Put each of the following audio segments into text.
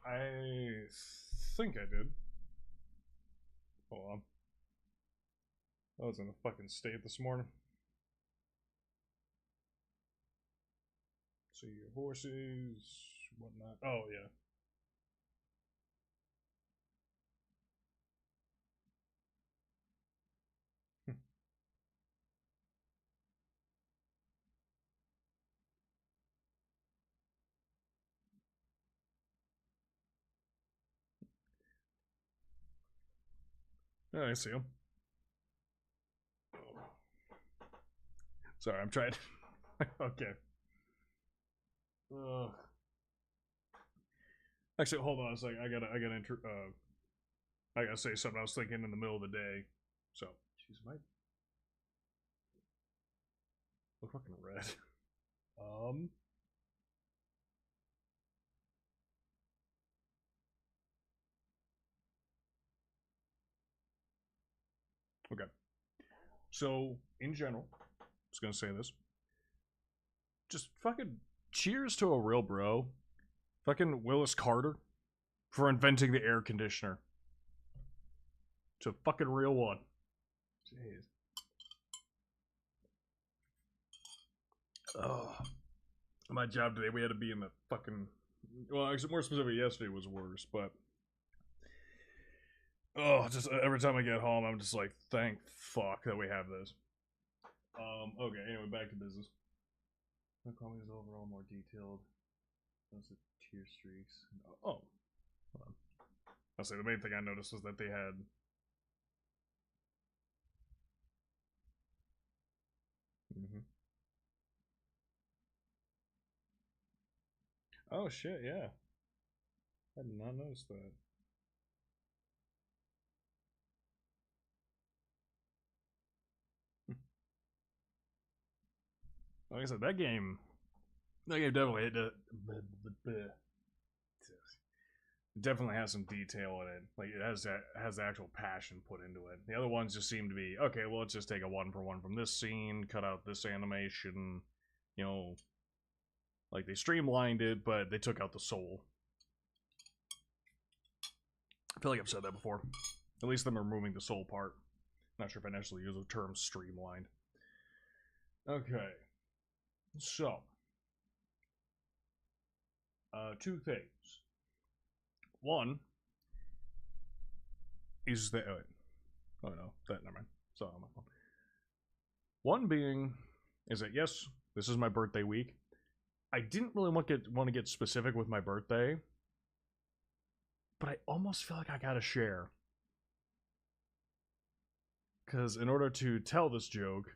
I think I did. Hold on. I was in a fucking state this morning. See your horses, whatnot. Oh, yeah. Oh, I see him. Sorry, I'm trying. Okay. Ugh. Actually, hold on a second. I gotta say something I was thinking in the middle of the day. So, jeez, my look fucking red. Um. Okay. So, in general, I was gonna say this. Just fucking cheers to a real bro. Fucking Willis Carter for inventing the air conditioner. It's a fucking real one. Jeez. Oh, my job today, we had to be in the fucking. Well, actually, more specifically, yesterday was worse, but. Oh, just every time I get home, I'm just like, thank fuck that we have this. Okay, anyway, back to business. My comment is overall more detailed. That's the tier streaks. Oh, hold on. I'll say the main thing I noticed was that they had. Mm-hmm. Oh shit, yeah. I did not notice that. Like I said, that game definitely has some detail in it. Like it has actual passion put into it. The other ones just seem to be okay. Well, let's just take a one for one from this scene, cut out this animation, you know, like they streamlined it, but they took out the soul. I feel like I've said that before. At least them removing the soul part. Not sure if I necessarily use the term streamlined. Okay, so two things. One is that oh no, that never mind. So on my phone. One being is that yes, this is my birthday week. I didn't really want to get specific with my birthday, but I almost feel like I gotta share. Because in order to tell this joke,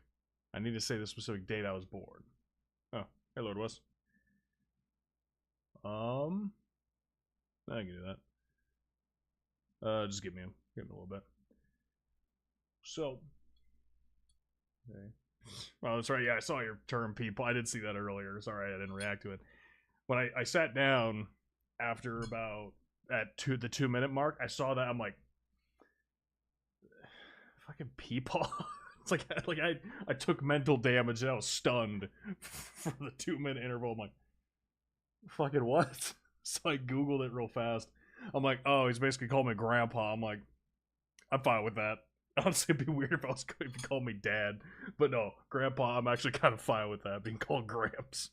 I need to say the specific date I was born. Oh, hey Lord West. I can do that. Just give me a little bit. So, okay. Oh, that's right. Yeah, I saw your term, people. I did see that earlier. Sorry, I didn't react to it. When I sat down after about the 2 minute mark, I saw that. I'm like, fucking people. It's like I took mental damage and I was stunned for the 2 minute interval. I'm like, fucking what? So I googled it real fast. I'm like, oh, he's basically calling me grandpa. I'm like, I'm fine with that. Honestly, it'd be weird if I was if he called me dad, but no, grandpa. I'm actually kind of fine with that being called Gramps.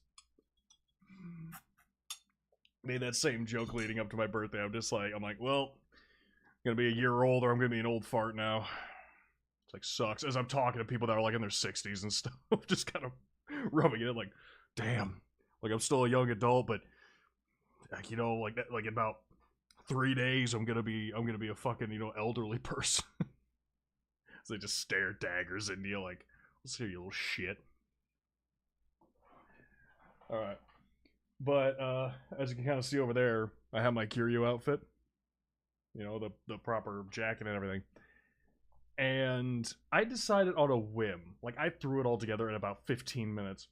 Made that same joke leading up to my birthday. I'm like, well, I'm gonna be a year older. I'm gonna be an old fart now. It's like sucks as I'm talking to people that are like in their 60s and stuff, just kind of rubbing it in, like, damn, like I'm still a young adult, but like like that, like about 3 days, I'm gonna be a fucking elderly person. So they just stare daggers into you like, let's hear you little shit. All right. But as you can kind of see over there, I have my Kiryu outfit. The proper jacket and everything. And I decided on a whim. Like, I threw it all together in about 15 minutes.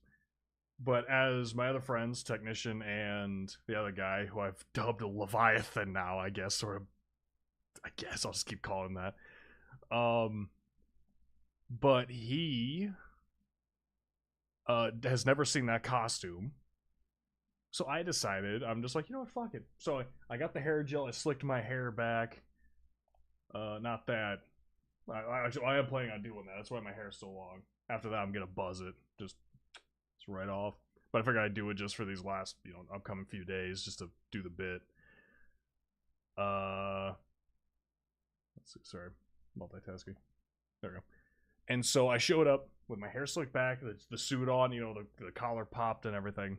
But as my other friends, Technician and the other guy, who I've dubbed Leviathan now, I guess I'll just keep calling him that. But he has never seen that costume. So I decided, I'm just like, you know what, fuck it. So I got the hair gel, I slicked my hair back. Not that. I am planning on doing that. That's why my hair's so long. After that, I'm gonna buzz it. Just right off. But I figured I'd do it just for these last, upcoming few days, just to do the bit. Let's see, sorry. Multitasking. There we go. And so I showed up with my hair slicked back, the suit on, the collar popped and everything.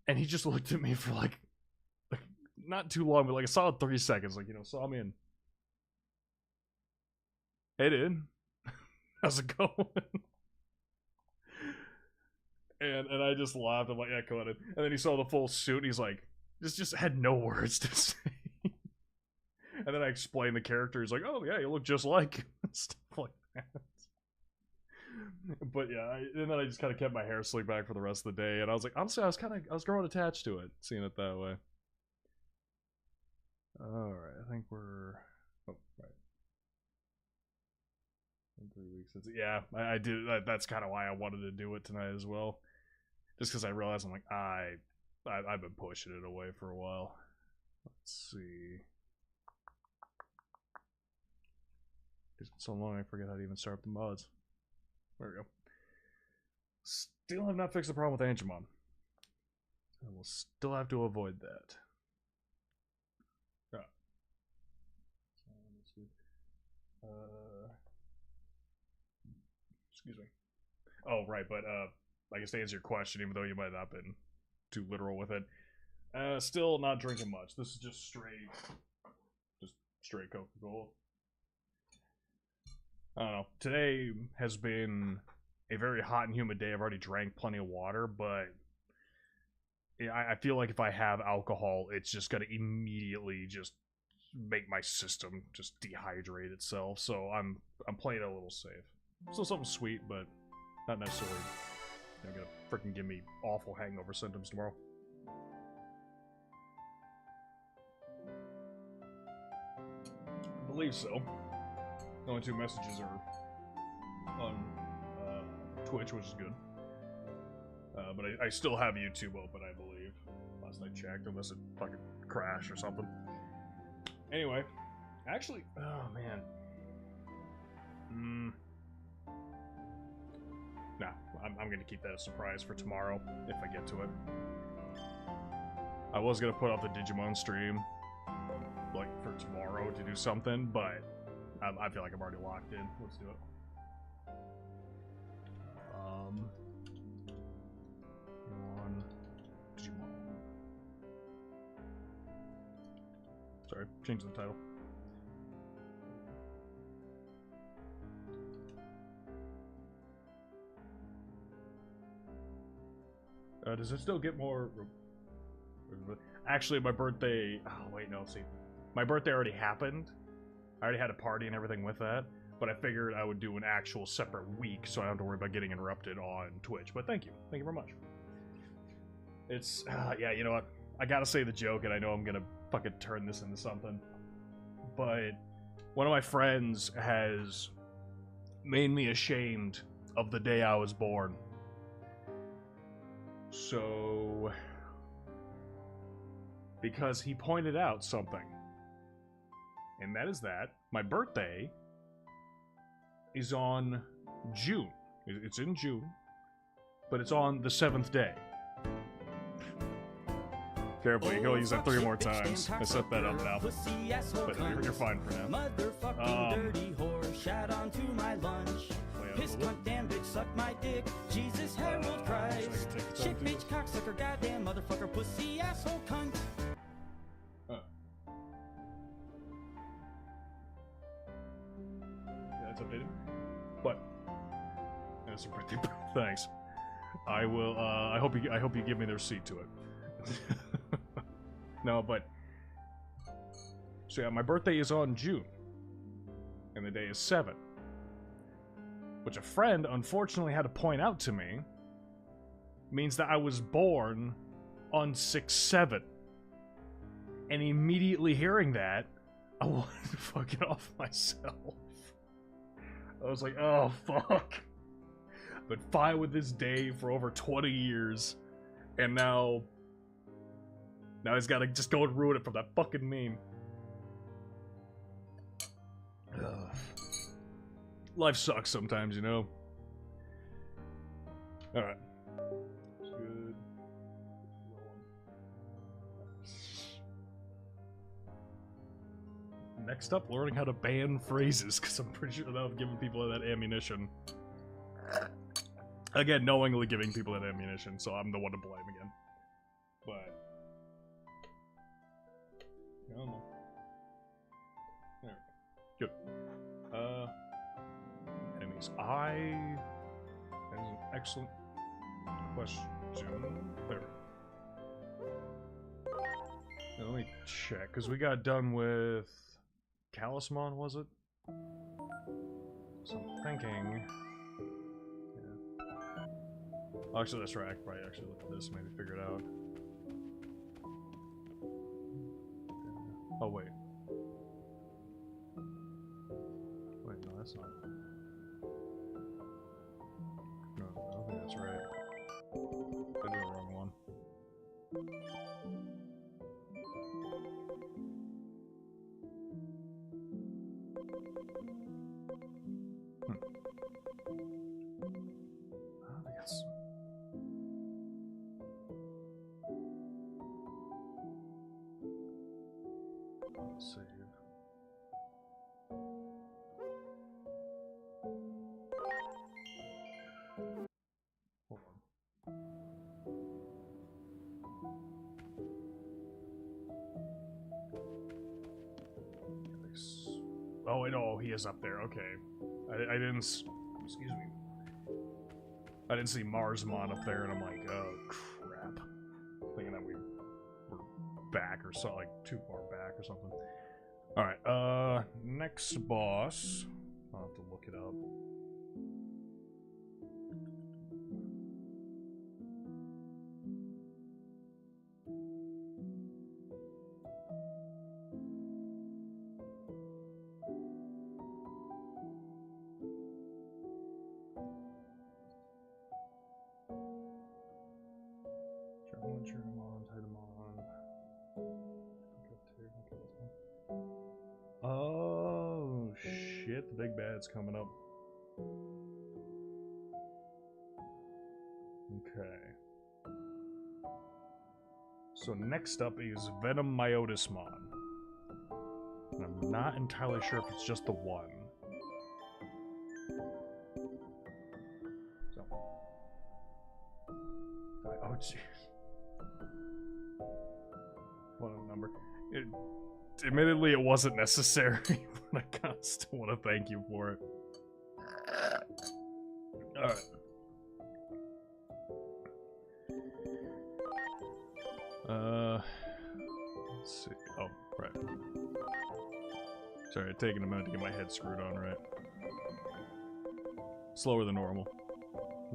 And he just looked at me for like not too long, but like a solid 3 seconds. Like, saw me and, hey dude, how's it going? and I just laughed. I'm like, yeah, go ahead. And then he saw the full suit and he's like, just had no words to say. And then I explained the character. He's like, oh yeah, you look just like stuff like that. But yeah, and then I just kind of kept my hair slicked back for the rest of the day, and I was like, honestly, I was growing attached to it, seeing it that way. All right, I think we're right. In 3 weeks. Yeah, I did. That's kind of why I wanted to do it tonight as well, just because I realized I'm like I've been pushing it away for a while. Let's see. It's been so long, I forget how to even start up the mods. There we go. Still have not fixed the problem with Angemon. I will still have to avoid that. Excuse me. Oh, right, but I guess to answer your question, even though you might not have been too literal with it, still not drinking much. This is just straight Coca-Cola. I don't know. Today has been a very hot and humid day. I've already drank plenty of water, but I feel like if I have alcohol, it's just going to immediately just make my system just dehydrate itself. So I'm playing it a little safe. Still something sweet, but not necessarily gonna freaking give me awful hangover symptoms tomorrow. I believe so. The only 2 messages are on Twitch, which is good. But I still have YouTube open, I believe. Last I checked, unless it fucking crashed or something. Anyway, actually, oh man. Nah, I'm gonna keep that a surprise for tomorrow, if I get to it. I was gonna put off the Digimon stream, like, for tomorrow to do something, but I feel like I'm already locked in. Let's do it. Digimon. Sorry, change the title. Does it still get more? Actually, my birthday. Oh wait, no. See, my birthday already happened. I already had a party and everything with that. But I figured I would do an actual separate week, so I don't have to worry about getting interrupted on Twitch. But thank you very much. It's yeah, you know what? I gotta say the joke, and I know I'm gonna fucking turn this into something. But one of my friends has made me ashamed of the day I was born. So, because he pointed out something, and that is that my birthday is on June. It's in June, but it's on the 7th day. Careful, you can only use that 3 more times. I set that up now, but you're fine for now. Dirty whore, shat onto my lunch. Piss cunt, damn bitch, suck my dick. Jesus, Harold Christ. Shit, bitch, cocksucker, goddamn motherfucker, pussy, asshole, cunt. Yeah, it's updated. But that's a pretty. Thanks. I will. I hope you give me the receipt to it. No, but so yeah, my birthday is on June, and the day is 7. Which a friend unfortunately had to point out to me means that I was born on 6/7. And immediately hearing that, I wanted to fucking off myself. I was like, oh fuck. I've been fine with this day for over 20 years, and now Now he's gotta just go and ruin it from that fucking meme. Ugh. Life sucks sometimes, you know? Alright. Good. Next up, learning how to ban phrases, because I'm pretty sure that'll give people that ammunition. Again, knowingly giving people that ammunition, so I'm the one to blame again. But... I don't know. There. Good. Enemies. That is an excellent question. There. Now, let me check, because we got done with... Talisman, was it? So I'm thinking... Yeah. Actually, that's right. I could probably actually look at this, maybe figure it out. Oh, wait. Wait, no, that's not... No, I don't think that's right. I did the wrong one. Save. Hold on. Oh wait, no, he is up there. Okay, I didn't. Excuse me. I didn't see Marsmon up there, and I'm like, oh crap. Thinking that we were back or so, like too far back or something. Alright, next boss. I'll have to look it up. Oh shit, the big bad's coming up. Okay. So next up is Venom Myotismon. And I'm not entirely sure if it's just the one. So. Oh jeez. What a number. Admittedly, it wasn't necessary, but I kinda still want to thank you for it. Alright. Let's see. Oh, right. Sorry, it's taking a minute to get my head screwed on right. Slower than normal.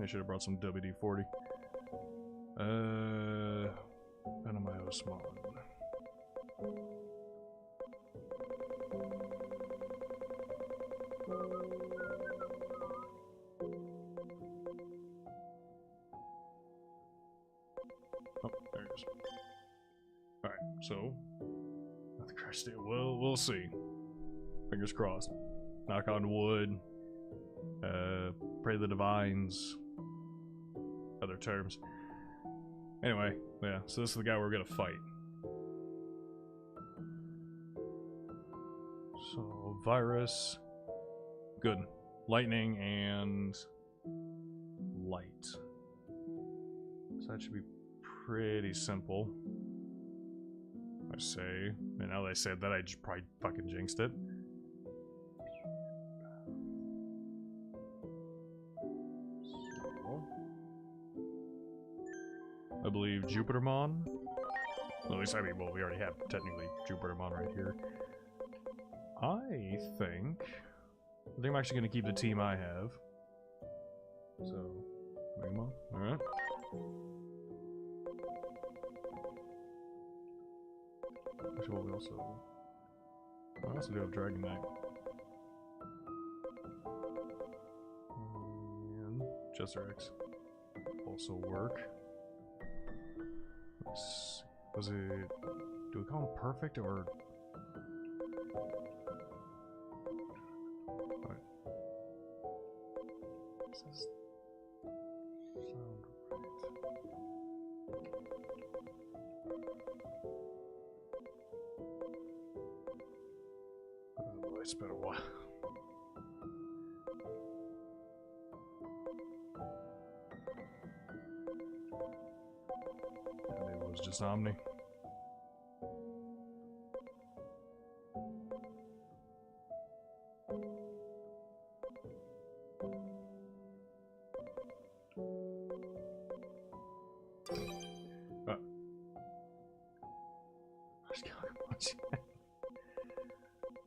I should have brought some WD-40. Venomyosmon. Oh, there it is. Alright, so... Not the crash deal. We'll see. Fingers crossed. Knock on wood. Pray the divines. Other terms. Anyway, yeah, so this is the guy we're gonna fight. So, virus. Good. Lightning and... light. So that should be pretty simple. I say. And now that I said that, I just probably fucking jinxed it. So, I believe Jupitermon. Well, at least, I mean, well, we already have technically Jupitermon right here. I think I'm actually going to keep the team I have. So, Megamon, alright. Actually, well, we also do have Dragon Knight. And Jester X also work. Let's see. Was it... Do we call him perfect, or... Alright. Does this sound right? Oh boy, it's been a while. Maybe it was just Omni.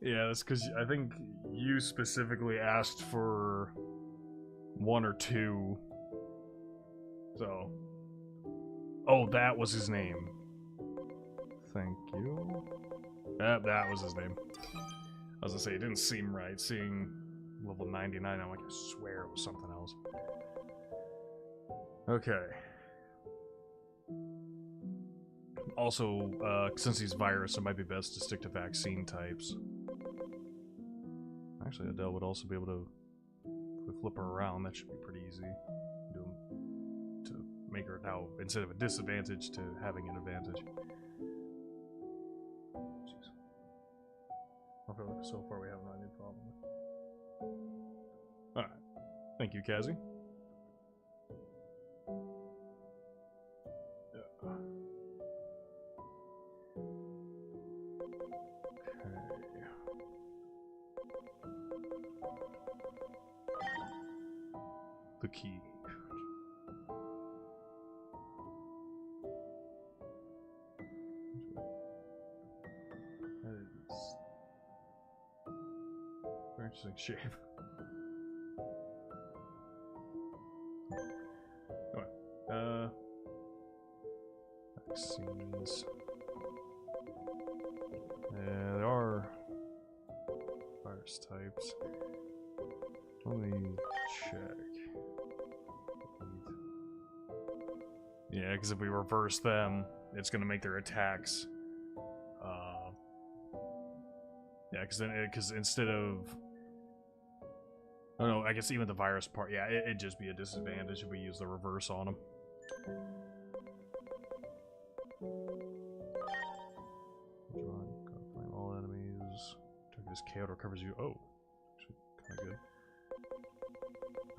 Yeah, that's because I think you specifically asked for 1 or 2. So. Oh, that was his name. Thank you. That was his name. I was gonna say, it didn't seem right. Seeing level 99, I'm like, I swear it was something else. Okay. Also, since he's virus, it might be best to stick to vaccine types. Actually, Adele would also be able to, if we flip her around, that should be pretty easy. To make her now, instead of a disadvantage, to having an advantage. Jeez. I feel like so far we haven't had any problem. Alright. Thank you, Kazi. The key. That is very interesting shape. Alright. Vaccines. Yeah, there are virus types. Let me check. Yeah, because if we reverse them, it's going to make their attacks. Yeah, because instead of... Oh no, I guess even the virus part, yeah, it'd just be a disadvantage if we use the reverse on them. Flame all enemies. Target this KO recovers you. Oh, actually, kind of good.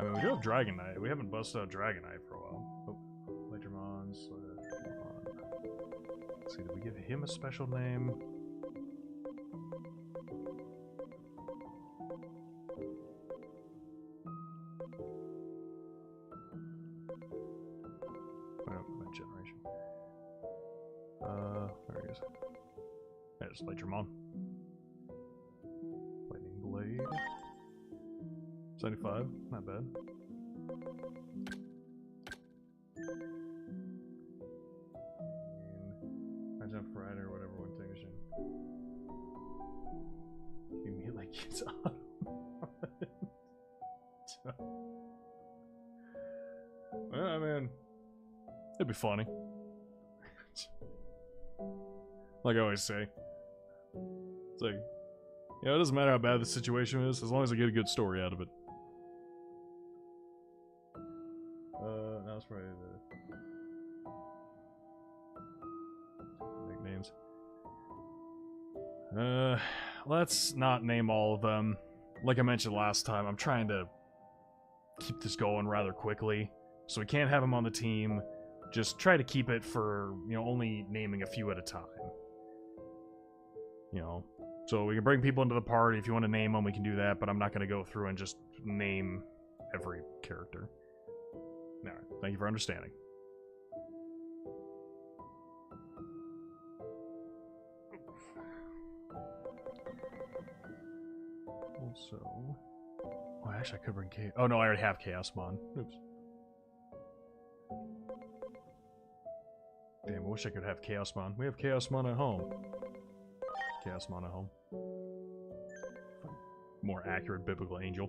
I mean, we do have Dragon Knight. We haven't busted out Dragon Knight for a while. Oh. Ledgermon's. Let's see, did we give him a special name? Oh, my generation. There he is. There's Ledgermon. Lightning Blade. 75, not bad. Jump Rider, whatever one thing is in. You mean like it's on? Well, I mean, it'd be funny. Like I always say, it's like, you know, it doesn't matter how bad the situation is, as long as I get a good story out of it. That was probably the nicknames. Let's not name all of them. Like I mentioned last time, I'm trying to keep this going rather quickly, so we can't have them on the team. Just try to keep it for, you know, only naming a few at a time. You know, so we can bring people into the party. If you want to name them, we can do that, but I'm not going to go through and just name every character. Alright, thank you for understanding. Also... Oh, actually, I could bring Chaos... Oh, no, I already have Chaosmon. Oops. Damn, I wish I could have Chaosmon. We have Chaosmon at home. Chaosmon at home. More accurate biblical angel.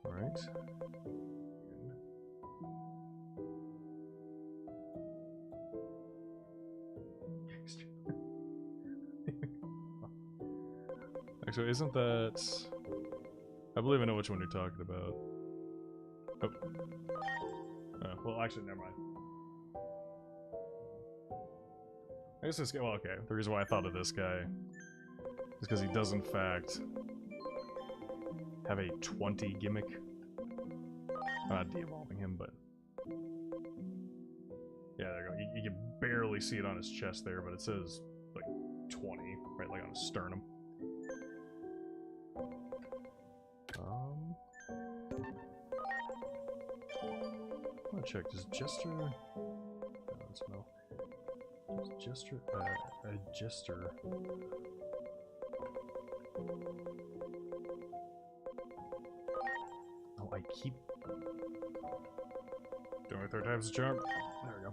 Alright. So isn't that... I believe I know which one you're talking about. Oh. Oh, well, actually, never mind. I guess this guy... Well, okay. The reason why I thought of this guy is because he does, in fact, have a 20 gimmick. I'm not de-evolving him, but... Yeah, there you go. You can barely see it on his chest there, but it says, like, 20, right, like on his sternum. I'm gonna check. Does Jester... Oh, smell. Does Jester... Jester... Oh, I keep... Doing my 3rd time's the charm. There we go.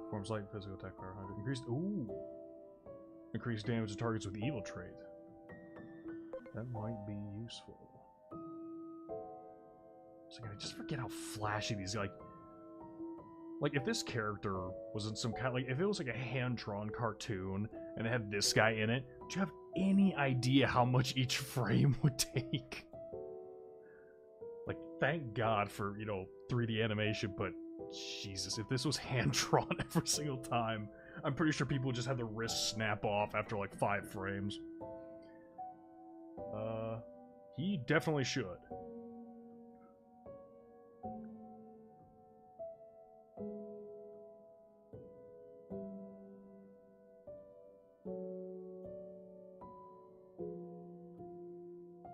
Performs light physical attack power 100. Increased... Ooh! Increased damage to targets with evil trait. That might be useful. So I just forget how flashy these, like if this character was in some kind, like if it was like a hand-drawn cartoon and it had this guy in it, do you have any idea how much each frame would take? Like, thank God for, you know, 3D animation, but Jesus, if this was hand-drawn every single time, I'm pretty sure people just had their wrists snap off after like 5 frames. He definitely should.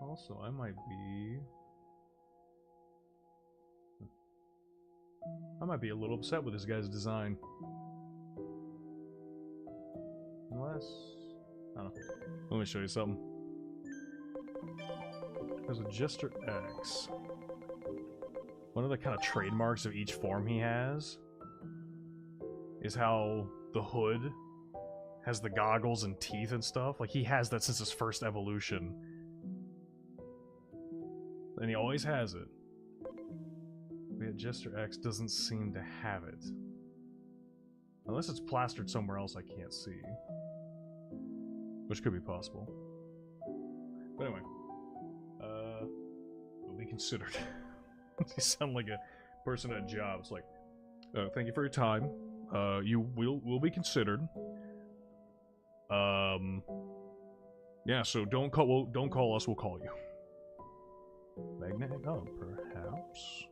Also, I might be a little upset with this guy's design. Unless... I don't know. Let me show you something. There's a Jester X. One of the kind of trademarks of each form he has is how the hood has the goggles and teeth and stuff. Like, he has that since his first evolution. And he always has it. But yet Jester X doesn't seem to have it. Unless it's plastered somewhere else I can't see. Which could be possible. But anyway. Will be considered. You sound like a person at a job. It's like, thank you for your time. You will be considered. Yeah, so don't call us, we'll call you. Magnetic? Oh, perhaps.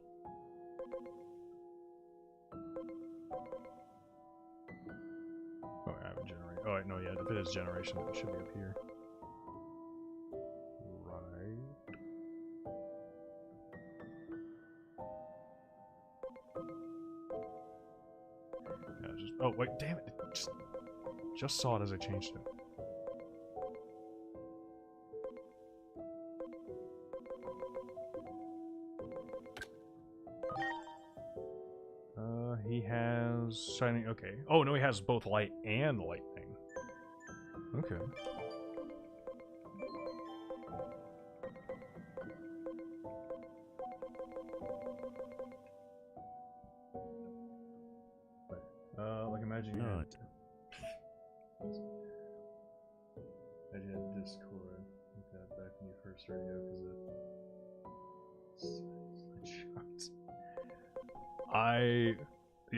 Oh, I haven't generated. Oh, wait, no, yeah, if it is generation, it should be up here. Right. Yeah, just. Oh, wait, damn it. Just saw it as I changed it. He has shining. Okay. Oh no, he has both light and lightning. Okay. Like imagine you had. Imagine you had Discord. Like that back when you first radio, because it.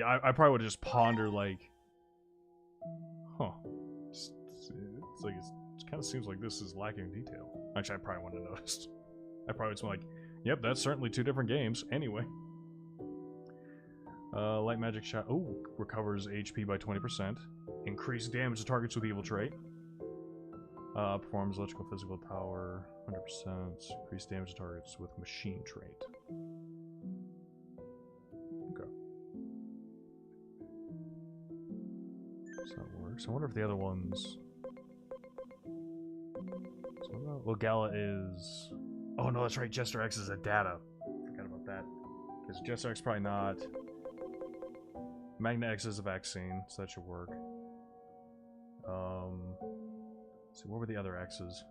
I probably would have just pondered like, huh? It's like it kind of seems like this is lacking detail. Actually, I probably wouldn't have noticed. I probably would have been like, yep, that's certainly 2 different games. Anyway, light magic shot. Oh, recovers HP by 20%. Increased damage to targets with evil trait. Performs electrical physical power 100%. Increased damage to targets with machine trait. So that works. I wonder if the other ones... So, well, Gala is... Oh no, that's right, Jester X is a data. Forgot about that. Because Jester X probably not. Magna X is a vaccine, so that should work. Let's see, what were the other X's?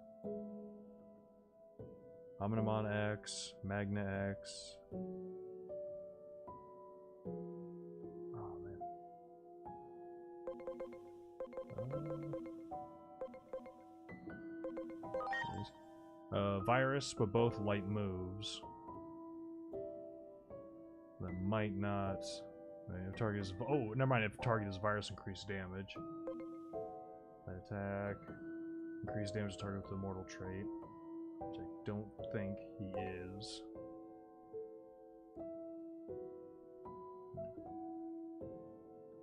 Omnimon X, Magna X... Virus, but both light moves. That might not... If target is... Oh, never mind. If target is virus, increase damage. Light attack. Increase damage to target with the mortal trait. Which I don't think he is.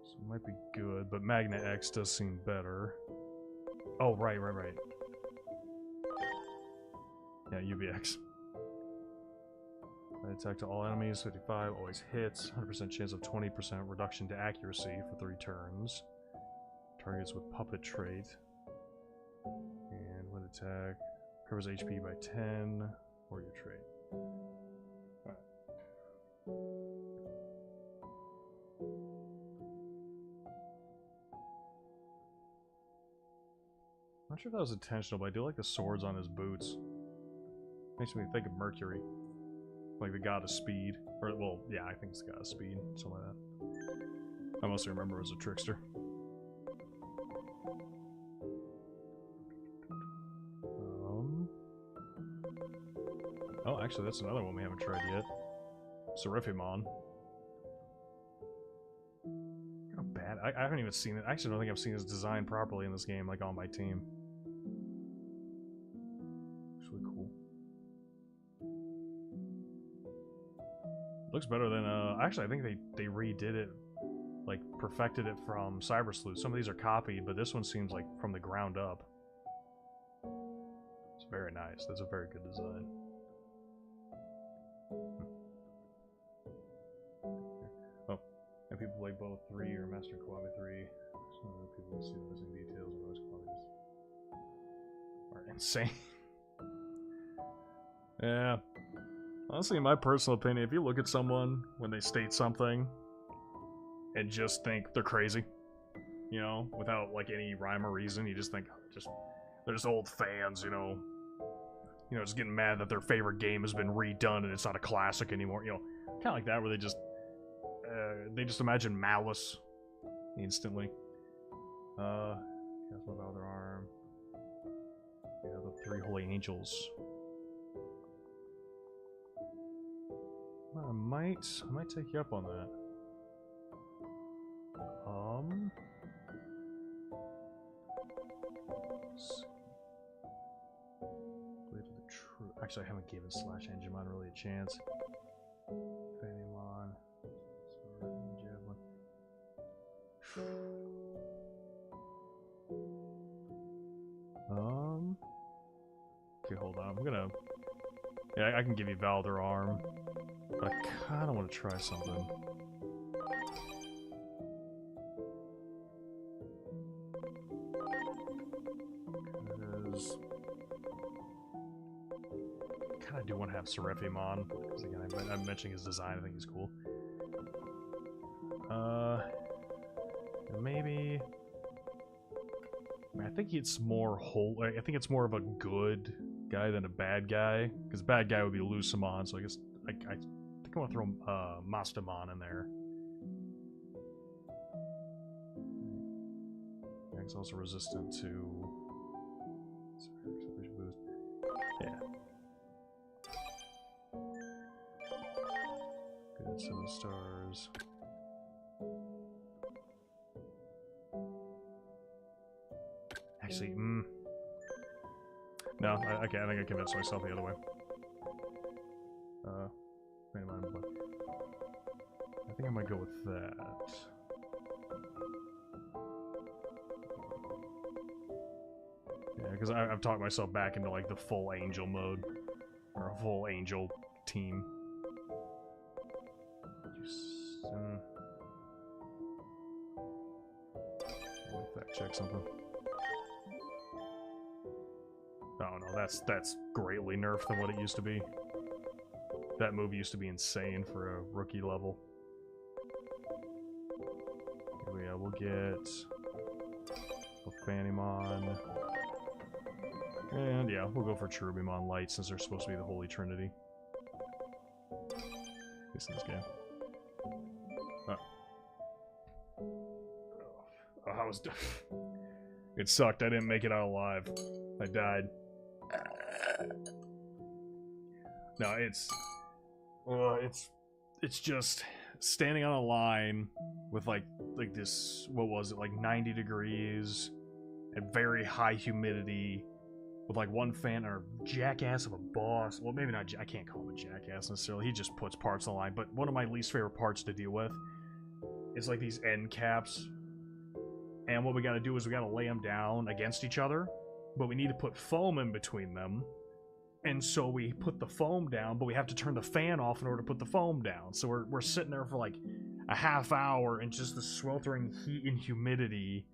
So it might be good, but Magna X does seem better. Oh, right. Yeah, UBX. Attack to all enemies, 55, always hits. 100% chance of 20% reduction to accuracy for 3 turns. Targets with puppet trait. And wind attack. Covers HP by 10. Or your trait. Alright. Not sure if that was intentional, but I do like the swords on his boots. Makes me think of Mercury. Like the god of speed. Or, well, yeah, I think it's the god of speed. Something like that. I mostly remember it as a trickster. Oh, actually, that's another one we haven't tried yet. Seraphimon. How bad. I haven't even seen it. I actually don't think I've seen his design properly in this game, like on my team. Looks better than, actually I think they redid it, like, perfected it from Cyber Sleuth. Some of these are copied, but this one seems like from the ground up. It's very nice. That's a very good design. Oh, and people play both 3 or Master Kiwami 3. Some of the people see the missing details of those Kiwamis are insane. Yeah. Honestly, in my personal opinion, if you look at someone when they state something and just think they're crazy, you know, without like any rhyme or reason, you just think they're just old fans, you know, just getting mad that their favorite game has been redone and it's not a classic anymore, you know, kind of like that, where they just imagine malice instantly. Cast my other arm. Yeah, the 3 holy angels. I might take you up on that. Actually, I haven't given Slash Angemon really a chance. Phantomon. Sword and Javelin. Okay, hold on. I'm gonna... Yeah, I can give you Valder Arm. But I kinda want to try something. Because... I kinda do want to have Seraphimon. Because again, I'm mentioning his design, I think he's cool. Maybe... I think it's more I think it's more of a good guy than a bad guy. Because bad guy would be Lucimon, so I guess... I think I want to throw Mastamon in there. He's also resistant to... Yeah. Good, 7 stars. Actually, no, okay, I think I convinced myself the other way. I think I might go with that. Yeah, because I've talked myself back into like the full angel mode. Or a full angel team. Let me fact check something. Oh no, that's greatly nerfed than what it used to be. That move used to be insane for a rookie level. Yeah, we'll get a Phantomon. And yeah, we'll go for Cherubimon Light since they're supposed to be the Holy Trinity. At least in this game. Oh, I was... It sucked. I didn't make it out alive. I died. No, it's just standing on a line with like this, what was it, like 90 degrees and very high humidity with like one fan or jackass of a boss. Well, maybe not, I can't call him a jackass necessarily. He just puts parts on the line. But one of my least favorite parts to deal with is like these end caps. And what we got to do is we got to lay them down against each other, but we need to put foam in between them. And so we put the foam down, but we have to turn the fan off in order to put the foam down. So we're sitting there for like a half hour in just the sweltering heat and humidity,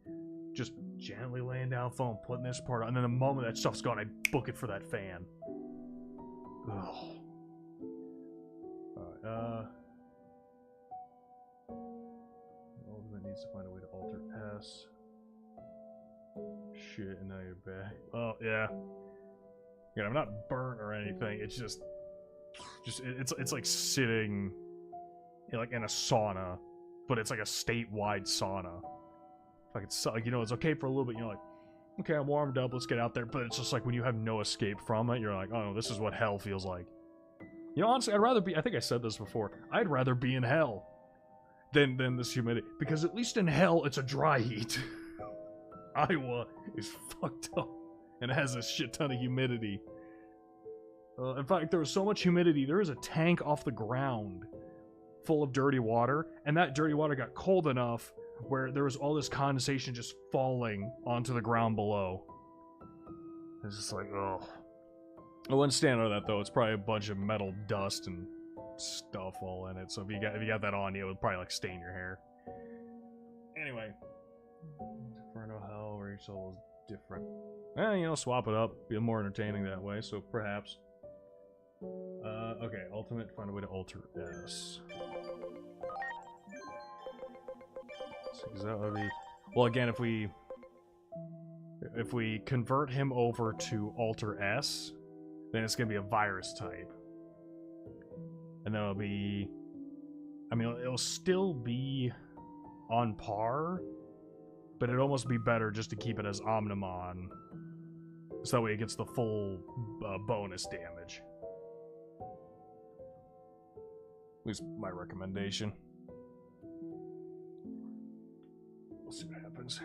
just gently laying down foam, putting this part on. And then the moment that stuff's gone, I book it for that fan. Ugh. Alright, Ultimate needs to find a way to alter S. Shit, and now you're back. Oh, yeah. Yeah, I'm not burnt or anything. It's just it's like sitting like in a sauna, but it's like a statewide sauna. Like it's like, you know, it's okay for a little bit. You're like, okay, I'm warmed up. Let's get out there. But it's just like when you have no escape from it, you're like, oh, this is what hell feels like. You know, honestly, I'd rather be. I think I said this before. I'd rather be in hell than this humidity, because at least in hell it's a dry heat. Iowa is fucked up and it has a shit ton of humidity. In fact, there was so much humidity, there was a tank off the ground full of dirty water, and that dirty water got cold enough where there was all this condensation just falling onto the ground below. It's just like, ugh. I wouldn't stand under that, though. It's probably a bunch of metal dust and stuff all in it, so if you got that on you, it would probably like stain your hair. Anyway. Inferno, Hell, where each level is different. You know, swap it up. Be more entertaining that way, so perhaps. Okay, Ultimate, find a way to alter S. So that would be... Well, again, if we convert him over to alter S, then it's gonna be a virus type. And then it'll be... I mean, it'll still be on par, but it'd almost be better just to keep it as Omnimon, so that way it gets the full bonus damage. At least my recommendation. We'll see what happens.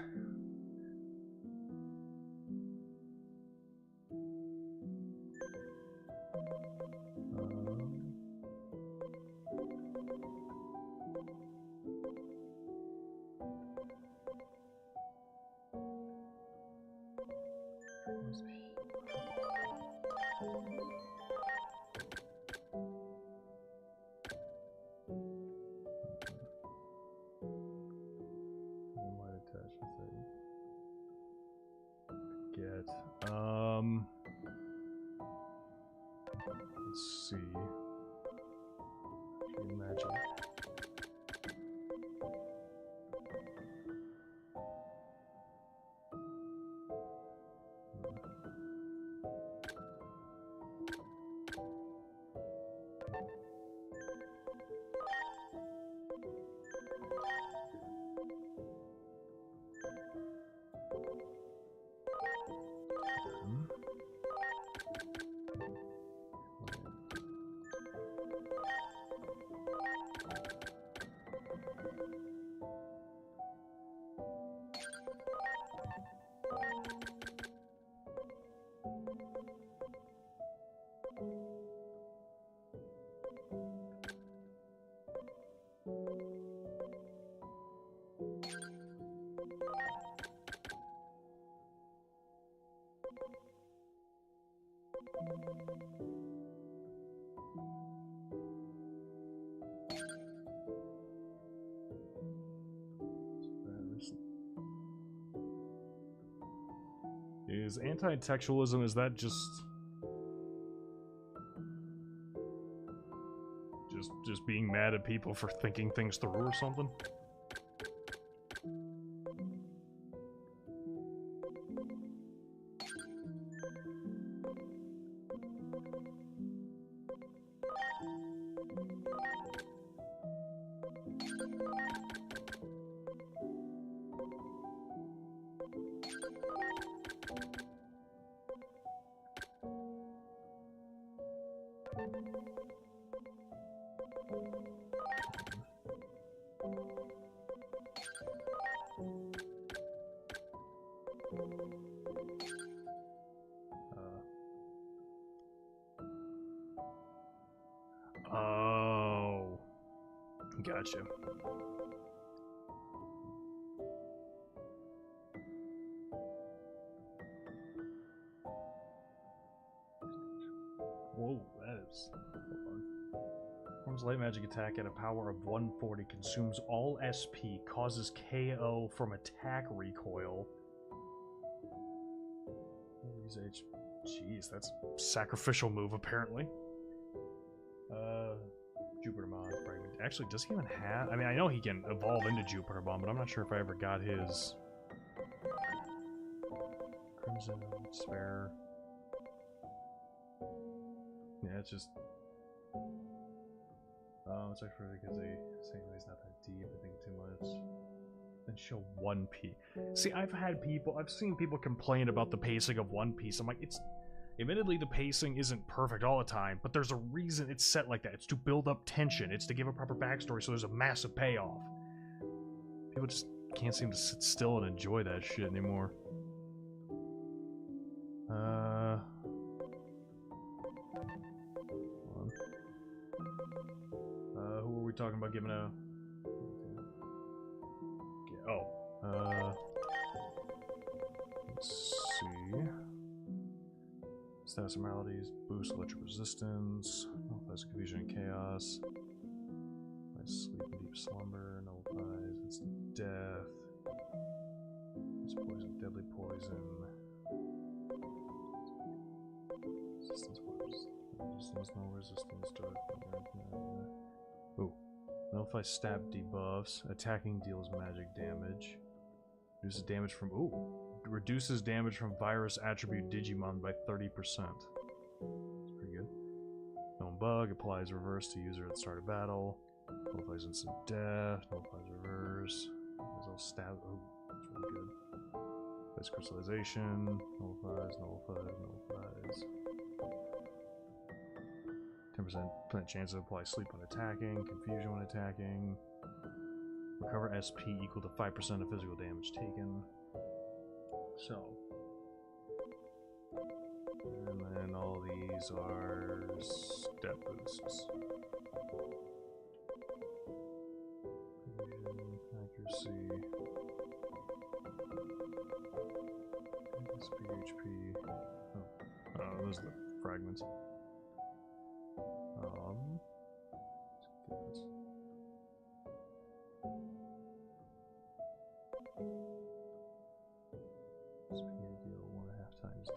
Let's see. Imagine. Is anti-textualism, is that just being mad at people for thinking things through or something? Oh, gotcha. Whoa, that is... Hold on. Performs light magic attack at a power of 140, consumes all SP, causes KO from attack recoil. Use H. Jeez, that's a sacrificial move apparently. Jupiter Bomb fragment. Actually, does he even have? I mean, I know he can evolve into Jupiter Bomb, but I'm not sure if I ever got his. Crimson Spare. Yeah, it's just. It's actually because they say he's not that deep. I think too much. Then show One Piece. See, I've seen people complain about the pacing of One Piece. I'm like, it's. Admittedly, the pacing isn't perfect all the time, but there's a reason it's set like that. It's to build up tension. It's to give a proper backstory, so there's a massive payoff. People just can't seem to sit still and enjoy that shit anymore. Who were we talking about giving a... Let's see... Status abnormalities, boost electric resistance, nullifies confusion and chaos, nullifies sleep and deep slumber, nullifies instant death, it's poison, deadly poison, resistance, no resistance, dark, ooh, nullifies stab debuffs, attacking deals magic damage, reduces damage from, reduces damage from virus attribute Digimon by 30%. That's pretty good. Known bug, applies reverse to user at the start of battle. Nullifies instant death, nullifies reverse. There's all stab. Oh, that's really good. Applies crystallization, nullifies. 10% chance to apply sleep when attacking, confusion when attacking. Recover SP equal to 5% of physical damage taken. So, and then all these are step boosts. Accuracy, SP, HP. Oh, those are the fragments. Let's get this.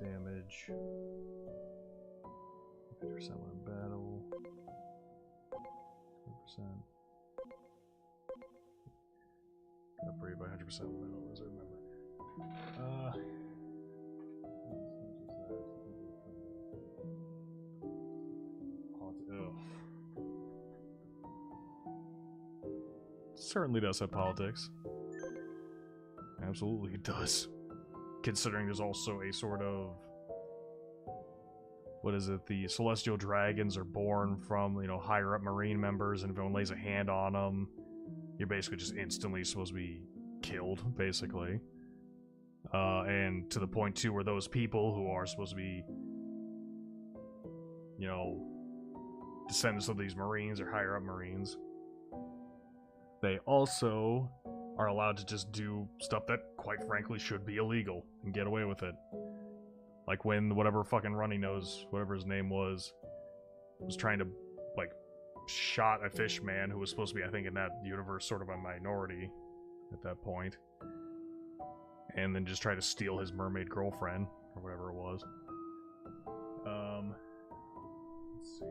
Damage. 50% when in battle. 10%. Upgrade by 100% when battle, as I remember. Certainly does have politics. Absolutely it does. Considering there's also a sort of, what is it, the celestial dragons are born from, you know, higher up marine members, and if anyone lays a hand on them, you're basically just instantly supposed to be killed, basically. And to the point too where those people who are supposed to be, you know, descendants of these marines or higher up marines, they also are allowed to just do stuff that, quite frankly, should be illegal and get away with it. Like when whatever fucking runny nose, whatever his name was trying to, like, shot a fish man who was supposed to be, I think, in that universe, sort of a minority at that point. And then just try to steal his mermaid girlfriend, or whatever it was. Let's see.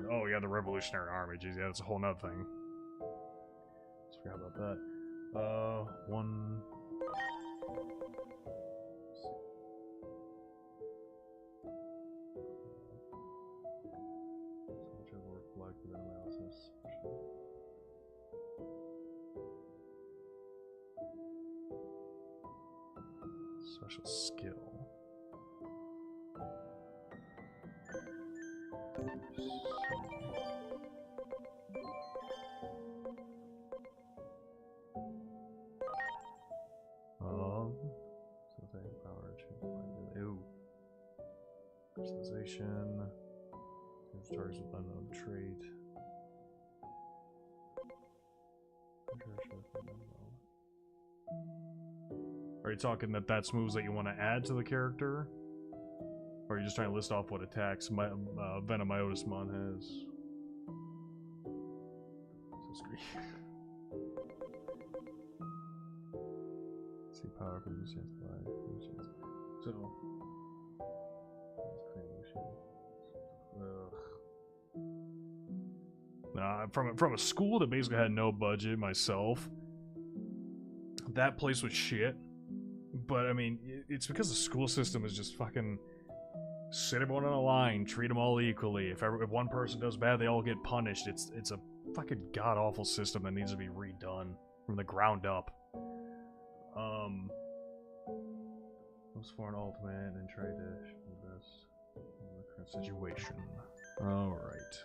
Oh yeah, the Revolutionary Army. Jeez, yeah, that's a whole nother thing. Just forgot about that. One. Analysis. Special skill. Ew. Crystallization. Targets with unknown trait. Are you talking that that's moves that you want to add to the character? Or are you just trying to list off what attacks Venomiotismon has? So screwy. See power from the chance to life. So. From a school that basically had no budget myself, that place was shit. But I mean, it's because the school system is just fucking sit everyone on a line, treat them all equally. If one person does bad, they all get punished. It's a fucking god awful system that needs to be redone from the ground up. Those for an ultimate and try to show the best in the current situation. All right.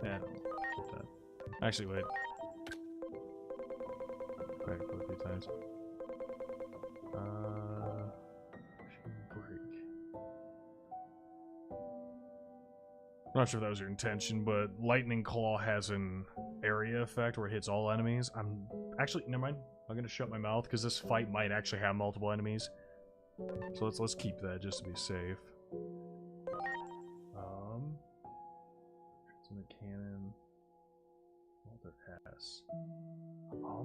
Yeah, keep that. Actually, wait. Go ahead, go a few times. Break. I'm not sure if that was your intention, but Lightning Claw has an area effect where it hits all enemies. I'm actually, never mind. I'm gonna shut my mouth because this fight might actually have multiple enemies. So let's keep that just to be safe. In the cannon. Walter S.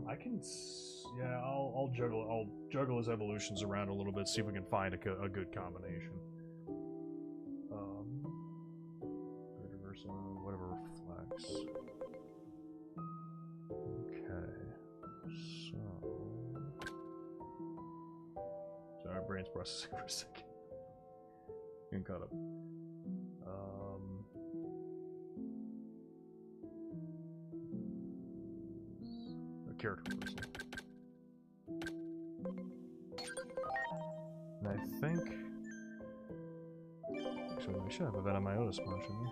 I can. Yeah, I'll juggle his evolutions around a little bit. See if we can find a good combination. Reversal, whatever reflects. Okay. So. Sorry, my brain's processing for a second. Getting caught up. Character reversal. And I think. Actually, we should have a Venomiotismon, shouldn't we?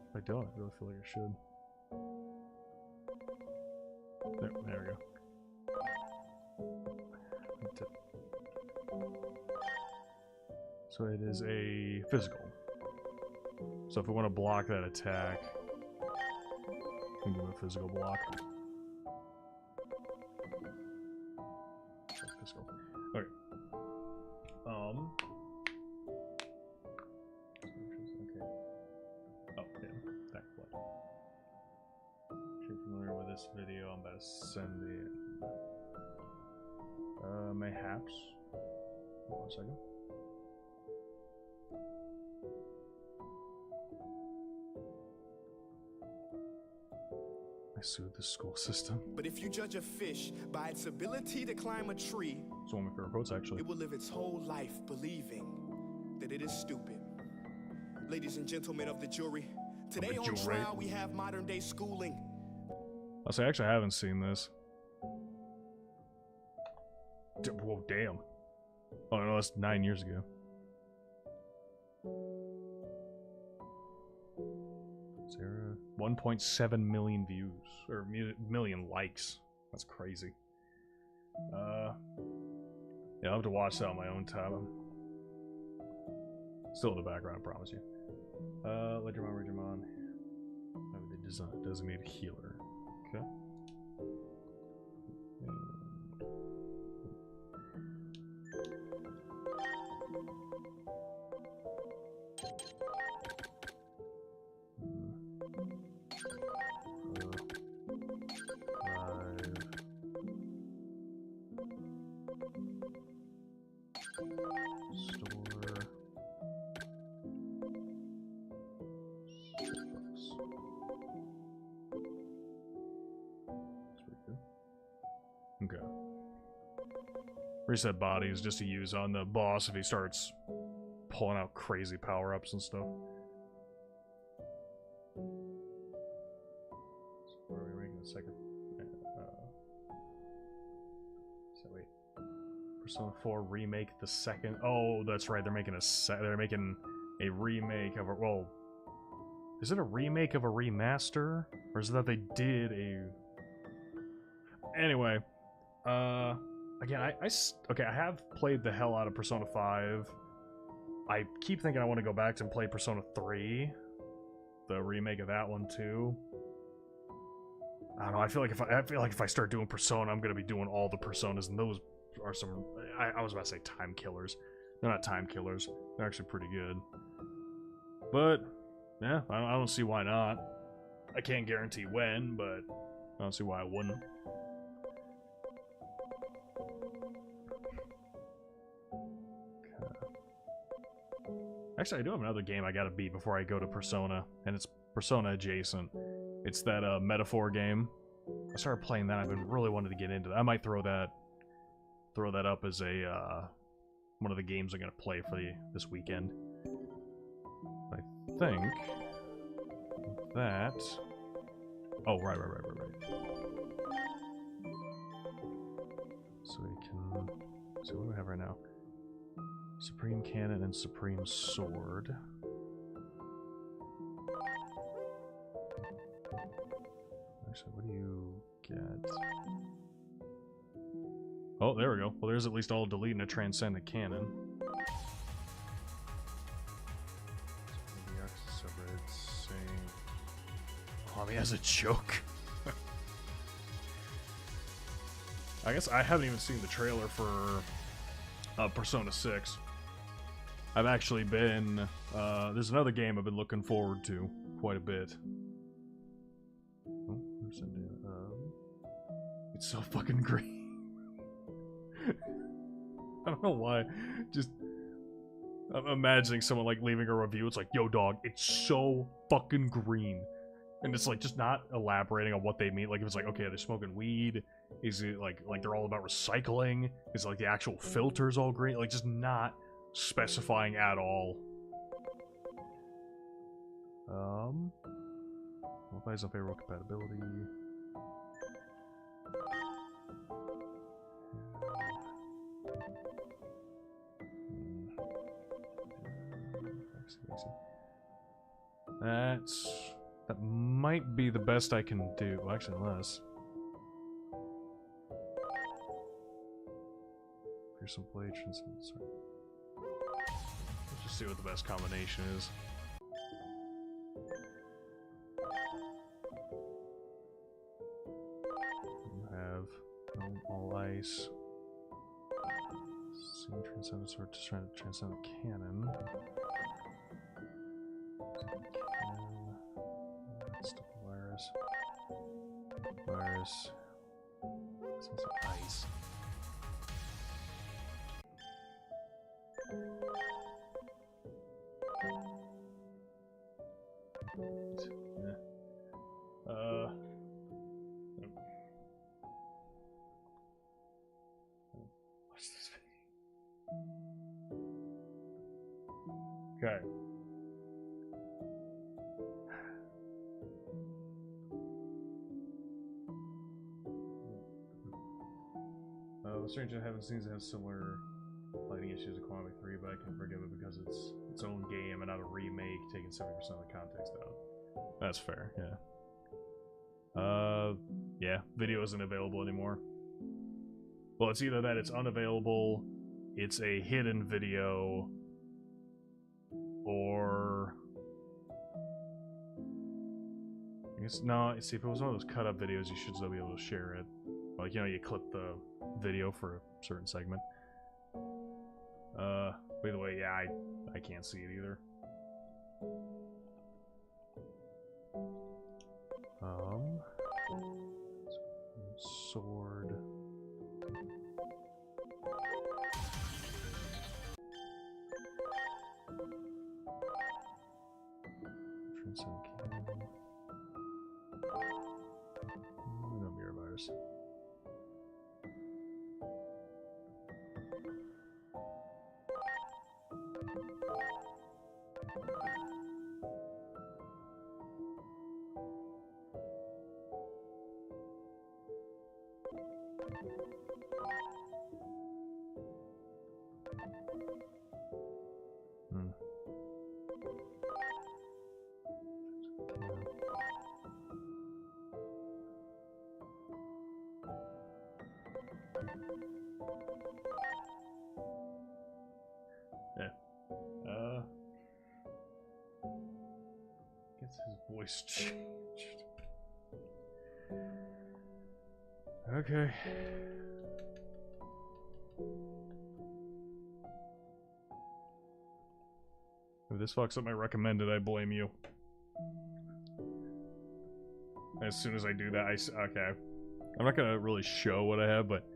If I don't, I really feel like I should. There we go. So it is a physical. So if we want to block that attack, we can give him a physical block. Physical. Okay. Okay. Oh, damn. That blood. If you're familiar with this video, I'm about to send the. Mayhaps. Hold on a second. I sued the school system. But if you judge a fish by its ability to climb a tree, it's one of my favorite quotes, actually. It will live its whole life believing that it is stupid. Ladies and gentlemen of the jury, today on trial we have modern day schooling. I'll say, actually, I haven't seen this. Whoa, damn. Oh no, that's 9 years ago. Sarah, 1.7 million views or million likes. That's crazy. Yeah, I'll have to watch that on my own time. I'm still in the background, I promise you. Legerdmon. The designated healer. Okay. Okay. Reset bodies just to use on the boss if he starts pulling out crazy power-ups and stuff. So where are we making a second? So wait. Persona 4 remake the second. Oh, that's right. They're making they're making a remake of a. Well, is it a remake of a remaster, or is it that they did a? Anyway, again, okay. I have played the hell out of Persona 5. I keep thinking I want to go back and play Persona 3, the remake of that one too. I don't know. I feel like if I start doing Persona, I'm gonna be doing all the Personas, and those are some. I was about to say time killers. They're not time killers. They're actually pretty good. But yeah, I don't see why not. I can't guarantee when, but I don't see why I wouldn't. Actually, I do have another game I gotta beat before I go to Persona, and it's Persona adjacent. It's that Metaphor game. I started playing that. I've been really wanting to get into that. I might throw that up as a one of the games I'm gonna play for this weekend. I think that. Oh, right. So we can. So what do we have right now? Supreme Cannon and Supreme Sword. Actually, what do you get? Oh, there we go. Well, there's at least all deleting a Transcendent Cannon. Oh, I mean, as a joke. I guess I haven't even seen the trailer for Persona 6. I've actually been... there's another game I've been looking forward to quite a bit. Oh, it's so fucking green. I don't know why. Just... I'm imagining someone, like, leaving a review. It's like, yo, dog, it's so fucking green. And it's, like, just not elaborating on what they mean. Like, if it's like, okay, they're smoking weed. Is it, like they're all about recycling? Is it, like, the actual filter's all green? Like, just not specifying at all. Applies unfavorable compatibility. That might be the best I can do. Well, actually, unless here's some play transcendence. Let's just see what the best combination is. You have all ice. Seeing transcendent sword, just trying to transcend the cannon. Virus. Some ice. Yeah. What's this video? Okay. Stranger in Heaven seems to have similar lighting issues to Kiwami 3, but I can forgive it because it's its own game and not a remake, taking 70% of the context out. That's fair, yeah. Yeah, video isn't available anymore. Well, it's either that it's unavailable, it's a hidden video, or... I guess, no, see, if it was one of those cut-up videos, you should still be able to share it. Like, you know, you clip the video for a certain segment. By the way, yeah, I can't see it either. Sword. Transcendent Cannon. No mirror virus. Gets his voice changed. Okay. If this fucks up my recommended, I blame you. As soon as I do that, okay. I'm not gonna really show what I have, but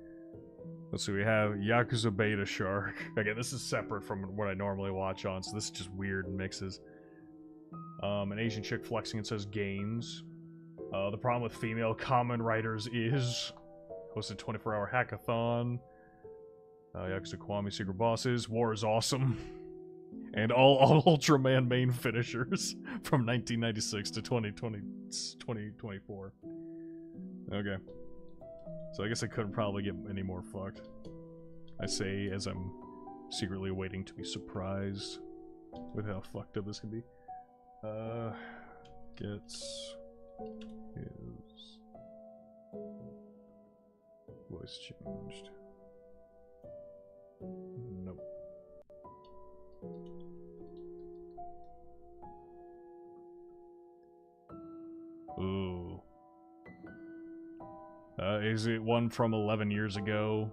let's see. We have Yakuza Beta Shark. Again, this is separate from what I normally watch on, so this is just weird mixes. An Asian chick flexing and says games. The problem with female common writers is hosted 24-hour hackathon. Yakuza Kiwami Secret Bosses. War is awesome. And all Ultraman main finishers from 1996 to 2024. Okay. So I guess I couldn't probably get any more fucked. I say as I'm secretly waiting to be surprised with how fucked up this can be. Gets his voice changed. Nope. Ooh. Is it one from 11 years ago?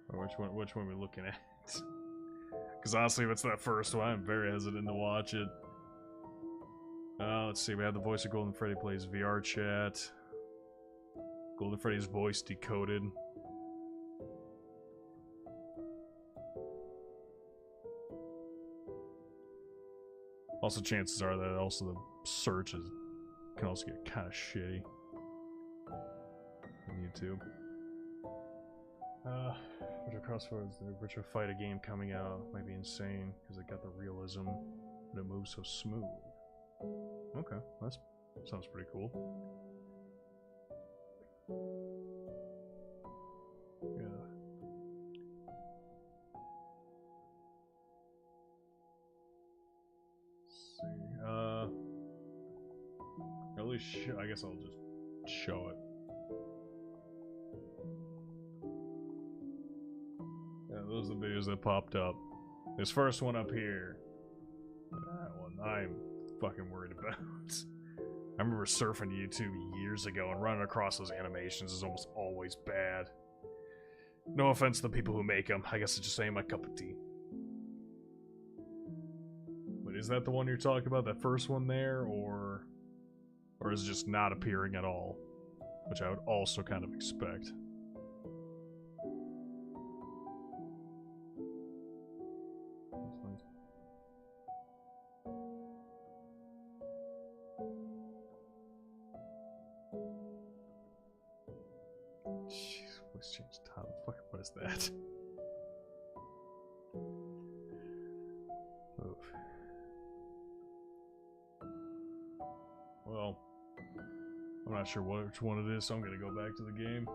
Or which one are we looking at? Because honestly, if it's that first one, I'm very hesitant to watch it. Let's see, we have the voice of Golden Freddy plays VR chat. Golden Freddy's voice decoded. Also, chances are that also the search can also get kind of shitty on YouTube. Virtual Crossroads, the Virtual Fighter game coming out might be insane because it got the realism, but it moves so smooth. Okay, that sounds pretty cool. Yeah. Let's see. At least I guess I'll just show it. Yeah, those are the videos that popped up. This first one up here. That one I'm fucking worried about. I remember surfing YouTube years ago and running across those animations is almost always bad. No offense to the people who make them. I guess it's just ain't my cup of tea. But is that the one you're talking about? That first one there? Or is it just not appearing at all? Which I would also kind of expect. Jeez, voice change time. Fuck, what is that? Oof. Well, I'm not sure which one it is, so I'm gonna go back to the game.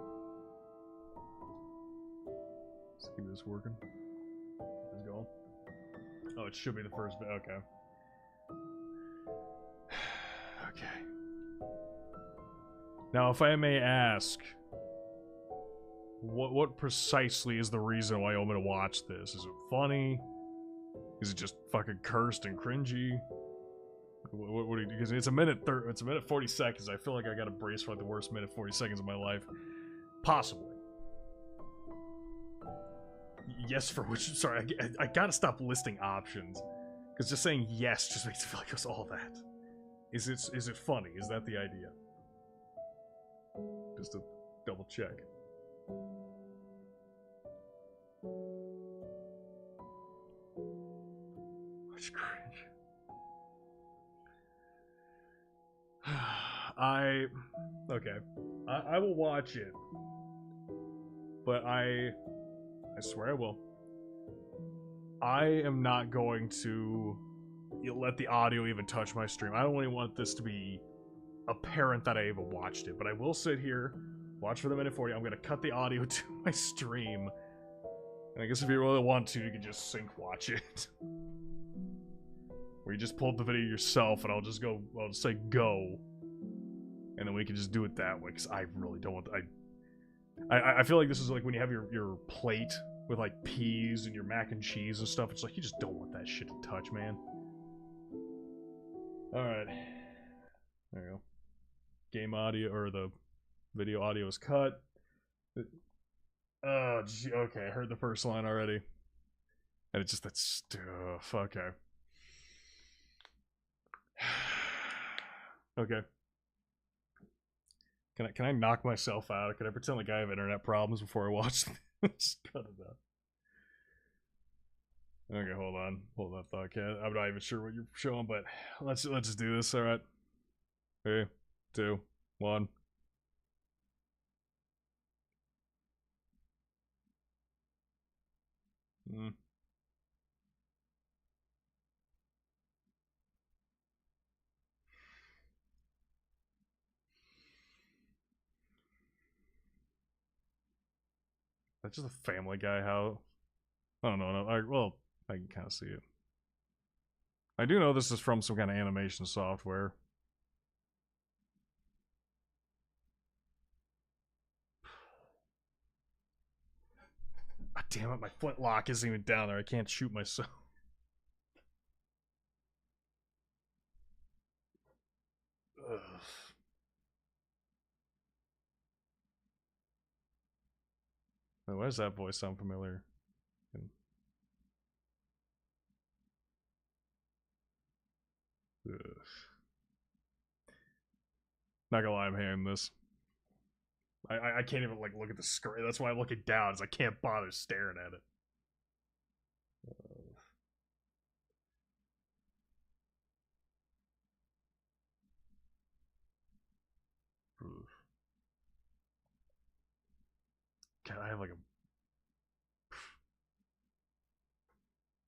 Let's keep this working. Keep this going. Oh, it should be the first bit. Okay. Okay. Now, if I may ask, what precisely is the reason why I'm gonna watch this? Is it funny? Is it just fucking cursed and cringy? What do you do? Because it's a minute 40 seconds. I feel like I got to brace for like the worst minute 40 seconds of my life. Possibly. Yes, for which... Sorry, I gotta stop listing options. Because just saying yes just makes it feel like it was all that. Is it funny? Is that the idea? Just to double check. Much cringe. Okay. I will watch it. But I I swear I will. I am not going to let the audio even touch my stream. I don't really want this to be apparent that I even watched it, but I will sit here, watch for the minute 40. I'm going to cut the audio to my stream. And I guess if you really want to, you can just sync watch it. Or you just pull up the video yourself, and I'll just say go. And then we can just do it that way, because I really don't want... I feel like this is like when you have your plate with like peas and your mac and cheese and stuff. It's like you just don't want that shit to touch, man. Alright. There you go. Game audio, or the video audio is cut. Oh, okay, I heard the first line already. And it's just that stuff. Okay. Okay. Can I knock myself out? Can I pretend like I have internet problems before I watch this? Cut it out. Okay, hold on. Hold that thought, Cat. I'm not even sure what you're showing, but let's just do this, alright? 3, 2, 1. That's just a Family Guy. How? I don't know. Well, I can kind of see it. I do know this is from some kind of animation software. God damn it, my flintlock isn't even down there. I can't shoot myself. Ugh. Why does that voice sound familiar? Ugh. Not gonna lie, I'm hearing this. I can't even like look at the screen. That's why I'm looking down, is I can't bother staring at it. God, I have like a...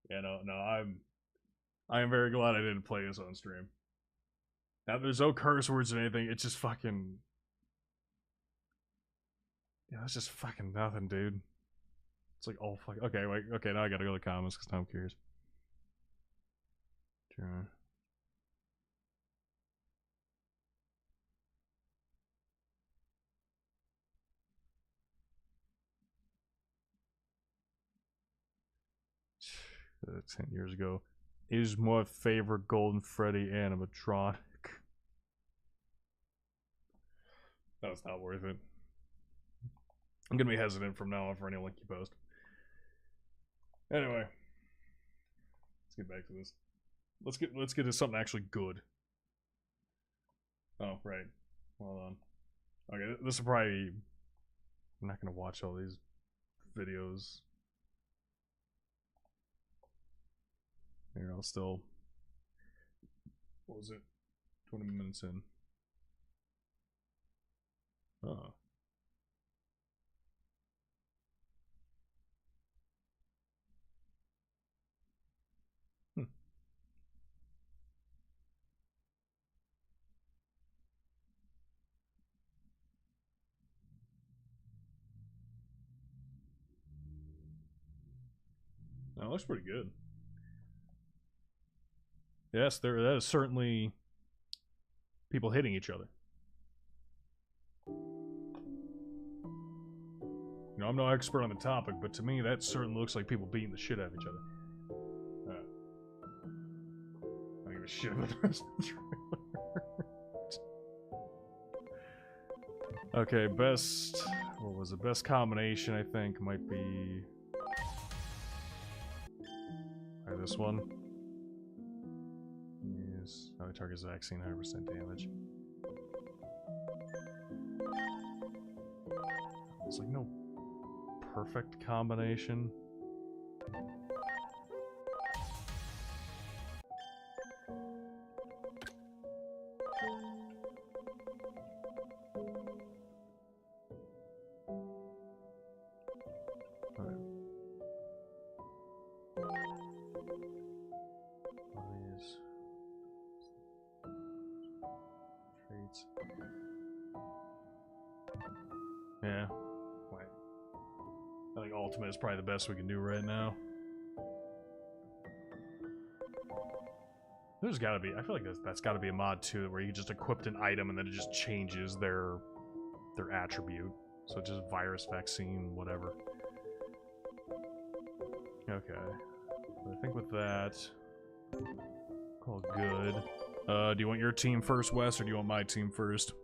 Yeah, no, I am very glad I didn't play this on stream. Now, there's no curse words or anything. It's just fucking... Yeah, that's just fucking nothing, dude. It's like all fucking... Okay, wait. Okay, now I gotta go to the comments because now I'm curious. Sure. Uh, 10 years ago. Is my favorite Golden Freddy animatronic. That was not worth it. I'm gonna be hesitant from now on for any link you post. Anyway, let's get back to this. Let's get to something actually good. Oh, right. Hold on. Okay, this will probably... I'm not gonna watch all these videos. Here, I'll still... What was it? 20 minutes in. Oh. That looks pretty good. Yes, that is certainly people hitting each other. You know, I'm no expert on the topic, but to me that certainly looks like people beating the shit out of each other. I don't give a shit about the rest of the trailer. Okay, best... What was the best combination, I think, might be... this one. Yes. How it targets vaccine, 100% damage. It's like no perfect combination. mods. Yeah. Wait. I think Ultimate is probably the best we can do right now. There's gotta be, I feel like that's gotta be a mod too, where you just equip an item and then it just changes their attribute. So just virus, vaccine, whatever. Okay. I think with that, all good. Do you want your team first, Wes, or do you want my team first?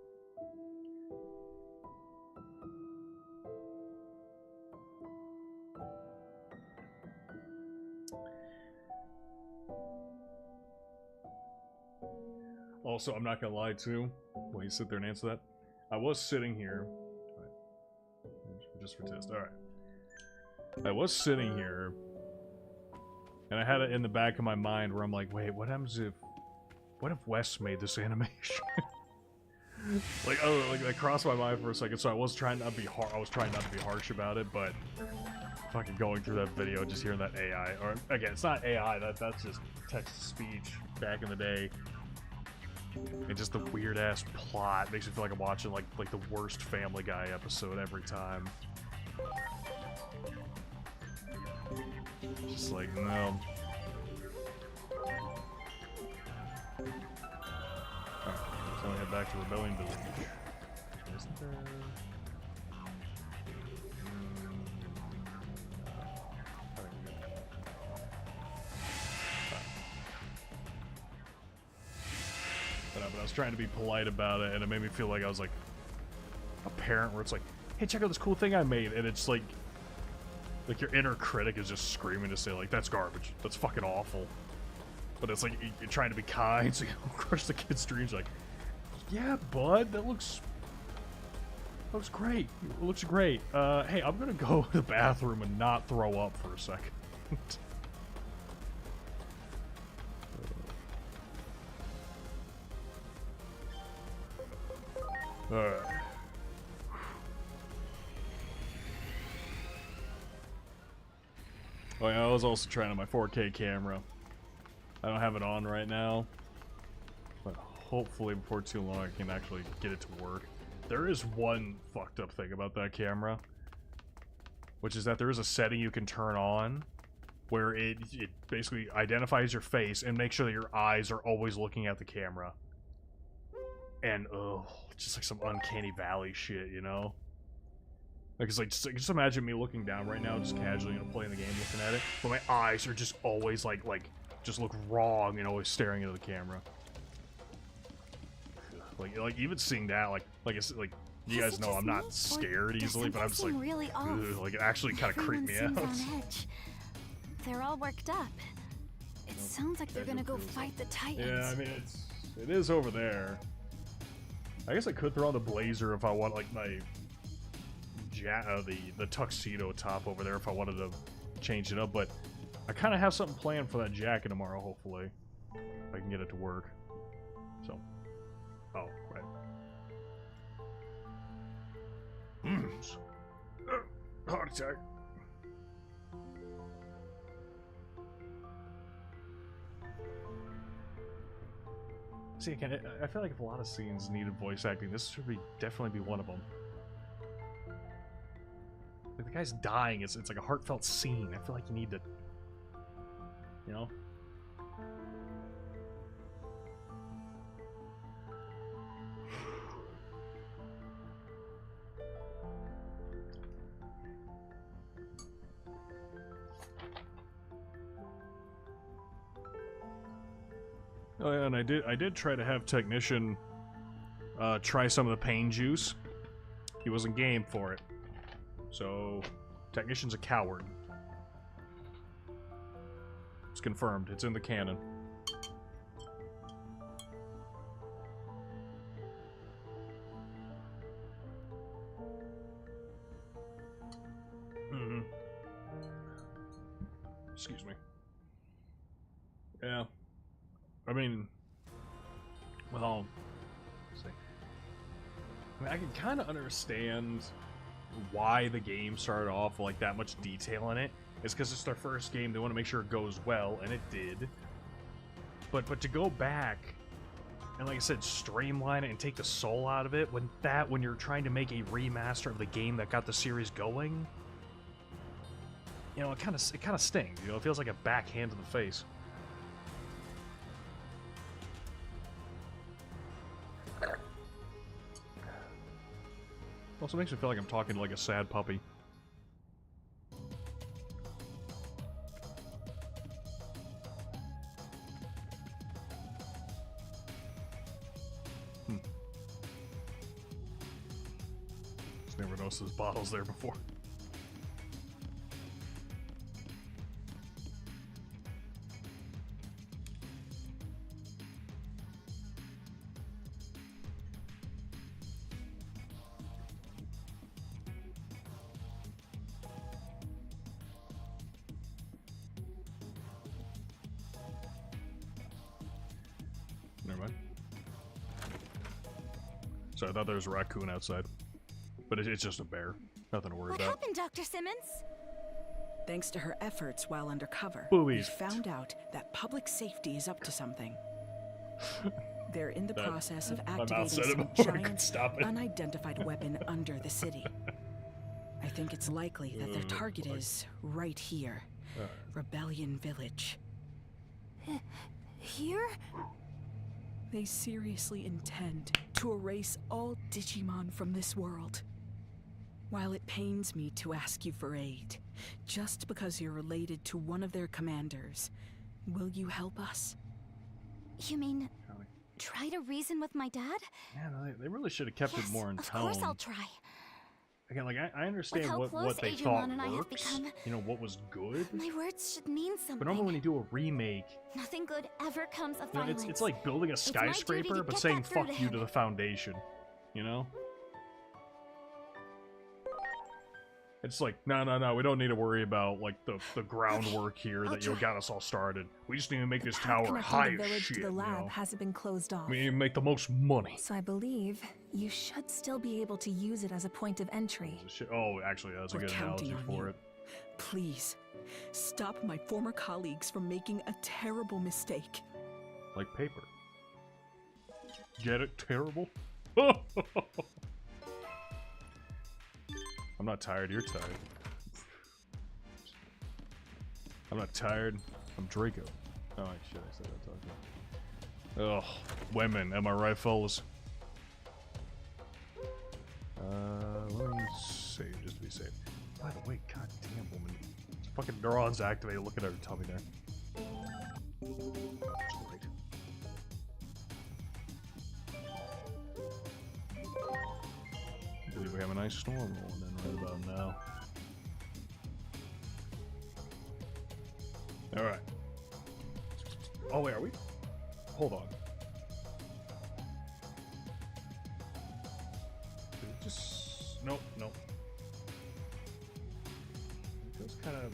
Also, I'm not gonna lie too, when you sit there and answer that, I was sitting here, just for test, alright. I was sitting here, and I had it in the back of my mind where I'm like, wait, what if Wes made this animation? like that crossed my mind for a second, so I was trying not to be harsh about it, but fucking going through that video, just hearing that AI, or again, it's not AI, that's just text-to-speech back in the day. And just the weird ass plot makes me feel like I'm watching like the worst Family Guy episode every time. Just like, no. Alright, so I head back to Rebellion Village. Isn't there? But I was trying to be polite about it, and it made me feel like I was like a parent where it's like, hey, check out this cool thing I made, and it's like your inner critic is just screaming to say like, that's garbage, that's fucking awful. But it's like you're trying to be kind, so you don't crush the kid's dreams. Like, yeah, bud, that looks great. It looks great. Hey, I'm gonna go to the bathroom and not throw up for a second. Alright. Oh yeah, I was also trying on my 4K camera. I don't have it on right now, but hopefully before too long I can actually get it to work. There is one fucked up thing about that camera, which is that there is a setting you can turn on where it basically identifies your face and makes sure that your eyes are always looking at the camera. And just like some uncanny valley shit, you know? Like, it's like, just imagine me looking down right now, just casually, playing the game, looking at it, but my eyes are just always like just look wrong and always staring into the camera. Like even seeing that, like it's like you guys know I'm not scared easily, but I'm just like, really like it actually kind of creeped me out. On edge. They're all worked up. It sounds like they're gonna go fight the Titans. Yeah, I mean it is over there. I guess I could throw on the blazer if I want, like my the tuxedo top over there if I wanted to change it up, but I kind of have something planned for that jacket tomorrow, hopefully. If I can get it to work. So. Oh, right. Heart attack. See, again, I feel like if a lot of scenes needed voice acting, this should definitely be one of them. Like, the guy's dying, it's like a heartfelt scene. I feel like you need to, you know? Oh yeah, and I did try to have Technician try some of the pain juice. He wasn't game for it. So, Technician's a coward. It's confirmed. It's in the canon. Mm-hmm. Excuse me. Yeah. I mean, well, let's see. I mean, I can kind of understand why the game started off with, like, that much detail in it. It's because it's their first game. They want to make sure it goes well, and it did. But to go back and like I said, streamline it and take the soul out of it, when you're trying to make a remaster of the game that got the series going, you know, it kind of stings. You know, it feels like a backhand to the face. Also makes me feel like I'm talking to like a sad puppy. Just never noticed those bottles there before. Never mind. So I thought there was a raccoon outside. But it's just a bear. Nothing to worry What about. happened, Dr. Simmons? Thanks to her efforts while undercover, Boobies. we found out that public safety is up to something. They're in the That- process of my mouth activating said it some before I could giant, stop it. unidentified weapon under the city. I think it's likely that their target fuck. is right here. Rebellion Village. Here? They seriously intend to erase all Digimon from this world. While it pains me to ask you for aid, just because you're related to one of their commanders, will you help us? You mean, County. try to reason with my dad? Yeah, no, they really should have kept Yes, it more in of tone. course I'll try. Again, like I understand how what close they Agumon thought and I have works. become. You know, what was good. My words should mean something. But normally when you do a remake, Nothing good ever comes of you know, violence. it's like building a my duty to skyscraper, but get saying that through fuck to you him. to the foundation. You know? It's like, no, we don't need to worry about, like, the groundwork here I'll that you try. got us all started. We just need to make this Path tower connecting high the as village shit, to the you lab know? hasn't been closed off. We need to make the most money. So I believe you should still be able to use it as a point of entry. Oh, actually, that's a We're good counting analogy on for you. it. Please, stop my former colleagues from making a terrible mistake. Like paper. Get it? Terrible? I'm not tired, you're tired. I'm not tired, I'm Draco. Oh, shit, I said that. Ugh, women, am I right, fellas? Let me save, just to be safe. By the way, goddamn woman. Fucking neurons activated, look at her tummy there. Great. I believe we have a nice storm rolling in right about now. Alright. Oh wait, are we? Hold on. Did it just... Nope. It feels kind of...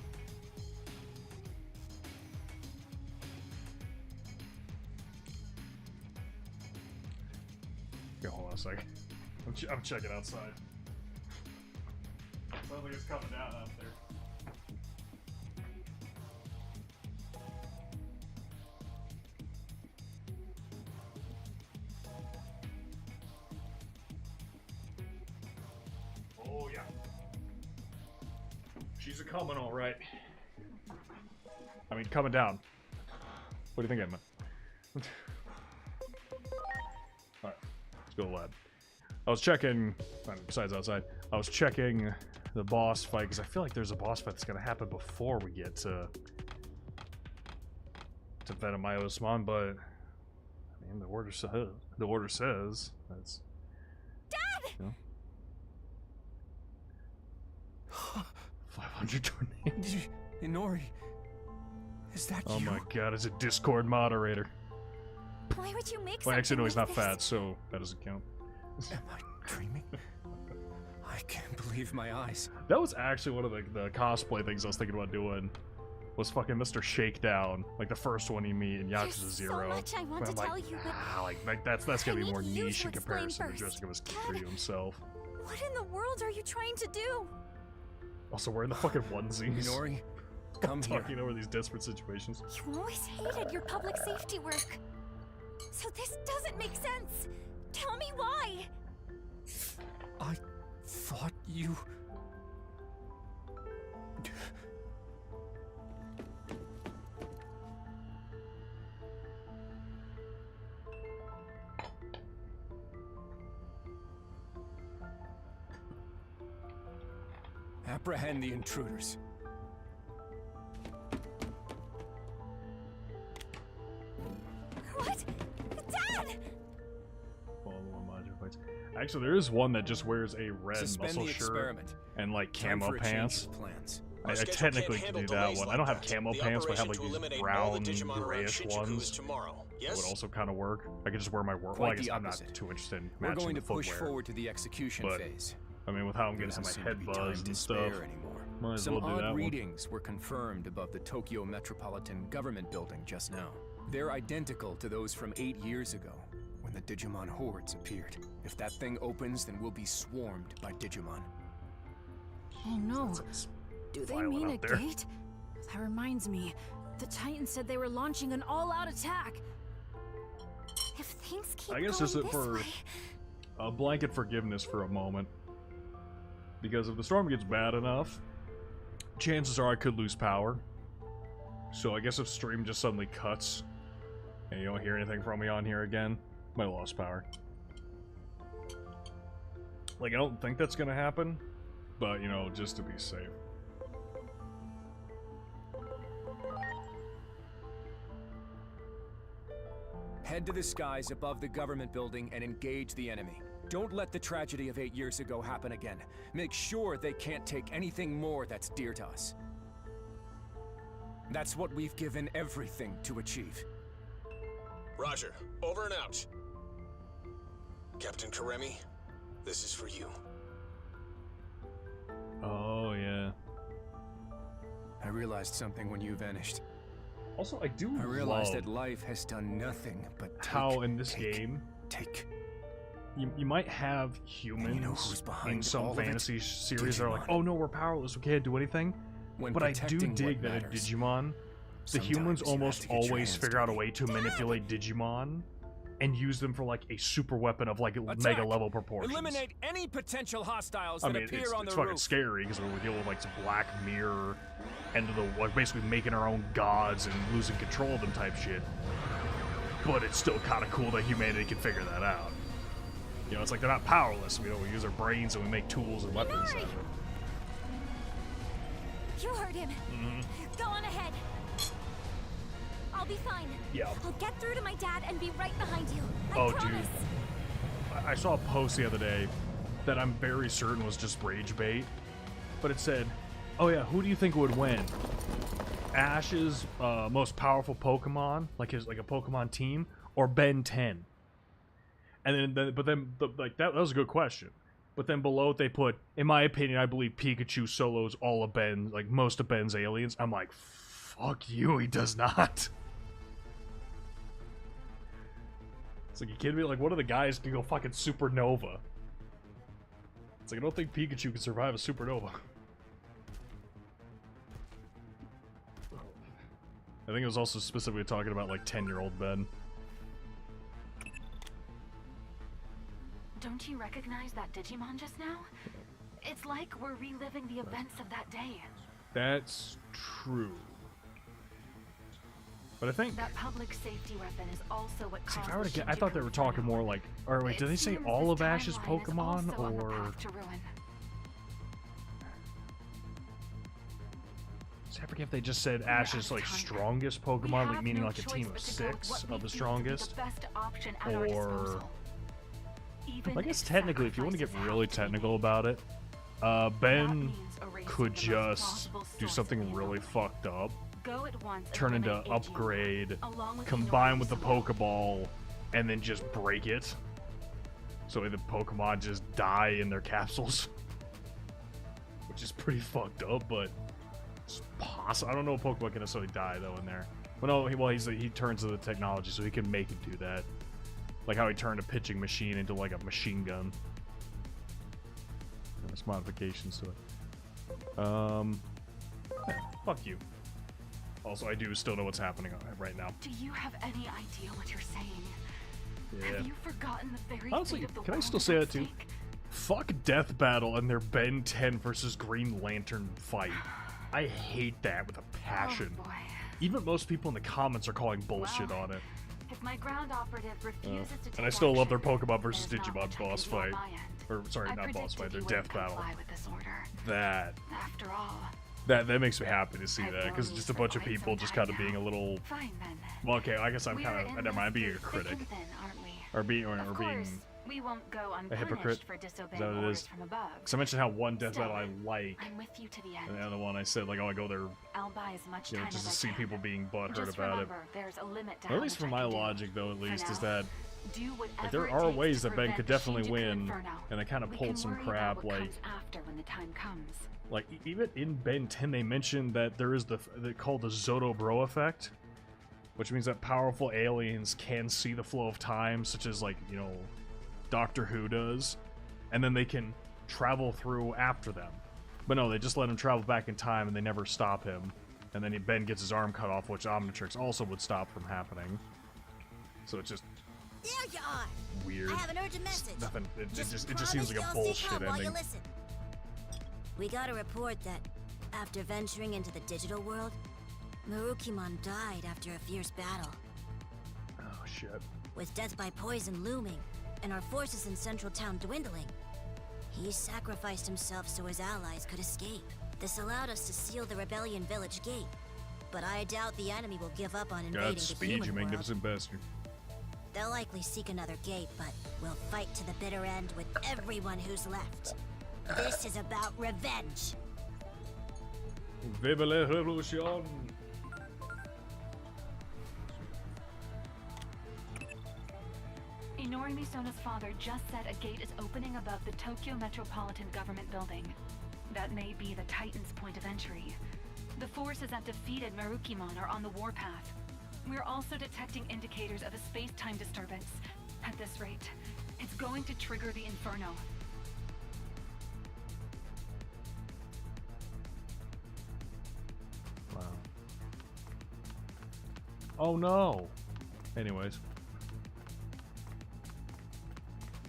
Okay, hold on a second. I'm checking outside. Sounds like it's coming down out there. Oh yeah. She's a coming, all right. I mean, coming down. What do you think I meant? Alright, let's go to the lab. I was checking, besides outside, I was checking the boss fight, because I feel like there's a boss fight that's going to happen before we get to Venomiosmon, but I mean, the order says that's... Dad! You know, 500 tornadoes. Inori, is that Oh you? my god, it's a Discord moderator. Why would you make Well, actually, no, something he's like not this? fat, so that doesn't count. Am I dreaming? I can't believe my eyes. That was actually one of the cosplay things I was thinking about doing. Was fucking Mr. Shakedown, like the first one you meet in Yakuza There's so 0. much I want But to I'm tell you, but like that's gonna I be more need you niche to in explain comparison to first. Jessica was Dad. Kiryu himself. what in the world are you trying to do? Also wearing the fucking onesies. Inori, come here. Talking over these desperate situations. You always hated your public safety work. So this doesn't make sense. Tell me why. I thought you... Apprehend the intruders. What? Dad! Follow the module fights. Actually, there is one that just wears a red Suspend muscle the shirt experiment. and like Time camo for a change pants. of plans. I technically can do that one. I don't have camo pants, but I have like these brown, grayish ones. That would also kind of work. I could just wear my work. Well, I Quite guess the I'm not opposite. too interested in We're matching going the to push footwear. forward to the execution But, phase. I mean, with how I'm There getting doesn't my seem to head be time buzzed to and spare stuff. anymore. Might as Some well do odd that one. readings were confirmed above the Tokyo Metropolitan Government Building just now. They're identical to those from 8 years ago, when the Digimon hordes appeared. If that thing opens, then we'll be swarmed by Digimon. Oh no. Do they violent mean a out there. gate? That reminds me. The Titans said they were launching an all-out attack. If things keep I guess going just this for way... a blanket forgiveness for a moment. Because if the storm gets bad enough, chances are I could lose power. So I guess if stream just suddenly cuts and you don't hear anything from me on here again, might have lost power. Like, I don't think that's gonna happen, but, you know, just to be safe. Head to the skies above the government building and engage the enemy. Don't let the tragedy of 8 years ago happen again. Make sure they can't take anything more that's dear to us. That's what we've given everything to achieve. Roger. Over and out. Captain Karemi, this is for you. Oh, yeah. I realized something when you vanished. Also, I do I realized love that life has done nothing but take, how in this take, game take. you might have humans who's in behind some all of it? fantasy series that are like, Digimon. oh no, we're powerless, we can't do anything. When But I do protecting dig what that in matters, Digimon, the sometimes humans you have almost to get your always hands figure out a dirty. way to manipulate Digimon and use them for like a super weapon of like Attack! mega level proportions. Eliminate any potential hostiles I that mean, appear it's, on it's the fucking roof. scary because we're dealing with like some Black Mirror and like basically making our own gods and losing control of them type shit. But it's still kind of cool that humanity can figure that out. You know, it's like they're not powerless. We use our brains and we make tools and weapons. Minari! You heard him. Go on ahead. I'll be fine. Yeah. I'll get through to my dad and be right behind you. I Oh, promise. dude. I saw a post the other day that I'm very certain was just rage bait, but it said, "Oh yeah, who do you think would win? Ash's most powerful Pokemon, like a Pokemon team, or Ben 10?" And then, like that was a good question. But then below it they put, "In my opinion, I believe Pikachu solos all of Ben, like most of Ben's aliens." I'm like, fuck you, he does not. It's like, you kidding me? Like, one of the guys can go fucking supernova. It's like, I don't think Pikachu can survive a supernova. I think it was also specifically talking about, like, 10-year-old Ben. Don't you recognize that Digimon just now? It's like we're reliving the events of that day. That's true. But I think... That public safety weapon is also what See, caused if I were to the get... I thought they were Shinjuku talking more like... Or wait, It did they say seems all of this Ash's timeline is Pokemon, also on the or... path to ruin. See, I forget if they just said We're Ash's, out of like, time. strongest We Pokemon, like, have meaning no like a choice team but of to go with 6 what of we the feel to be strongest. the best option at our Or... disposal. Even I guess if technically, if you want to get sacrifices really have to be technical made. about it, That Ben means erasing could the most just plausible do source something of really evil. fucked up, Go at once and turn into eliminate AG, upgrade, along with combine ignoring with the Samuel. Pokeball, and then just break it. So the Pokemon just die in their capsules. Which is pretty fucked up, but it's possible. I don't know if Pokemon can necessarily die, though, in there. Well, no, he turns to the technology, so he can make it do that. Like how he turned a pitching machine into, like, a machine gun. There's modifications to it. Fuck you. Also, I do still know what's happening right now. Do you have any idea what you're saying? Yeah. Have you forgotten the very Honestly, fate of the can I world still is say at that too? stake? Fuck Death Battle and their Ben 10 versus Green Lantern fight. I hate that with a passion. Oh boy. Even most people in the comments are calling bullshit Well, on it. If my ground operative refuses to take And I still love their action, Pokemon versus there's not Digimon much I boss can do on fight. my end. Or, sorry, I not boss fight, their predicted you death wouldn't battle. comply with this order. That After all, makes me happy to see I've that, known because you just a for bunch of quite people some just time kind of being now. a little. Fine then. Well, okay, I guess I'm We're kind of. in Never this mind, being a through critic. thick and thin, aren't we? Or being. Or Of being. course, we won't go unpunished hypocrite? for Is disobeying that what it orders is? from above. Because I mentioned how one Death Still, Battle I like, I'm with you to the end. and the other one I said, like, oh, I go there, I'll buy as much you know, time just to as I see can. people being butthurt Just about it. remember, there's a limit to Or how at least much for I my can do. logic, though, at For least, is now, that do whatever like there it are takes ways to that Ben prevent could the definitely Shinjuku win, Inferno. and they kind of We pulled can some worry crap, about what like. comes after when the time comes. Like, even in Ben 10, they mentioned that there is called the Zotobro effect, which means that powerful aliens can see the flow of time, such as, like, you know, Doctor Who does, and then they can travel through after them. But no, they just let him travel back in time, and they never stop him. And then Ben gets his arm cut off, which Omnitrix also would stop from happening. So it's just There you are. weird. I have an urgent message. Nothing. It just promise seems like a you'll bullshit stay calm while you ending. listen. We got a report that, after venturing into the digital world, Marukimon died after a fierce battle. Oh shit. With death by poison looming, and our forces in Central Town dwindling, he sacrificed himself so his allies could escape. This allowed us to seal the Rebellion Village gate, but I doubt the enemy will give up on invading the Godspeed, human you world. magnificent bastard. They'll likely seek another gate, but we'll fight to the bitter end with everyone who's left. This is about revenge. Vive la revolution! Inori Misono's father just said a gate is opening above the Tokyo Metropolitan Government Building. That may be the Titan's point of entry. The forces that defeated Marukimon are on the warpath. We're also detecting indicators of a space-time disturbance. At this rate, it's going to trigger the Inferno. Wow. Oh no! Anyways.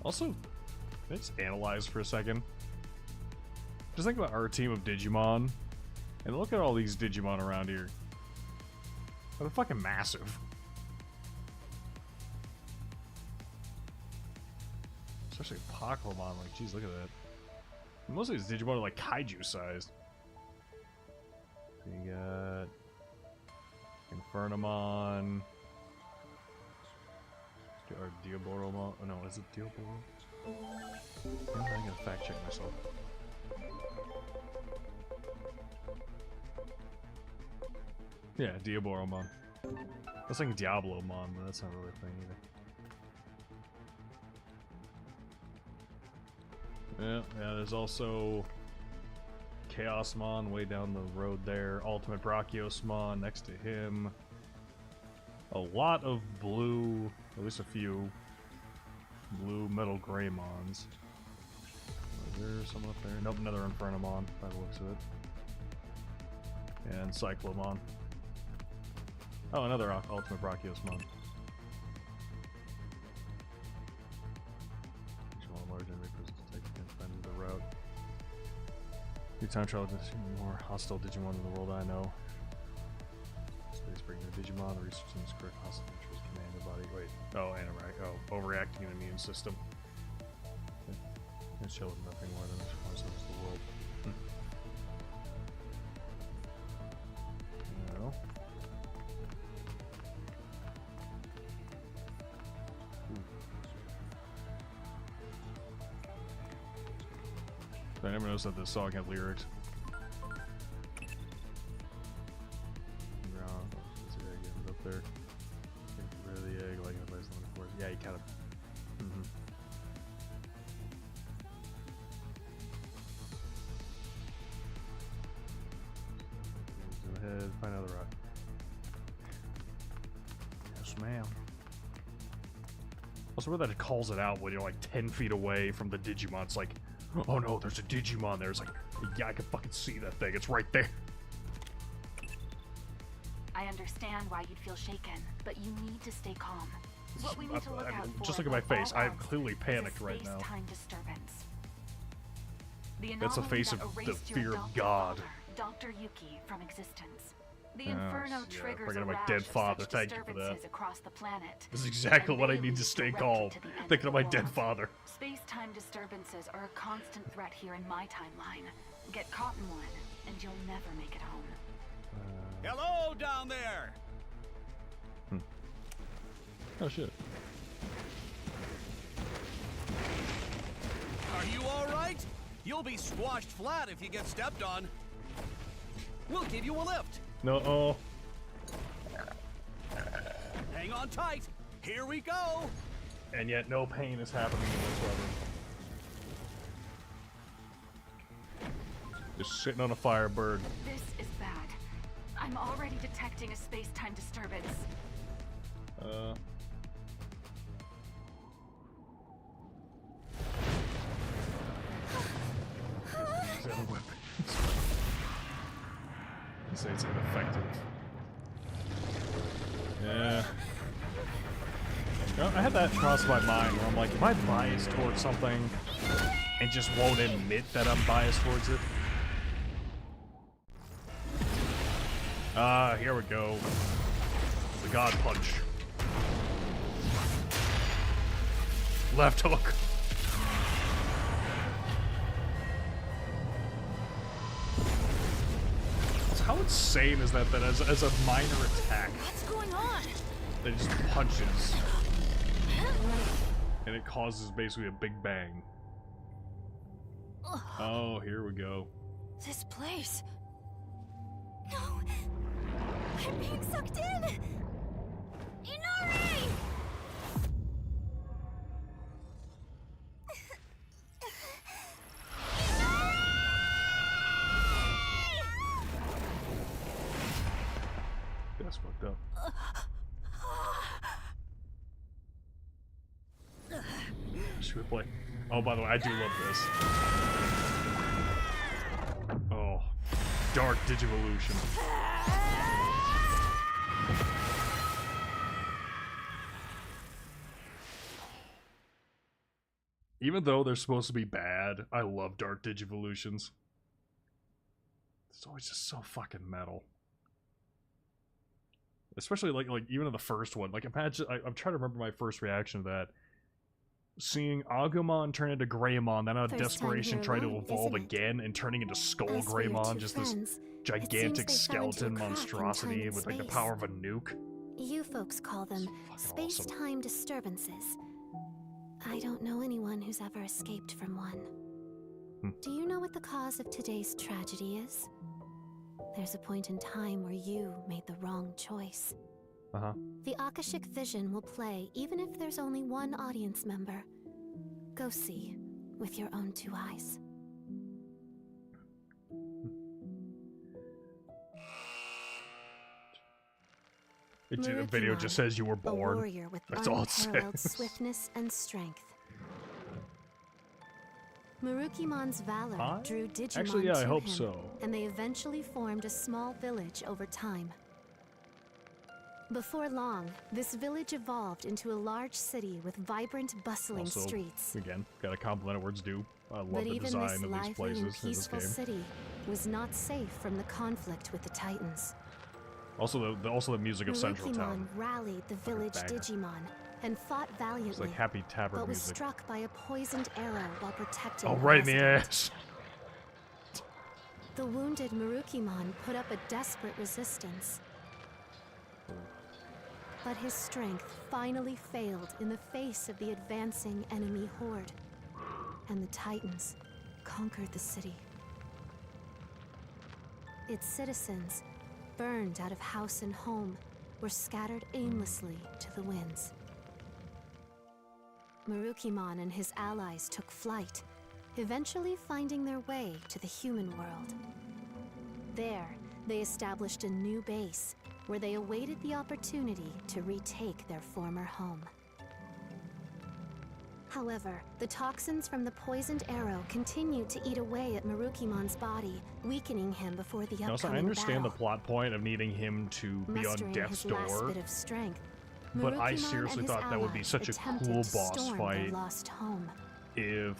Also, let's analyze for a second. Just think about our team of Digimon, and look at all these Digimon around here. They're fucking massive. Especially Pokemon, like, geez, look at that. Most of these Digimon are like kaiju sized. So you got Infernamon. Or Diaboromon. Oh no, is it Diaboro? I'm gonna fact check myself. Yeah, Diaboromon. I was thinking Diablomon, but that's not really a thing either. Yeah, there's also Chaosmon way down the road there. Ultimate Brachiosmon next to him. A lot of blue, at least a few blue Metal Greymons. Is there someone up there? Nope, another Infernamon by the looks of it. And Cyclomon. Oh, another Ultimate Brachiosmon. Each one large enemy presence take defend the route. Your time travel is more hostile Digimon in the world I know. Space breaking the Digimon, the research team's correct hostile natures command the body. Wait. Oh, overreacting an immune system. It shows nothing more than response to the world. No. I never noticed that this song had lyrics. Up there. Get rid of the egg like in a place looking for it. Yeah, you kind of. Go ahead, find another rock. Yes, ma'am. Also, where that it calls it out when you're like 10 feet away from the Digimon. It's like, oh no, there's a Digimon there. It's like, yeah, I can fucking see that thing. It's right there. I understand why you'd feel shaken, but you need to stay calm. What we need to look out for just look at my face. all I'm else clearly is a panicked right now. space-time disturbance. The That's a anomaly face that of the erased your fear of adopted God. father, Dr. Yuki, from existence. The Oh, Inferno yeah, triggers forget a about rash dead of father, such thank you for that. disturbances across the planet. This is exactly and what I they need to lead stay directly calm. to the end Thinking of my the dead world. father. Space-time disturbances are a constant threat here in my timeline. Get caught in one, and you'll never make it home. Hello down there! Oh shit. Are you alright? You'll be squashed flat if you get stepped on. We'll give you a lift. No, oh. Hang on tight. Here we go. And yet no pain is happening whatsoever. Just sitting on a firebird. This is bad. I'm already detecting a space-time disturbance. Say it's ineffective. Yeah. You know, I had that cross my mind where I'm like, am I biased towards something and just won't admit that I'm biased towards it? Here we go. The God Punch. Left hook. How insane is that as a minor attack? What's going on? That just punches. And it causes basically a big bang. Oh, here we go. This place. No. I'm being sucked in. Inari! That's fucked up. Should we play? Oh, by the way, I do love this. Oh, Dark Digivolution. Even though they're supposed to be bad, I love Dark Digivolutions. It's always just so fucking metal. Especially like even in the first one. Like imagine, I'm trying to remember my first reaction to that. Seeing Agumon turn into Greymon, then out of desperation try to evolve again and turning into Skull Greymon, just this gigantic skeleton monstrosity with like the power of a nuke. You folks call them space-time disturbances. I don't know anyone who's ever escaped from one. Do you know what the cause of today's tragedy is? There's a point in time where you made the wrong choice. The Akashic Vision will play even if there's only one audience member. Go see with your own two eyes. The video just says you were born. A warrior with That's all it unparalleled says. swiftness and strength. Marukimon's valor drew Digimon Actually, yeah, to I hope him, so. and they eventually formed a small village over time. Before long, this village evolved into a large city with vibrant, bustling Also, streets. again, gotta compliment Words Due. I love But the even design this of these lively places and in this peaceful game. city was not safe from the conflict with the Titans. Also, the music of Central Marukimon Town. rallied the village banger. Digimon and fought valiantly. It's like Happy Tavern but was music. struck by a poisoned arrow while protecting Oh, the right in the resident. ass. The wounded Marukimon put up a desperate resistance. But his strength finally failed in the face of the advancing enemy horde, and the Titans conquered the city. Its citizens, burned out of house and home, were scattered aimlessly to the winds. Marukimon and his allies took flight, eventually finding their way to the human world. There, they established a new base, where they awaited the opportunity to retake their former home. However, the toxins from the poisoned arrow continued to eat away at Marukimon's body, weakening him before the Also, upcoming I understand battle. the plot point of needing him to be on Mustering death's his last door. bit of strength, but I Marukimon seriously and his thought that would be allies such a attempted cool to boss storm fight their lost home, if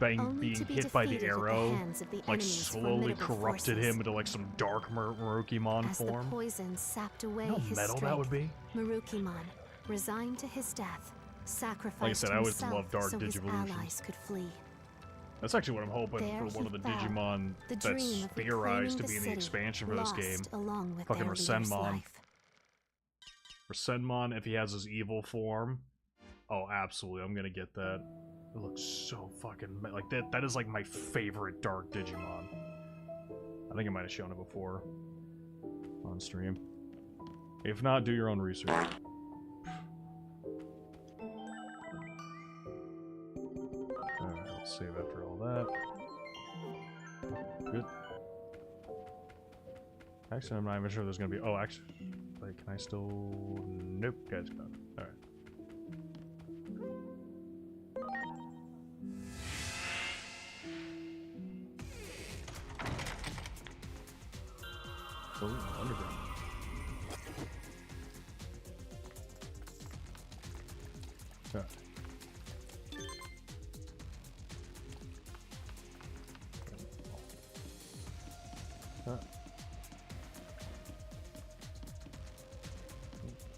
only being to be hit by the defeated at the arrow hands of the like enemy's slowly formidable corrupted forces. him into like some dark Marukimon As form. the poison sapped away No his metal strength, that would be. Marukimon, resigned to his death, sacrificed Like I said, I always himself loved Dark so his Digivolution. allies could flee. That's actually what I'm hoping There for one he of the fell, Digimon the that's dream of theorized to reclaiming be in the the city, expansion for this lost game. along with Fucking their leader's Rasenmon. life. Rasenmon, if he has his evil form. Oh, absolutely. I'm gonna get that. It looks so fucking... Like, that is like my favorite Dark Digimon. I think I might have shown it before on stream. If not, do your own research. Alright, let's save after all that. Good. Actually, I'm not even sure there's gonna be... Oh, actually... Like, can I still... Nope, gotcha. Alright. Oh, underground. Alright. Alright.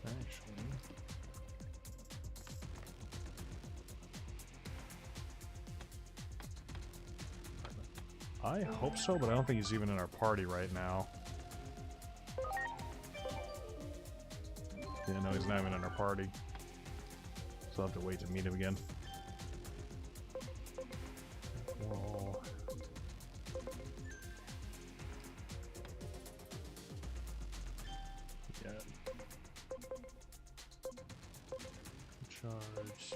Actually... I hope so, but I don't think he's even in our party right now. Yeah, no, he's not even in our party. So I'll have to wait to meet him again. Whoa. Yeah. Charge.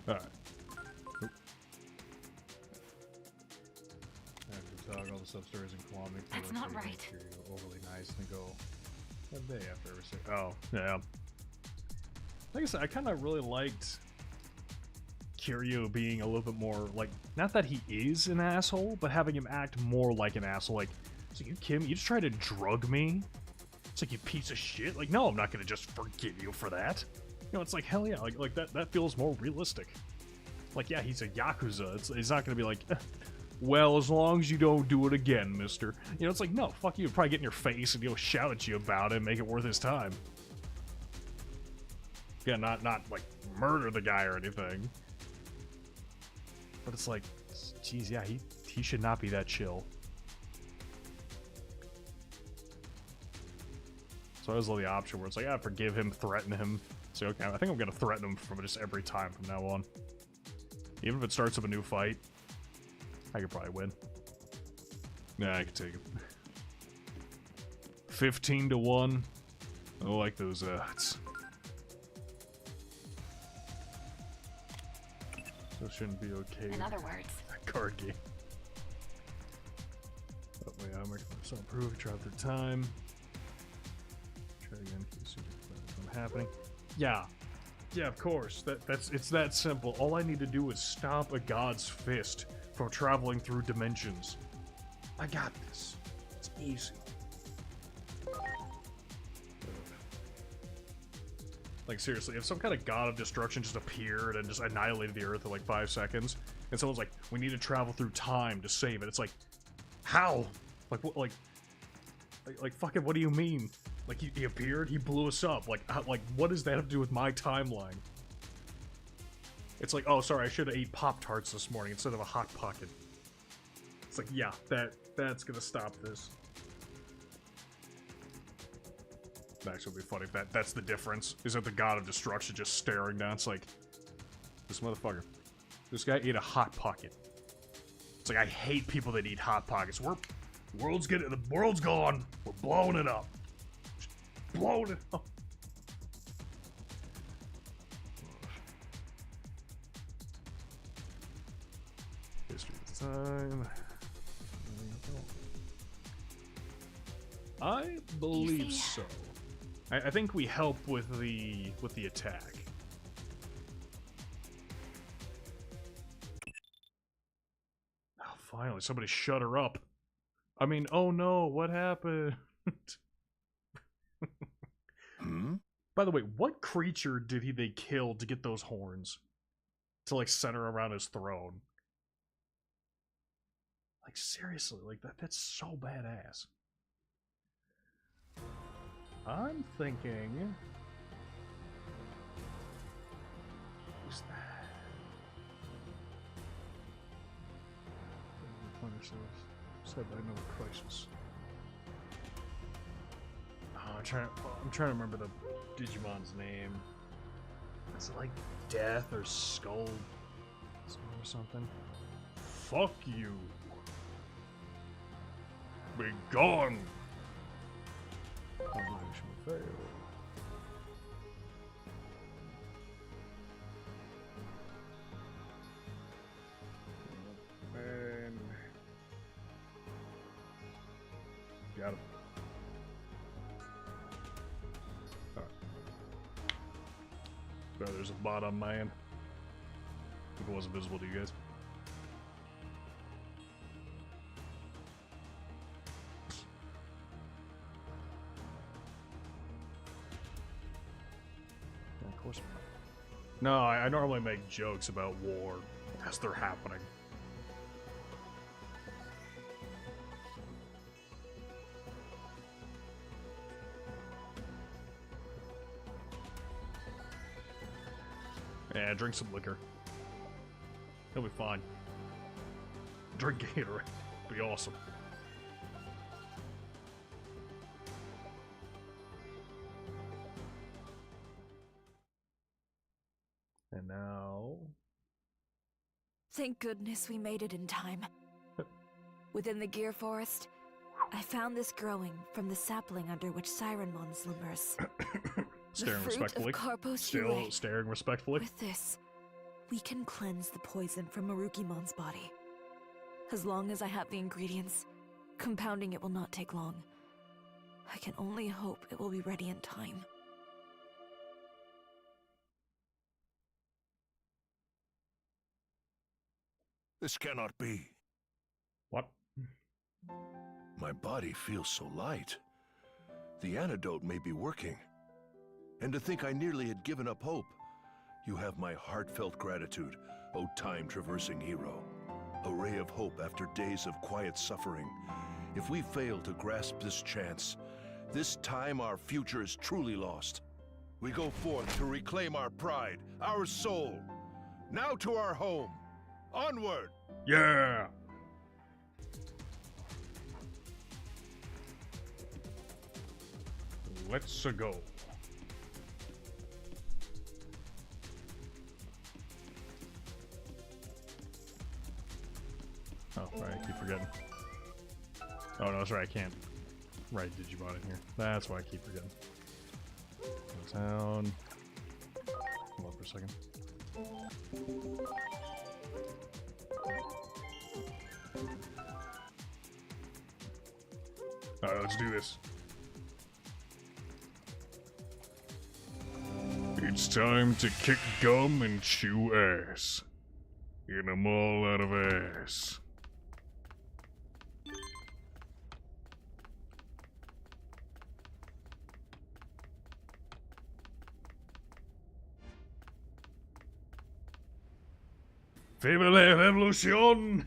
Alright. Oop. I have to talk all this upstairs in Kiwami. That's not right. Overly nice and go a day after every second. Oh, yeah. Like I said, I kind of really liked Kiryu being a little bit more, like, not that he is an asshole, but having him act more like an asshole. Like, so you, Kim, you just tried to drug me? It's like, you piece of shit. Like, no, I'm not going to just forgive you for that. You know, it's like, hell yeah, like that feels more realistic. Like, yeah, he's a Yakuza. It's not going to be like, well, as long as you don't do it again, mister. You know, it's like, no, fuck you. He'll probably get in your face and he'll shout at you about it and make it worth his time. Yeah, not like, murder the guy or anything. But it's like, geez, yeah, he should not be that chill. So I always love the option where it's like, forgive him, threaten him. So, okay, I think I'm going to threaten him from just every time from now on. Even if it starts up a new fight, I could probably win. Yeah, I could take it. 15-1. I like those odds. So it shouldn't be okay. In other words, Card game. Oh, wait, I'm making myself improve. Try through time. Try again. See what's happening. Yeah. Yeah, of course. It's that simple. All I need to do is stop a god's fist from traveling through dimensions. I got this. It's easy. Like, seriously, if some kind of god of destruction just appeared and just annihilated the earth in like 5 seconds, and someone's like, we need to travel through time to save it, it's like, how? Like, what, like fucking, what do you mean? Like, he appeared, he blew us up. Like, what does that have to do with my timeline? It's like, oh, sorry, I should have ate Pop-Tarts this morning instead of a Hot Pocket. It's like, yeah, that's gonna stop this. That actually would be funny if that's the difference. Is that the god of destruction just staring down? It's like, this motherfucker. This guy ate a Hot Pocket. It's like, I hate people that eat Hot Pockets. The world's gone. We're blowing it up. Blowing it up. History of time. I believe so. I think we help with the attack. Oh, finally, somebody shut her up. I mean, oh no, what happened? By the way, what creature did they kill to get those horns? To, like, center around his throne? Like, seriously, like, that's so badass. I'm thinking... Who's that? Said by no crisis. Oh, I'm trying to remember the Digimon's name. Is it like Death or Skull or something? Fuck you. Be gone. Combination fail. And got him. Oh, there's a bot on my end. If it wasn't visible to you guys. Of course. No, I normally make jokes about war as they're happening. Yeah, drink some liquor. He'll be fine. Drink Gatorade. Be awesome. And now... Thank goodness we made it in time. Within the Gear Forest, I found this growing from the sapling under which Sirenmon slumbers. Staring respectfully. Still staring respectfully. With this, we can cleanse the poison from Marukimon's body. As long as I have the ingredients, compounding it will not take long. I can only hope it will be ready in time. This cannot be. What? My body feels so light. The antidote may be working. And to think I nearly had given up hope. You have my heartfelt gratitude, O time-traversing hero. A ray of hope after days of quiet suffering. If we fail to grasp this chance, this time our future is truly lost. We go forth to reclaim our pride, our soul. Now to our home. Onward! Yeah! Let's go. Oh, right, I keep forgetting. Oh, no, that's right, I can't write Digimon in here. That's why I keep forgetting. Go down. Hold on for a second. Alright, let's do this. It's time to kick gum and chew ass. Get 'em all out of ass. Vive la revolution!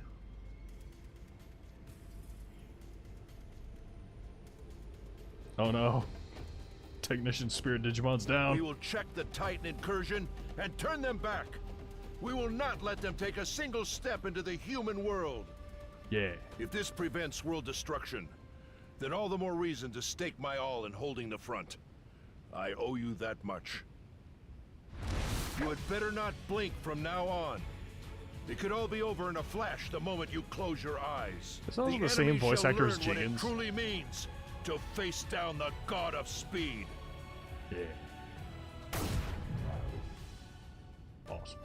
Oh no. Technician Spirit Digimon's down. We will check the Titan incursion and turn them back. We will not let them take a single step into the human world. Yeah. If this prevents world destruction, then all the more reason to stake my all in holding the front. I owe you that much. You had better not blink from now on. It could all be over in a flash the moment you close your eyes. It's not the same voice actor as What it Jiggins. truly means to face down the god of speed. Yeah. Awesome.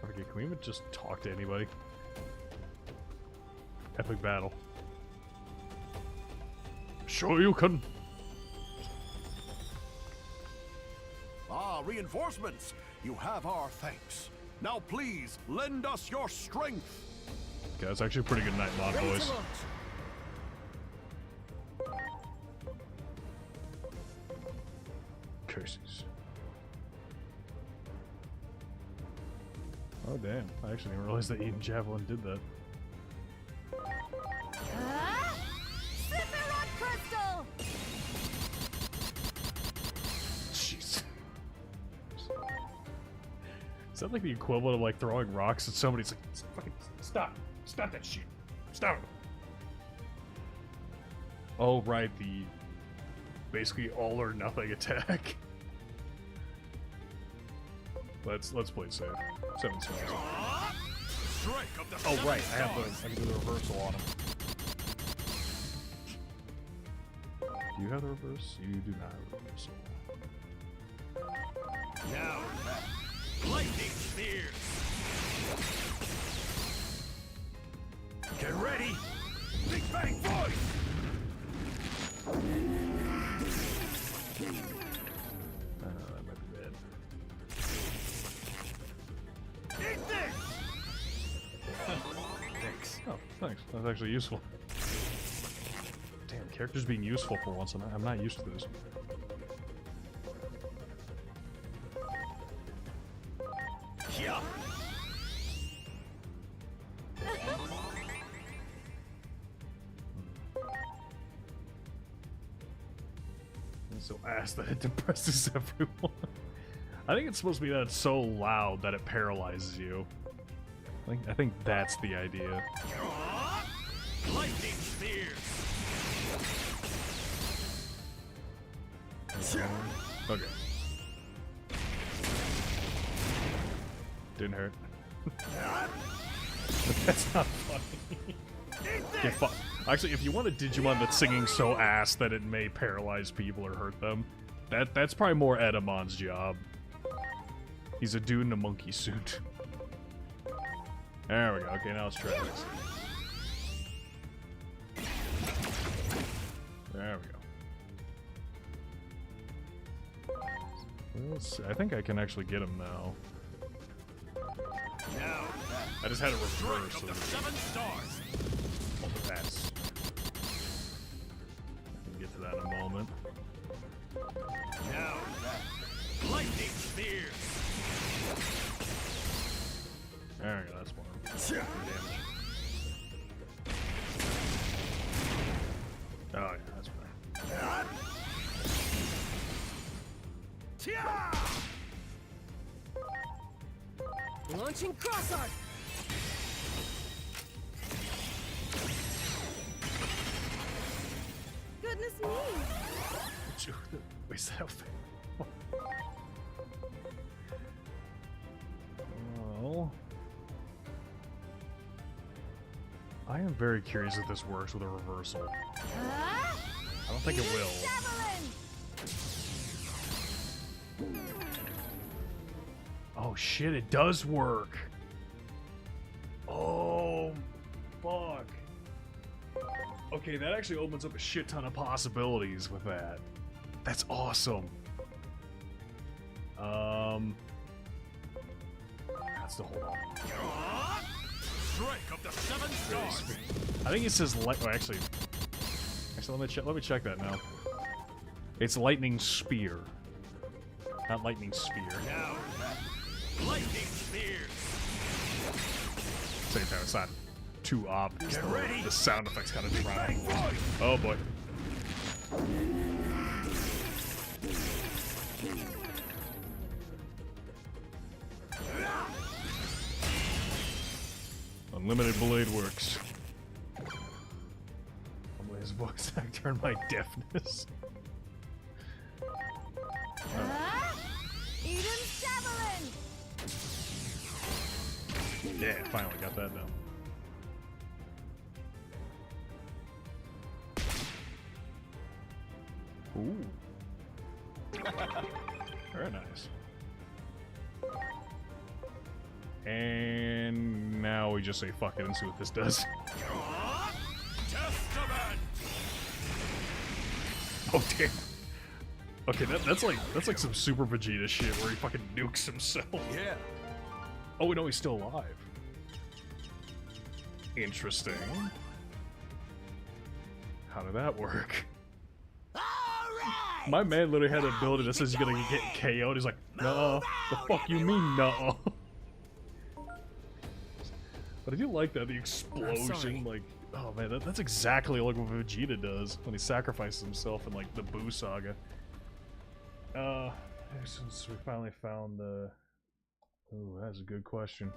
Okay, can we even just talk to anybody? Epic battle. Sure you can. Ah, reinforcements! You have our thanks. Now please, lend us your strength! Okay, that's actually a pretty good night mod, boys. Curses. Oh damn, I actually didn't realize that Eden Javelin did that. Sephiroth Crystal! Jeez. Is that like the equivalent of like throwing rocks at somebody? It's like, fucking stop! Stop that shit! Stop! Oh right, the basically all or nothing attack. Let's play safe. 7 stars. Oh right, I can do the reversal on him. Do you have the reverse? You do not have the reversal. Now, lightning spears! Get ready! Big Bang Voice! That might be bad. Eat this! Thanks. Oh, thanks. That's actually useful. Damn, characters being useful for once. I'm not used to this. Yeah. It's so ass that it depresses everyone. I think it's supposed to be that it's so loud that it paralyzes you. I think that's the idea. Lightning spears! Okay. Didn't hurt. That's not funny. Okay, actually, if you want a Digimon that's singing so ass that it may paralyze people or hurt them, that's probably more Edamon's job. He's a dude in a monkey suit. There we go. Okay, now let's try this. There we go. Let's see. I think I can actually get him now. Now, I just had it reversed. So 7 stars. Oh, that's. I can get to that in a moment. Now, lightning spears. There we go. That's more damage. Oh yeah, that's better. Launching cross arc! Goodness me! Where's that outfit? Well, I am very curious if this works with a reversal. I don't think it will. Oh shit, it does work! Oh, fuck. Okay, that actually opens up a shit ton of possibilities with that. That's awesome. That's the hold on. Strike of the 7 stars. I think it says light. Oh, actually, let me check that now. It's lightning spear, not lightning spear. Now, lightning spears. Same time, it's not too obvious. Get ready. The sound effects kind of try. Oh boy. Unlimited blade works. Only his voice actor and my deafness. Eden's Javelin! Yeah, finally got that down. Ooh. Very nice. And now we just say fuck it and see what this does. Testament! Oh damn. Okay, that's like some Super Vegeta shit where he fucking nukes himself. Yeah. Oh no, he's still alive. Interesting. How did that work? My man literally had an ability that says you're gonna get KO'd. He's like, no. The fuck you mean, no? But I do like that, the explosion, like, oh man, that's exactly like what Vegeta does when he sacrifices himself in like the Buu Saga. Since we finally found the... Ooh, that's a good question.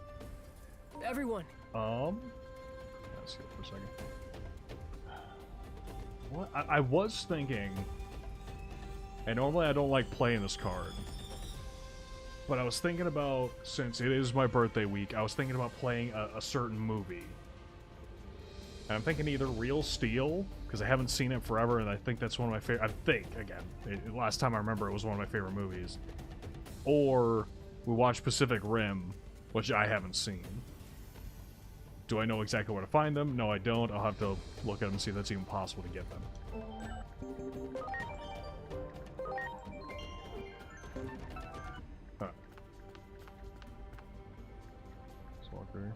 Everyone. Let's see for a second. What? I was thinking, and normally I don't like playing this card, but I was thinking about, since it is my birthday week, I was thinking about playing a certain movie. And I'm thinking either Real Steel, because I haven't seen it forever, and I think that's one of my favorite. I think, again, last time I remember it was one of my favorite movies. Or we watched Pacific Rim, which I haven't seen. Do I know exactly where to find them? No, I don't. I'll have to look at them and see if that's even possible to get them. Alright. Let's walk through.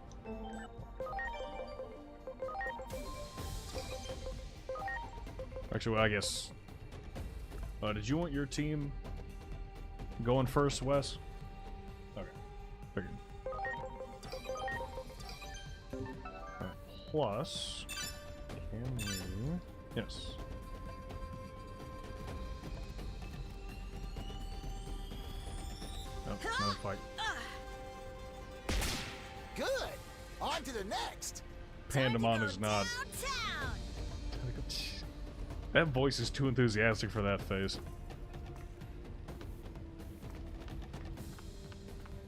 Actually, well, I guess... did you want your team going first, Wes? Okay. Figured. Plus, can we... Yes. Oh, another fight. Good. On to the next. Pandemon is not... That voice is too enthusiastic for that face.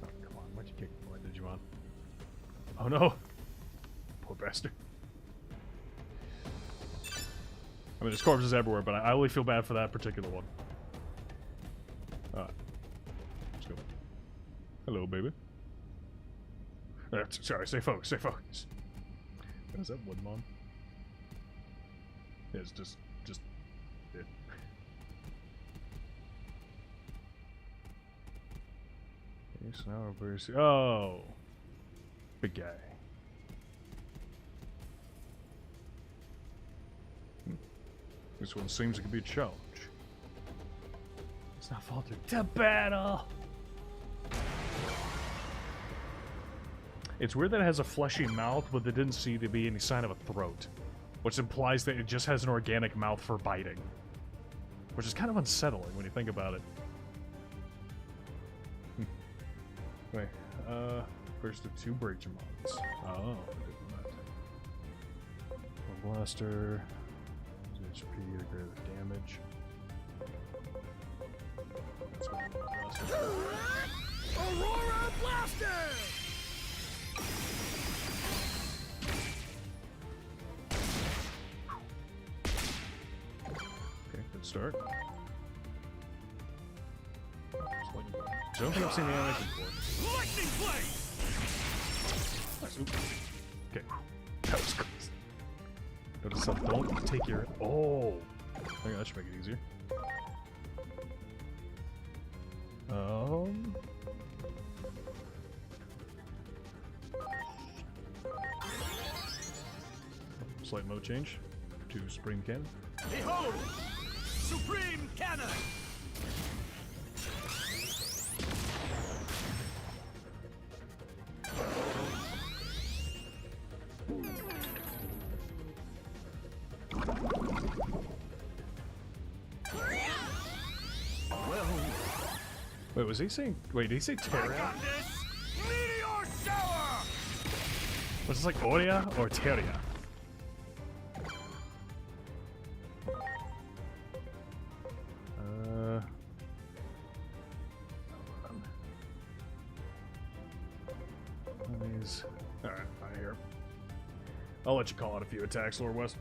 Oh, come on, why'd you kick me? Why did you on? Oh no! Poor bastard. I mean, there's corpses everywhere, but I only feel bad for that particular one. Alright. Let's go. Hello, baby. Sorry, stay focused, stay focused. What is that, Woodmon? Yeah, it's just it. Okay, so now we're very... Oh! Big guy. This one seems like it could be a challenge. Let's not falter to battle! It's weird that it has a fleshy mouth, but there didn't seem to be any sign of a throat. Which implies that it just has an organic mouth for biting. Which is kind of unsettling when you think about it. Wait, where's the two Breachamons? Oh, a blaster. HP to greater damage. That's what blaster. Aurora Blaster! Okay, good start. I don't think I've seen the animation before. Lightning Blade! Nice. Oop. Okay, that was close. Notice that don't take your... Oh! Okay, that should make it easier. Slight mode change to Supreme Cannon. Behold! Supreme Cannon! Wait, was he saying... Wait, did he say Terra? Meteor Shower! Was this like Aurea or Terria? Alright, I hear. I'll let you call out a few attacks, Lord West.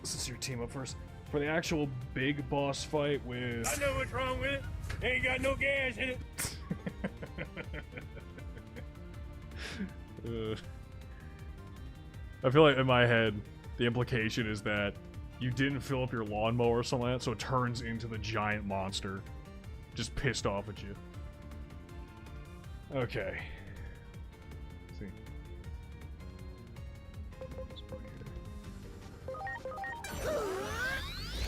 Since your team up first. For the actual big boss fight with... I know what's wrong with it. Ain't got no gas in it. I feel like in my head, the implication is that you didn't fill up your lawnmower or something like that, so it turns into the giant monster. Just pissed off at you. Okay. Let's see.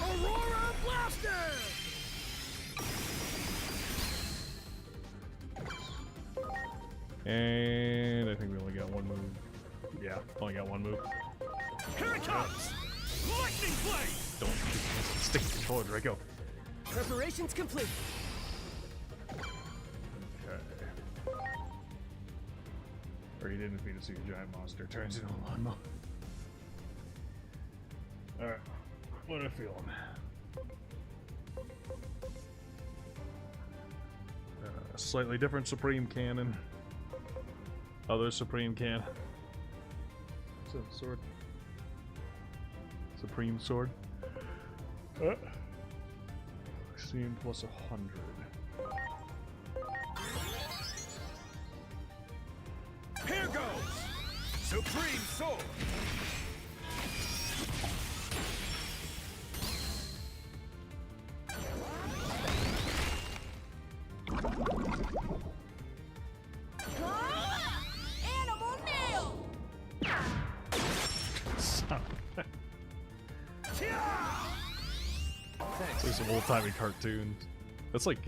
Aurora Blaster! And I think we only got one move. Yeah, only got one move. Here it comes! Lightning Blade! Don't stick the controller, Draco. Preparations complete. Okay. Or you didn't defeat a super giant monster. Turns into a lawnmower. Alright. What am I feeling? A slightly different Supreme Cannon. Other Supreme Cannon. What's that sword? Supreme Sword. Vaccine plus 100. Here goes! Supreme Sword! Animal nail! It's like some old-timey cartoons. That's like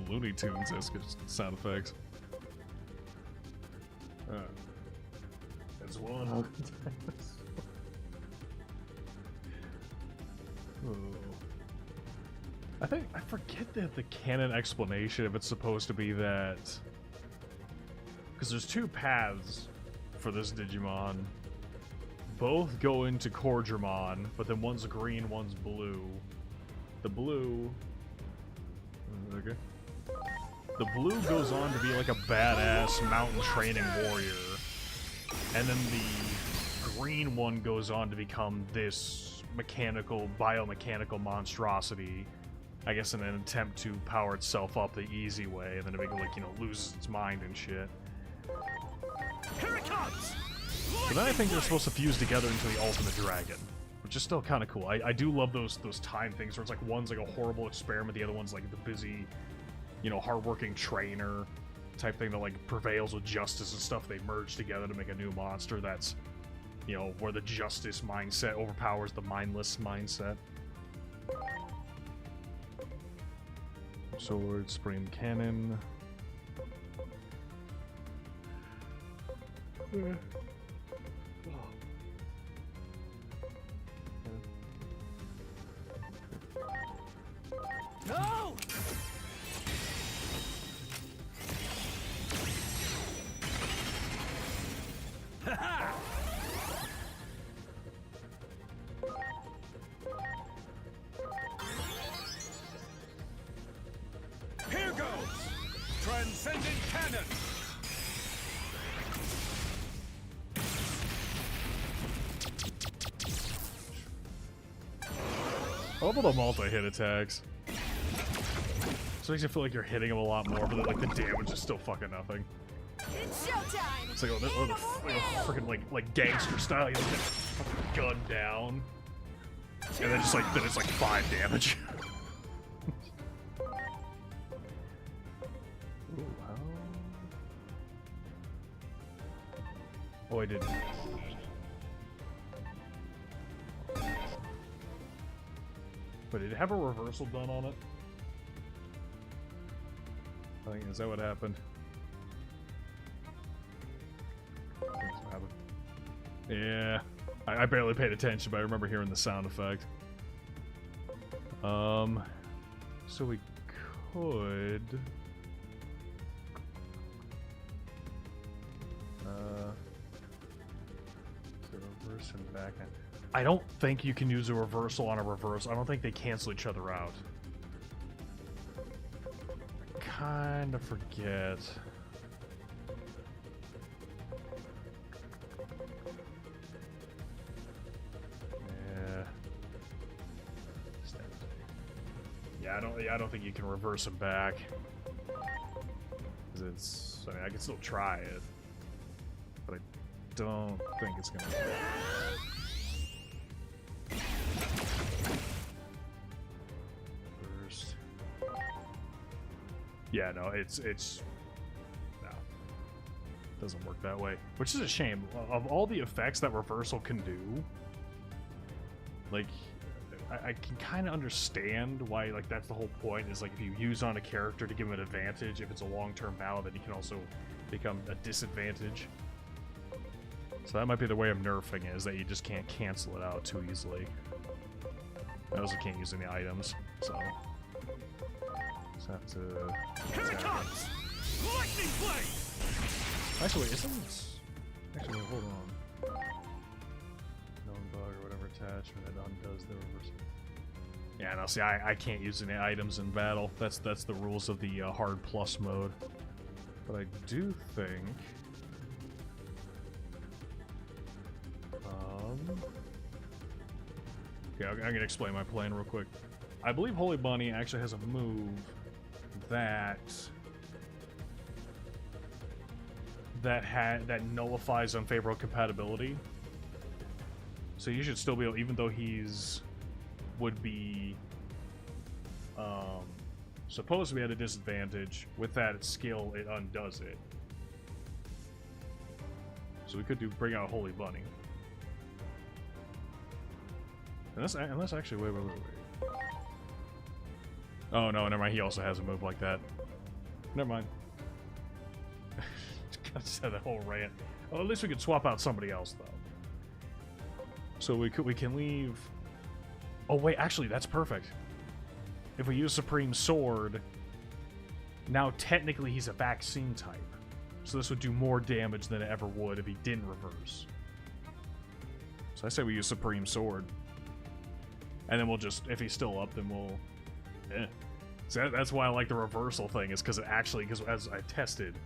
Looney Tunes-esque sound effects. That's one. I forget the canon explanation if it's supposed to be that, because there's two paths for this Digimon. Both go into Cordramon, but then one's green, one's blue. The blue... Okay. The blue goes on to be like a badass mountain training warrior. And then the green one goes on to become this biomechanical monstrosity. I guess in an attempt to power itself up the easy way, and then it like, loses its mind and shit. Here it comes! But then I think they're supposed to fuse together into the Ultimate Dragon, which is still kind of cool. I do love those time things where it's like one's like a horrible experiment, the other one's like the busy, hardworking trainer type thing that like prevails with justice and stuff. They merge together to make a new monster that's, where the justice mindset overpowers the mindless mindset. Sword, Supreme Cannon. No! Ha-ha! Here goes! Transcendent Cannon! I love all the multi-hit attacks. So it makes you feel like you're hitting them a lot more, but like the damage is still fucking nothing. It's showtime! It's like freaking like gangster style. You like get fucking gunned down, and then it's like 5 damage. Ooh, oh, I did. But did it have a reversal done on it? I think, is that what happened? I think that's what happened. Yeah. I barely paid attention, but I remember hearing the sound effect. So we could... reverse and backhand. I don't think you can use a reversal on a reversal. I don't think they cancel each other out. I kind of forget. Yeah, I don't think you can reverse them back. 'Cause it's, I mean, I can still try it, but I don't think it's gonna. Yeah, no, it's no, doesn't work that way, which is a shame. Of all the effects that reversal can do, like, I can kind of understand why, like, that's the whole point, is like if you use on a character to give him an advantage, if it's a long-term battle, then he can also become a disadvantage. So that might be the way of nerfing it, is that you just can't cancel it out too easily. I also can't use any items, so just have to. Here it comes! Lightning blade! Actually, wait, isn't? Actually, hold on. Known bug or whatever attachment that undoes the reverse. Yeah, no, see, I can't use any items in battle. That's the rules of the hard plus mode. But I do think. Okay, I'm gonna explain my plan real quick. I believe Holy Bunny actually has a move that nullifies unfavorable compatibility. So you should still be able, even though would be supposed to be at a disadvantage, with that skill it undoes it. So we could bring out Holy Bunny. Unless actually, wait. Oh no, never mind. He also has a move like that. Never mind. Just had a whole rant. Oh, at least we could swap out somebody else though. So we can leave. Oh wait, actually, that's perfect. If we use Supreme Sword, now technically he's a vaccine type. So this would do more damage than it ever would if he didn't reverse. So I say we use Supreme Sword. And then we'll just, if he's still up, then we'll, So that's why I like the reversal thing, is because as I tested,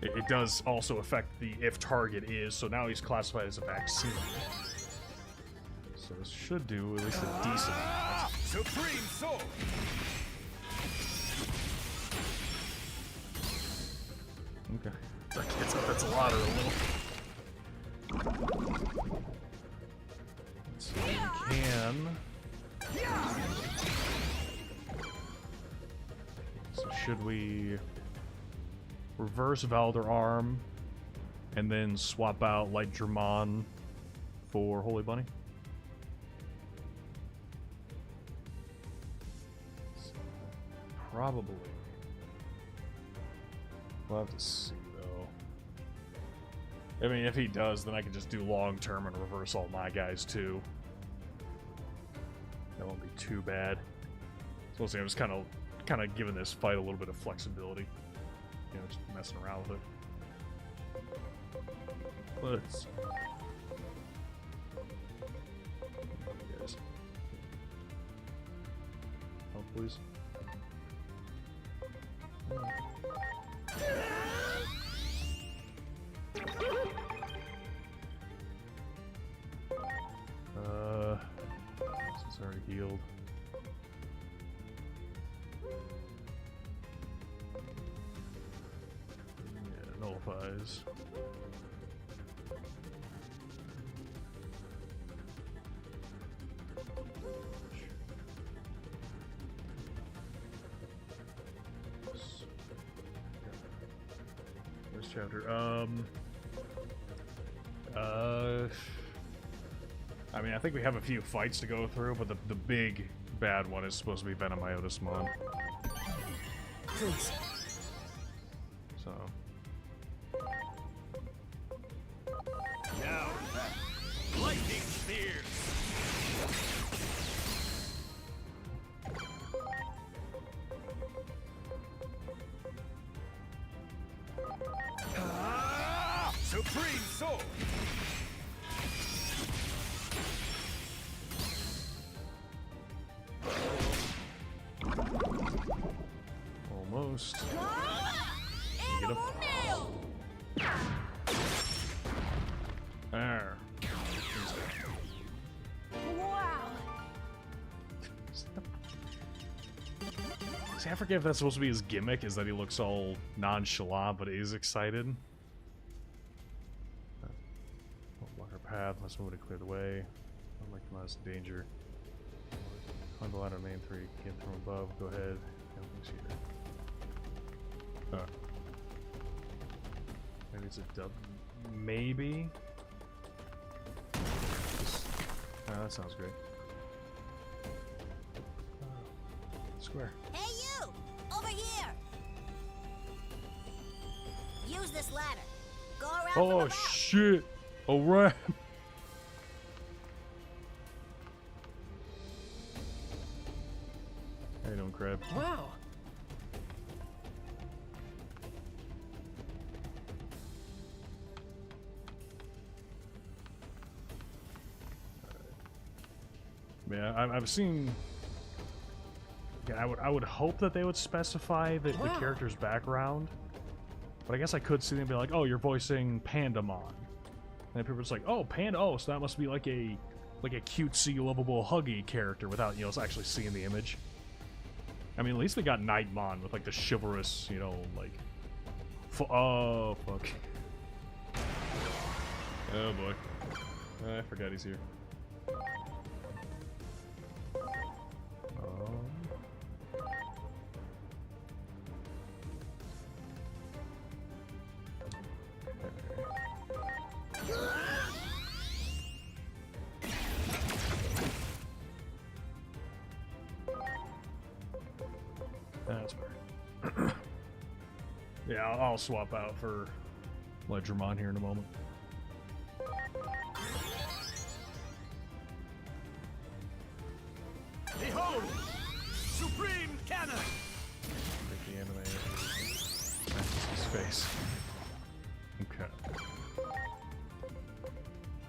it does also affect the if target is, so now he's classified as a vaccine. So this should do at least a decent. Supreme Sword! Okay. That's a lot or a little. So we can. So should we reverse Valderarm and then swap out Light Dramon for Holy Bunny? Probably. We'll have to see though. I mean, if he does, then I can just do long term and reverse all my guys too. That won't be too bad. So we'll see. I'm just kind of giving this fight a little bit of flexibility. You know, just messing around with it. Let's. Guys. Help, please. This is already healed. Yeah, nullifies. This chapter, I mean, I think we have a few fights to go through, but the big bad one is supposed to be Venom Iotismon. Please. So. Now that lightning spears. Supreme Sword! Almost. Get up. There. Wow. See, I forget if that's supposed to be his gimmick, is that he looks all nonchalant, but is excited. Block our path, let's move to clear the way. I'd like to minimize the danger. Climb the ladder, main 3, came from above, go ahead. Here. Maybe it's a dub. Maybe. That sounds great. Square. Hey, you! Over here! Use this ladder. Go around from Oh above. shit! Alright. How you doing, Crab? Wow. Yeah, I've seen. Yeah, I would hope that they would specify the character's background, but I guess I could see them be like, "Oh, you're voicing Pandamon," and then people are just like, "Oh, Panda. Oh, so that must be like a cutesy, lovable, huggy character," without actually seeing the image. I mean, at least they got Nightmon with like the chivalrous, like. Oh fuck. Oh boy. I forgot he's here. That's fair. Yeah, I'll swap out for Ledgermon here in a moment. Behold! Supreme Cannon! Take the anime matches his face. Okay.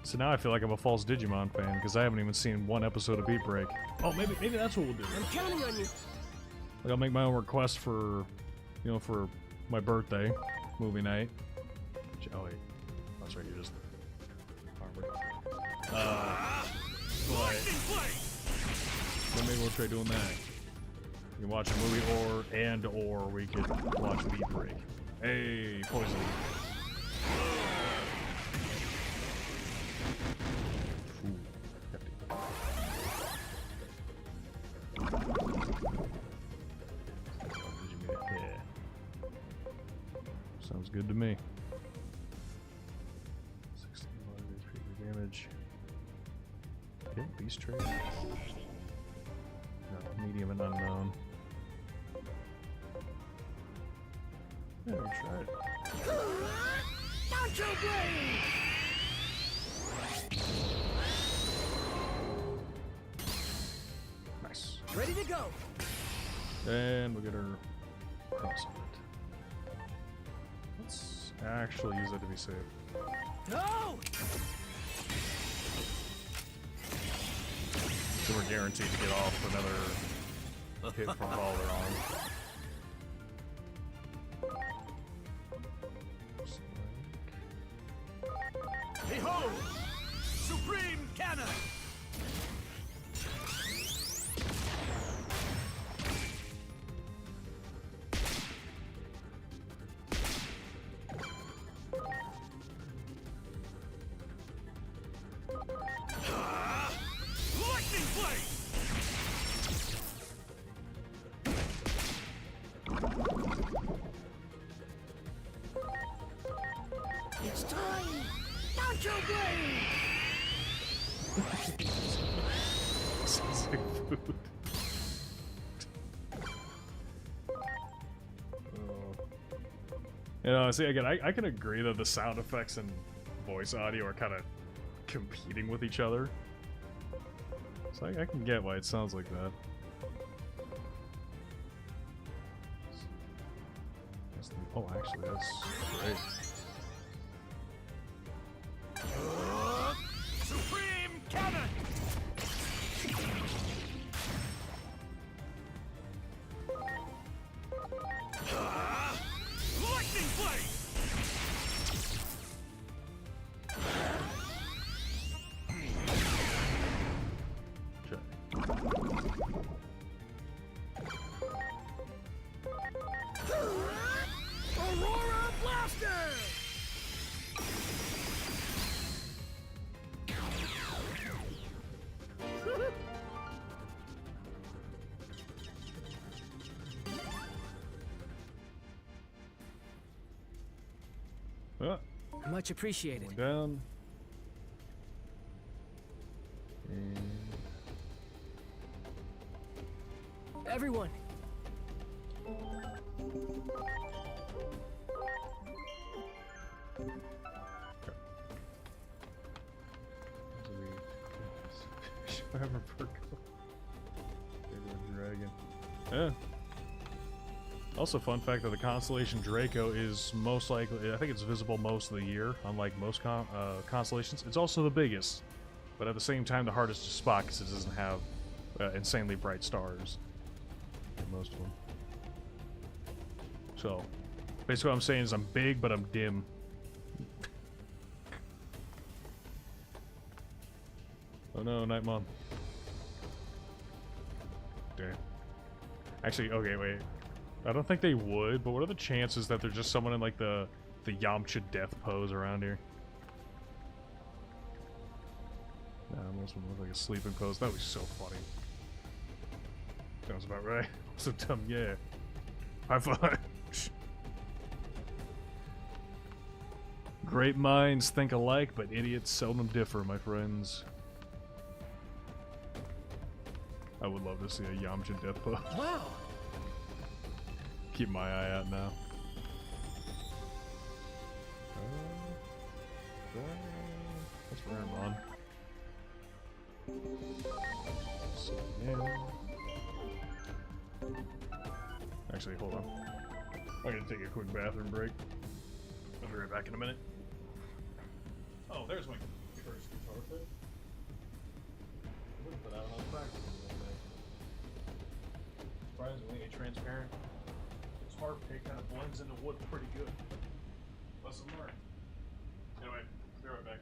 So now I feel like I'm a false Digimon fan because I haven't even seen one episode of Beat Break. Oh, maybe that's what we'll do. I'm counting on you. Like I'll make my own request for, for my birthday movie night. Oh wait, that's right. You're just armored. But maybe we'll try doing that. We can watch a movie, or we could watch Beat Break. Hey, Poison. Sounds good to me. 16 HP damage. Okay, beast trade. No, medium and unknown. Yeah, we tried. Nacho Blade! Nice. Ready to go. And we'll get her cross on it. Let's actually use that to be safe. No! So we're guaranteed to get off another hit from Balder on. Behold! Supreme Cannon! Lightning Blade! It's time! Nacho Blade! Sounds like food. See, again, I can agree that the sound effects and voice audio are kind of competing with each other. So I can get why it sounds like that. Oh, actually, that's great. Supreme Cannon! Lightning Blade! Aurora Blaster! Much appreciated. Down. And... Everyone. Dragon. Yeah. Also, fun fact that the constellation Draco is most likely, I think it's visible most of the year, unlike most constellations. It's also the biggest, but at the same time the hardest to spot because it doesn't have insanely bright stars. Most of them. So, basically what I'm saying is I'm big, but I'm dim. Oh no, Night Mom. Damn. Actually, okay, wait. I don't think they would, but what are the chances that there's just someone in like the Yamcha death pose around here? Nah, most of them look like a sleeping pose. That would be so funny. Sounds about right. So dumb, yeah. High five. Great minds think alike, but idiots seldom differ, my friends. I would love to see a Yamcha death pose. Wow. Keep my eye out now. That's Raramon. So, yeah. Actually, hold on. I'm gonna take a quick bathroom break. I'll be right back in a minute. Oh, there's my first guitar fit. Put that on practice a little bit. Surprisingly, transparent. This hard pick kind of blends into wood pretty good. Lesson learned. Anyway, be right back.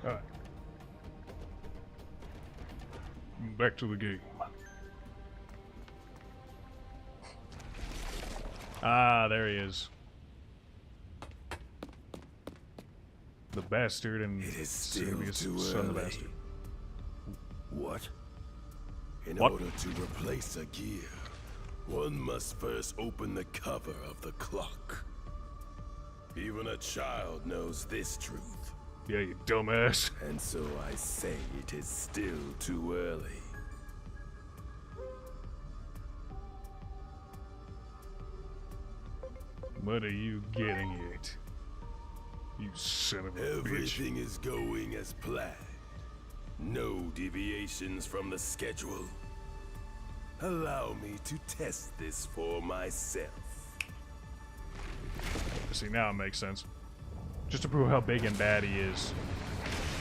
Alright. Back to the game. Ah, there he is. The bastard and it is still too son of the early. bastard. What? In What? order to replace a gear, one must first open the cover of the clock. Even a child knows this truth. Yeah, you dumbass. And so I say it is still too early. What are you getting at? You son of a bitch. Everything is going as planned. No deviations from the schedule. Allow me to test this for myself. See, now it makes sense. Just to prove how big and bad he is,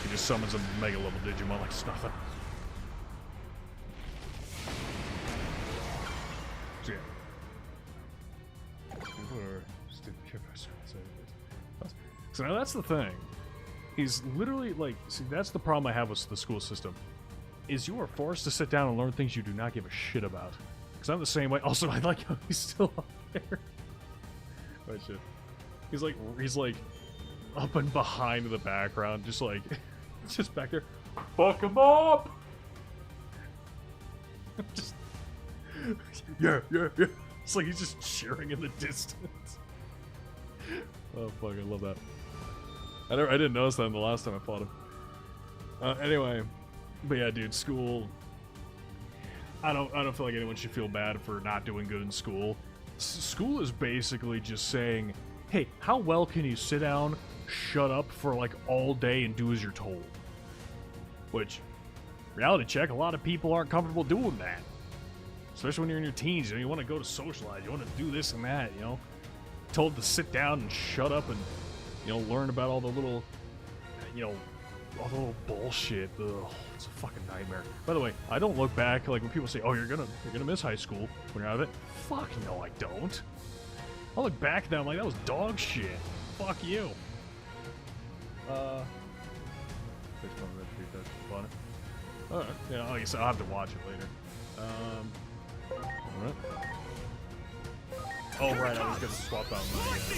he just summons a mega level Digimon like it's nothing. So yeah. So now that's the thing. He's literally like, see, that's the problem I have with the school system. Is you are forced to sit down and learn things you do not give a shit about. Because I'm the same way. Also, I like how he's still up there. Oh shit. He's like up and behind in the background, just like, just back there. Fuck him up! Just, yeah. It's like he's just cheering in the distance. Oh fuck, I love that. I didn't notice that the last time I fought him. Anyway, But yeah, dude, school. I don't feel like anyone should feel bad for not doing good in school. School is basically just saying, hey, how well can you sit down, shut up for like all day and do as you're told? Which, reality check, a lot of people aren't comfortable doing that. Especially when you're in your teens, you want to go to socialize, you want to do this and that, Told to sit down and shut up and, learn about all the little, all the little bullshit. Ugh, it's a fucking nightmare. By the way, I don't look back like when people say, "Oh, you're gonna miss high school when you're out of it." Fuck no, I don't. I look back at that, I'm like, that was dog shit. Fuck you. Alright, yeah, like I said, I'll have to watch it later. Alright. Oh right, I was gonna swap out my. That's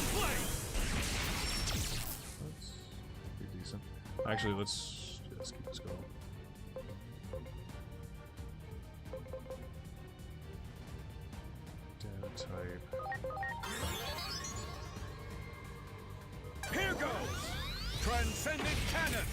pretty decent. Actually, let's keep this going. Data type. Here goes! Transcendent Cannon!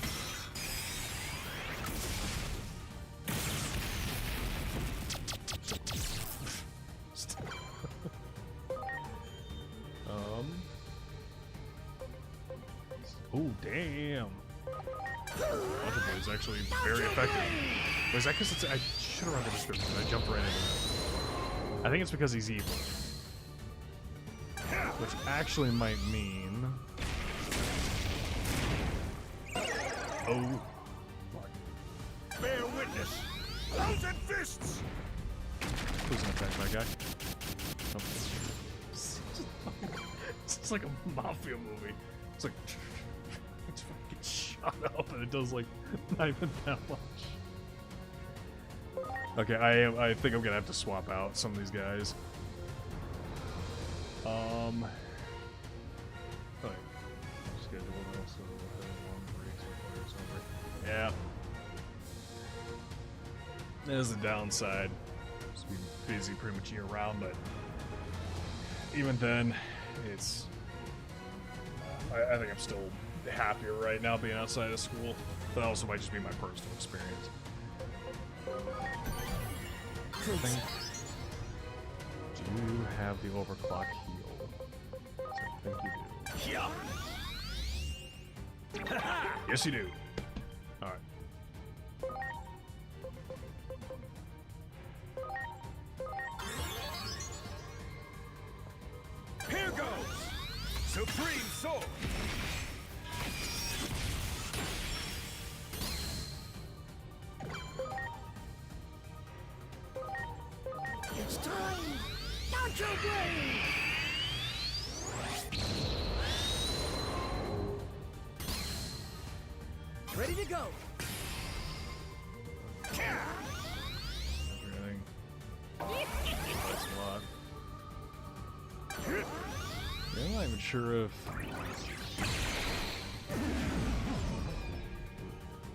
Oh, damn. Ultra Blade's actually very effective. Was that because I should have read the description, I jumped right into it. I think it's because he's evil. Which actually might mean... Oh. Fuck. Bear witness! Thousand fists! Who's in effect, my guy? Oh. It's like a mafia movie. It's like... It's fucking shut up and it does like not even that much. Okay, I think I'm gonna have to swap out some of these guys. Oh, yeah. There's the downside. Just be busy pretty much year round, but even then, it's. I think I'm still happier right now being outside of school. That also might just be my personal experience. Do you have the overclock heal? I think you do. Yes, you do. Alright. Here goes! Supreme Sword! It's time! Nacho Blade! Ready to go! Everything. That's a lot. Yeah, I'm not even sure if...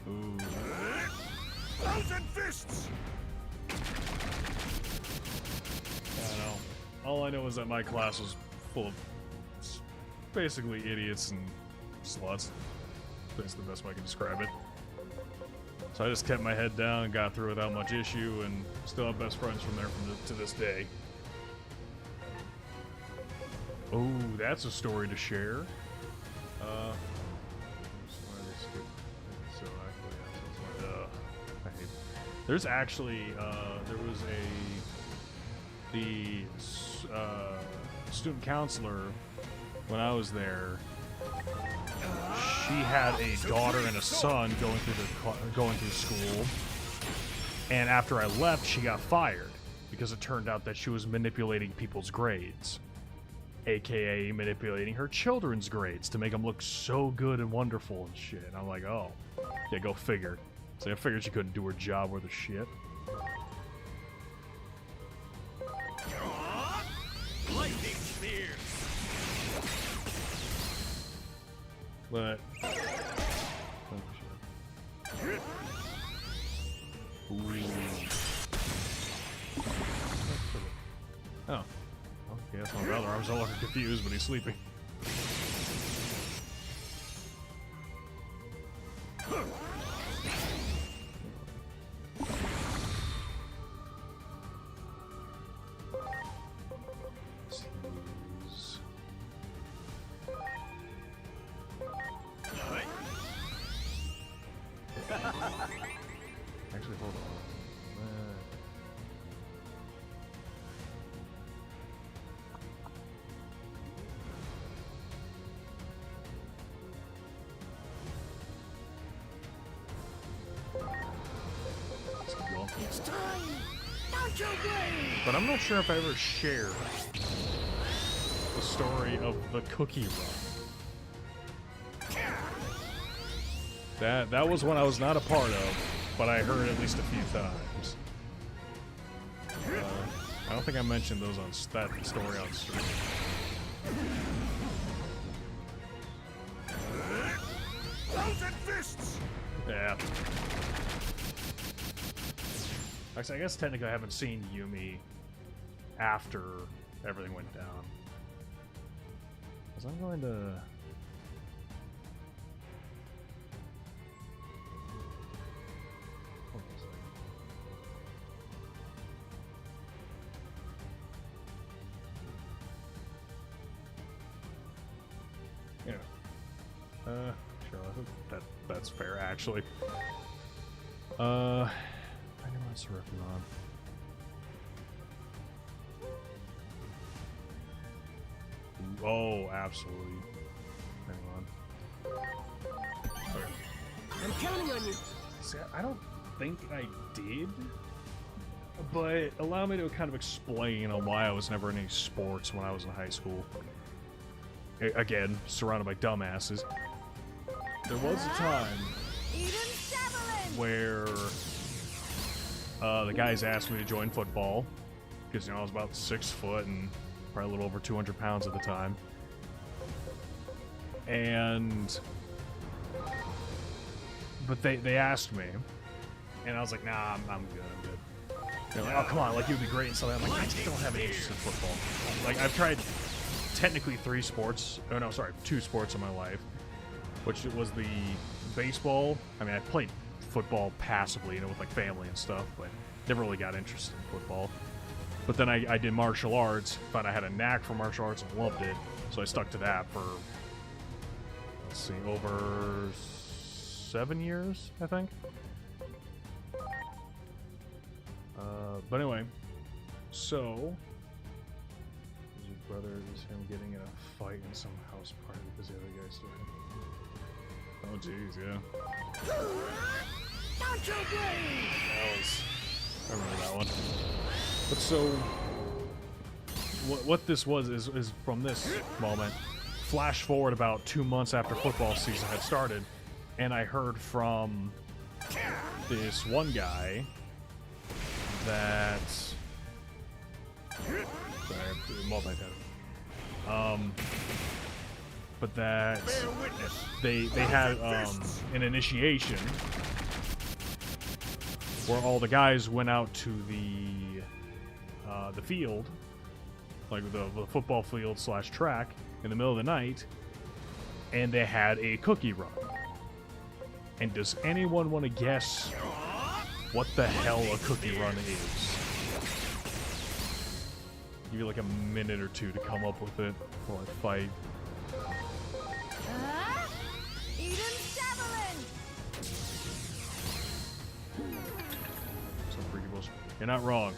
Ooh. Thousand fists! I don't know. All I know is that my class was full of basically idiots and sluts. That's the best way I can describe it. So I just kept my head down and got through without much issue, and still have best friends from there to this day. Oh, that's a story to share. There's actually there was the student counselor when I was there. She had a daughter and a son going through school, and after I left, she got fired because it turned out that she was manipulating people's grades, aka manipulating her children's grades to make them look so good and wonderful and shit. And I'm like, oh, yeah, go figure. So I figured she couldn't do her job worth of shit. Lightning spears! But oh, okay, that's my brother. I was a little confused, but he's sleeping. But I'm not sure if I ever shared the story of the cookie run. That was one I was not a part of, but I heard at least a few times. I don't think I mentioned those on that story on stream. Thousand fists! Yeah. Actually, I guess technically I haven't seen Yumi after everything went down. Because I'm going to... Hold on a second. Yeah. Sure, I think that's fair, actually. I know what's ripping on. Oh, absolutely. Hang on. Okay. I'm counting on you. See, I don't think I did, but allow me to kind of explain on why I was never in any sports when I was in high school. Again, surrounded by dumbasses. There was a time where the guys asked me to join football because, you know, I was about 6 foot and probably a little over 200 pounds at the time. But they asked me, and I was like, nah, I'm good. They're like, oh, come on, like, you'd be great and stuff. I'm like, I just don't have any interest in football. Like, I've tried technically 2 sports in my life, which was the baseball. I mean, I played football passively, you know, with like family and stuff, but never really got interested in football. But then I did martial arts, found I had a knack for martial arts and loved it, so I stuck to that for, let's see, over 7 years, I think. But anyway, so your brother is him getting in a fight in some house party because the other guy started. Oh jeez, yeah. I remember that one. But so, what this was is from this moment, flash forward about 2 months after football season had started, and I heard from this one guy that... Sorry, I have to multitask. But that they had an initiation where all the guys went out to the field, like the football field / track, in the middle of the night, and they had a cookie run. And does anyone want to guess what the hell a cookie run is? Give you like a minute or two to come up with it before I fight. Some freaky bullshit. You're not wrong.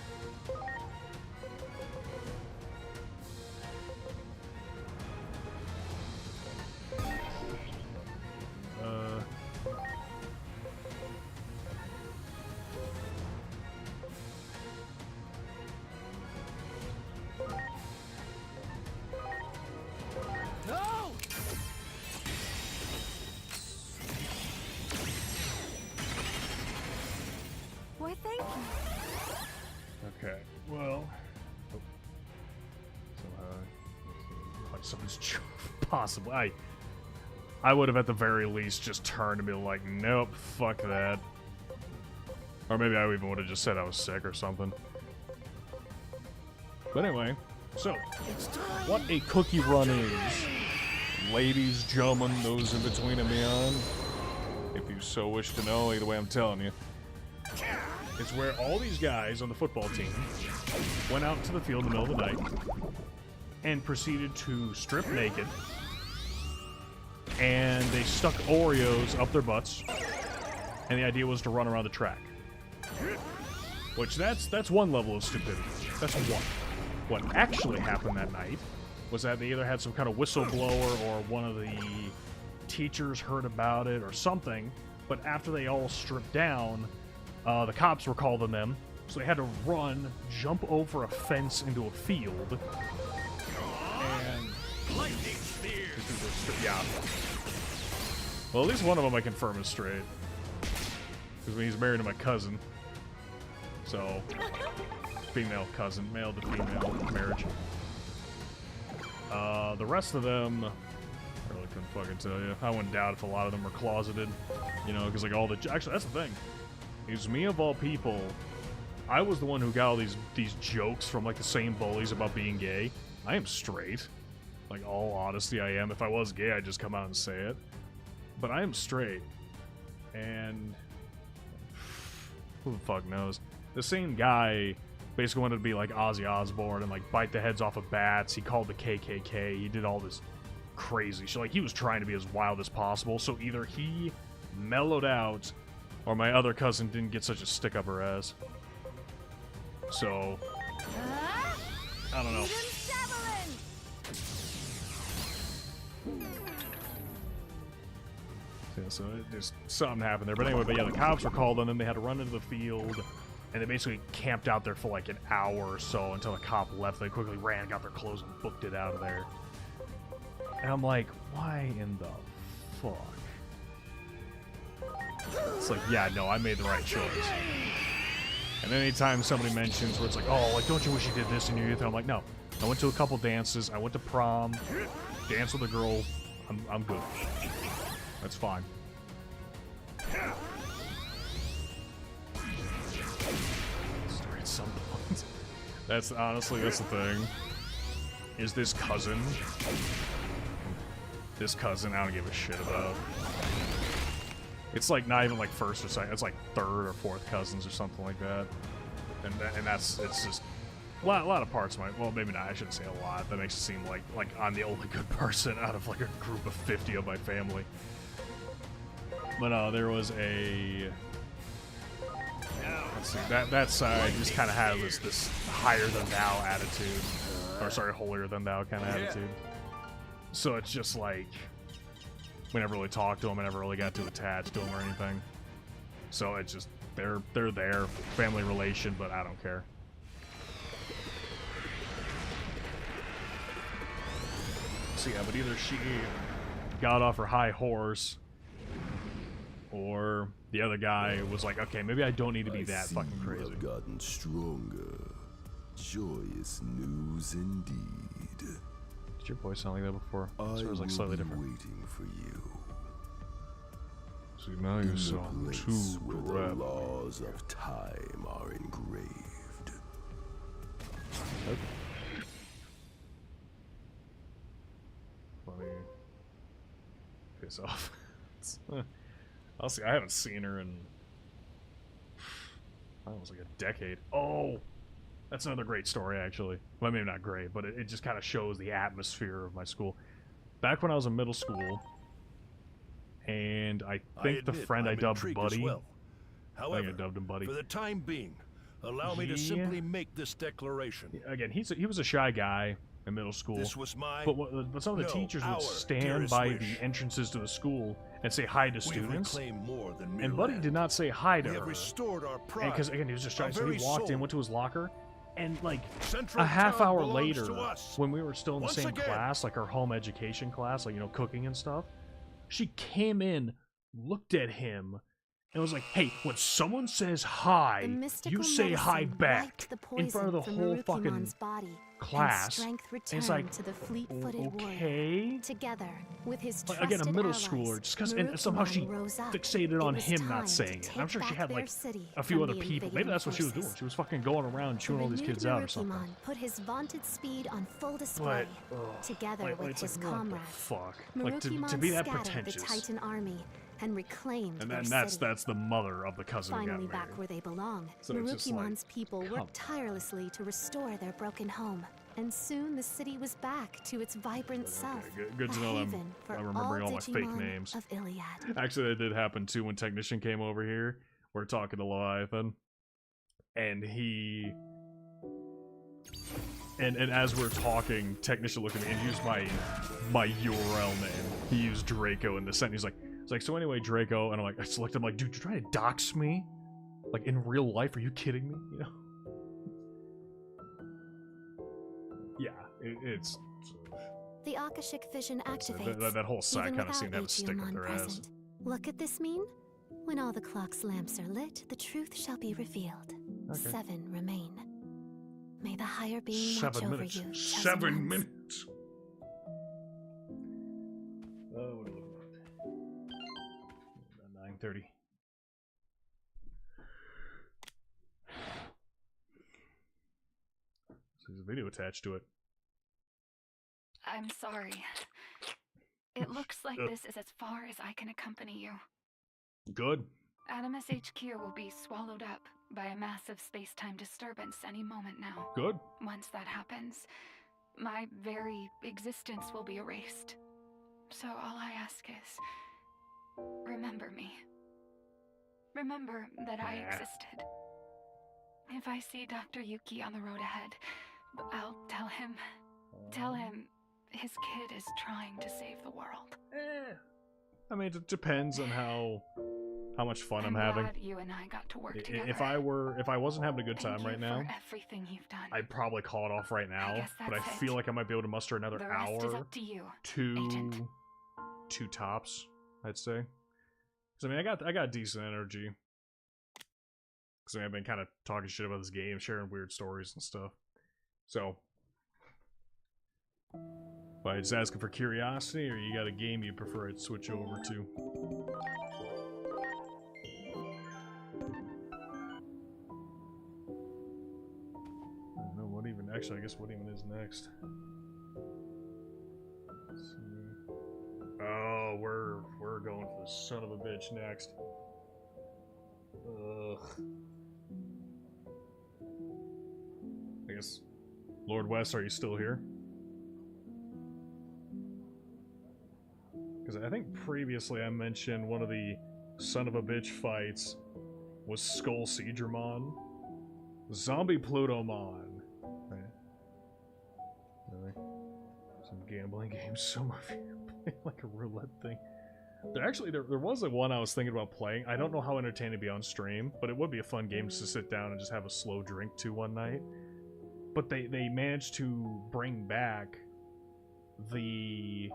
Okay, well, someone's possible. I would have at the very least just turned and be like, nope, fuck that. Or maybe I even would have just said I was sick or something. But anyway, so what a cookie run is, ladies, gentlemen, those in between and beyond, if you so wish to know, either way I'm telling you. It's where all these guys on the football team went out to the field in the middle of the night and proceeded to strip naked, and they stuck Oreos up their butts, and the idea was to run around the track. Which, that's one level of stupidity. That's one. What actually happened that night was that they either had some kind of whistleblower or one of the teachers heard about it or something, but after they all stripped down, the cops were called on them, So they had to run, jump over a fence into a field, and... Lightning spear. Yeah. Well, at least one of them I confirm is straight. Because he's married to my cousin. So, female cousin, male to female marriage. The rest of them, I really couldn't fucking tell you. I wouldn't doubt if a lot of them were closeted. You know, because like all the... Actually, that's the thing. Is me of all people, I was the one who got all these jokes from like the same bullies about being gay. I am straight. Like, all honesty, I am. If I was gay, I'd just come out and say it. But I am straight. And... who the fuck knows? The same guy basically wanted to be like Ozzy Osbourne and like bite the heads off of bats. He called the KKK. He did all this crazy shit. Like, he was trying to be as wild as possible. So either he mellowed out, or my other cousin didn't get such a stick up her ass. So... I don't know. Yeah, so there's something happened there. But anyway, the cops were called on them. They had to run into the field, and they basically camped out there for like an hour or so until a cop left. They quickly ran, got their clothes, and booked it out of there. And I'm like, why in the fuck? It's like, yeah, no, I made the right choice. And anytime somebody mentions where it's like, oh, like, don't you wish you did this in your youth? And I'm like, no. I went to a couple dances. I went to prom, danced with a girl. I'm good. That's fine. Start at some point. That's honestly, that's the thing. Is this cousin? This cousin, I don't give a shit about. It's like not even like first or second. It's like third or fourth cousins or something like that. And that's, it's just a lot of parts might, well, maybe not. I shouldn't say a lot. That makes it seem like I'm the only good person out of like a group of 50 of my family. But no, there was a... Let's see, that side just kind of had this higher-than-thou attitude. Or, sorry, holier-than-thou kind of attitude. So it's just like... we never really talked to them. I never really got too attached to them or anything. So it's just... They're there. Family relation, but I don't care. So yeah, but either she got off her high horse... or the other guy was like, okay, maybe I don't need to be that fucking crazy. You have gotten stronger. Joyous news indeed. Did your voice sound like that before? So it was like slightly different. Waiting for you. See, now you sound too where the laws of time are engraved. Okay. Let me piss off. I'll see. I haven't seen her in almost like a decade. Oh, that's another great story, actually. Well, maybe not great, but it just kind of shows the atmosphere of my school. Back when I was in middle school, and I think the friend I dubbed Buddy. Well. However, I think I dubbed him Buddy. For the time being, allow me to simply make this declaration. Again, he was a shy guy in middle school. This was my but some of the teachers would stand by the entrances to the school and say hi to students. More than and Buddy did not say hi to her. We have restored our pride. Because again, he was just shy. So he walked in, went to his locker, and like Central a half Town hour belongs later, to us. when we were still in the Once same again. class, like our home education class, like, you know, cooking and stuff, she came in, looked at him, and was like, hey, when someone says hi, you say hi back in front of the whole fucking class. And it's like, to the fleet-footed okay. warrior. Together with his Like, again, a middle allies, schooler, just because, and somehow she fixated on him not saying it. I'm sure she had like a few other people. Maybe that's what she was doing. She was fucking going around chewing all these kids out or something. Put his vaunted speed on full display, together with his comrades. Fuck, like to be that pretentious. The Titan army and reclaimed and their then city. that's the mother of the cousin who got Finally married. back where they belong, So it's just like, Marukimon's people worked tirelessly to restore their broken home. And soon the city was back to its vibrant self. Good to know I'm remembering all my fake Digimon names. Of Iliad. Actually, that did happen too when Technician came over here. We're talking to Leviathan, and he... And as we're talking, Technician looked at me and he used my URL name. He used Draco in the sentence. He's like, so anyway, Draco, and I'm like, I selected him like, dude, you're trying to dox me? Like in real life, are you kidding me? You know? Yeah, it's The Akashic vision activates. that whole side even kind of seemed to have a without stick up Aegeomon their ass. present. What could this mean? When all the clock's lamps are lit, the truth shall be revealed. Okay. 7 remain. May the higher being watch 7 over minutes. you. chosen 7 ones. minutes. Oh, what are we looking at? 9:30. So there's a video attached to it. I'm sorry. It looks like this is as far as I can accompany you. Good. Animus HQ will be swallowed up by a massive space-time disturbance any moment now. Good. Once that happens, my very existence will be erased. So all I ask is, remember me. Remember that I existed. If I see Dr. Yuki on the road ahead, I'll tell him his kid is trying to save the world. I mean, it depends on how much fun I'm glad having. you and I got to work together. If I wasn't having a good Thank time you right now, for everything you've done. I'd probably call it off right now. guess But I that's feel it. like I might be able to muster another The rest hour, is up to you, two tops, I'd say. Because I mean, I got decent energy. Because I mean, I've been kind of talking shit about this game, sharing weird stories and stuff. So, but just asking for curiosity, or you got a game you prefer I'd switch over to? I don't know what even. Actually, I guess what even is next. Let's see. Oh, we're going for the son of a bitch next. Ugh. I guess. Lord West, are you still here? Because I think previously I mentioned one of the son of a bitch fights was Skull Seedramon. Zombie Plutomon. Right. Really? Some gambling games, some of you play like a roulette thing. There was like one I was thinking about playing. I don't know how entertaining it'd be on stream, but it would be a fun game just to sit down and just have a slow drink to one night. But they managed to bring back the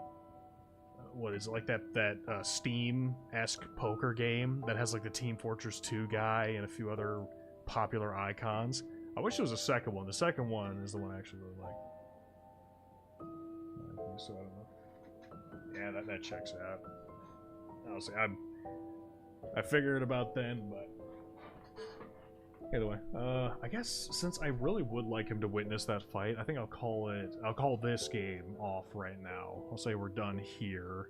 what is it, like that Steam-esque poker game that has like the Team Fortress 2 guy and a few other popular icons. I wish there was a second one. The second one is the one I actually really like. I think so, I don't know. Yeah, that checks out. Honestly, I figured it about then, but either way, I guess since I really would like him to witness that fight, I think I'll call this game off right now. I'll say we're done here.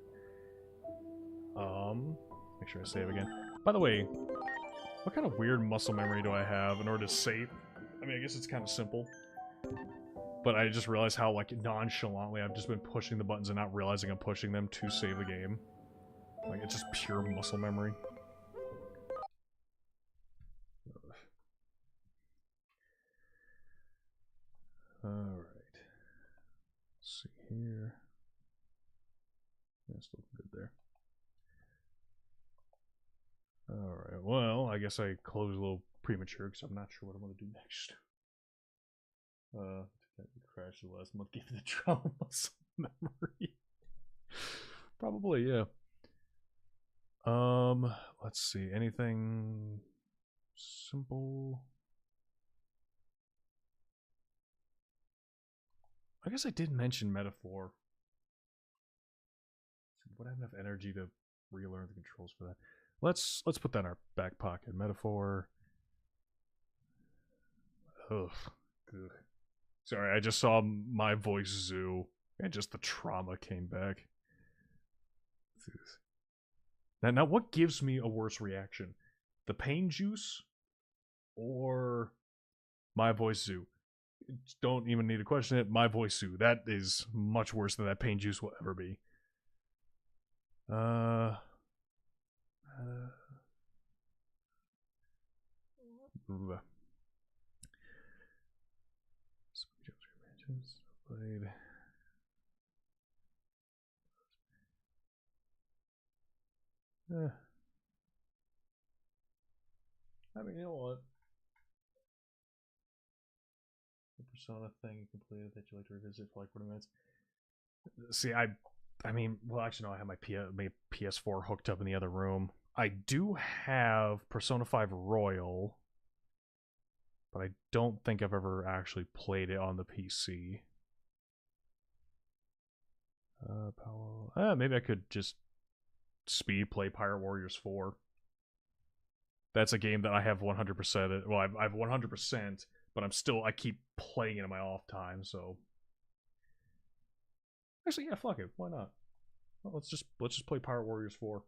Make sure I save again. By the way, what kind of weird muscle memory do I have in order to save? I mean, I guess it's kind of simple, but I just realized how like nonchalantly I've just been pushing the buttons and not realizing I'm pushing them to save the game. Like, it's just pure muscle memory. Alright. Let's see here. That's looking good there. Alright, well, I guess I closed a little premature because I'm not sure what I'm going to do next. Crashed last month, gave the trauma muscle memory. Probably, yeah. Let's see, anything simple? I guess I did mention Metaphor. Would I have enough energy to relearn the controls for that? Let's put that in our back pocket. Metaphor. Ugh. Ugh. Sorry, I just saw my voice zoo, and just the trauma came back. Now, what gives me a worse reaction? The pain juice or my voice zoo? Don't even need to question it. My voice zoo. That is much worse than that pain juice will ever be. Played. I mean, you know what? The Persona thing you completed that you like to revisit for like 40 minutes. See, I mean, well, actually, no, I have my PS4 hooked up in the other room. I do have Persona 5 Royal, but I don't think I've ever actually played it on the PC. Maybe I could just speed play Pirate Warriors 4. That's a game that I have 100%. Well, I've 100%, but I keep playing it in my off time. So actually, yeah, fuck it. Why not? Well, let's just play Pirate Warriors 4.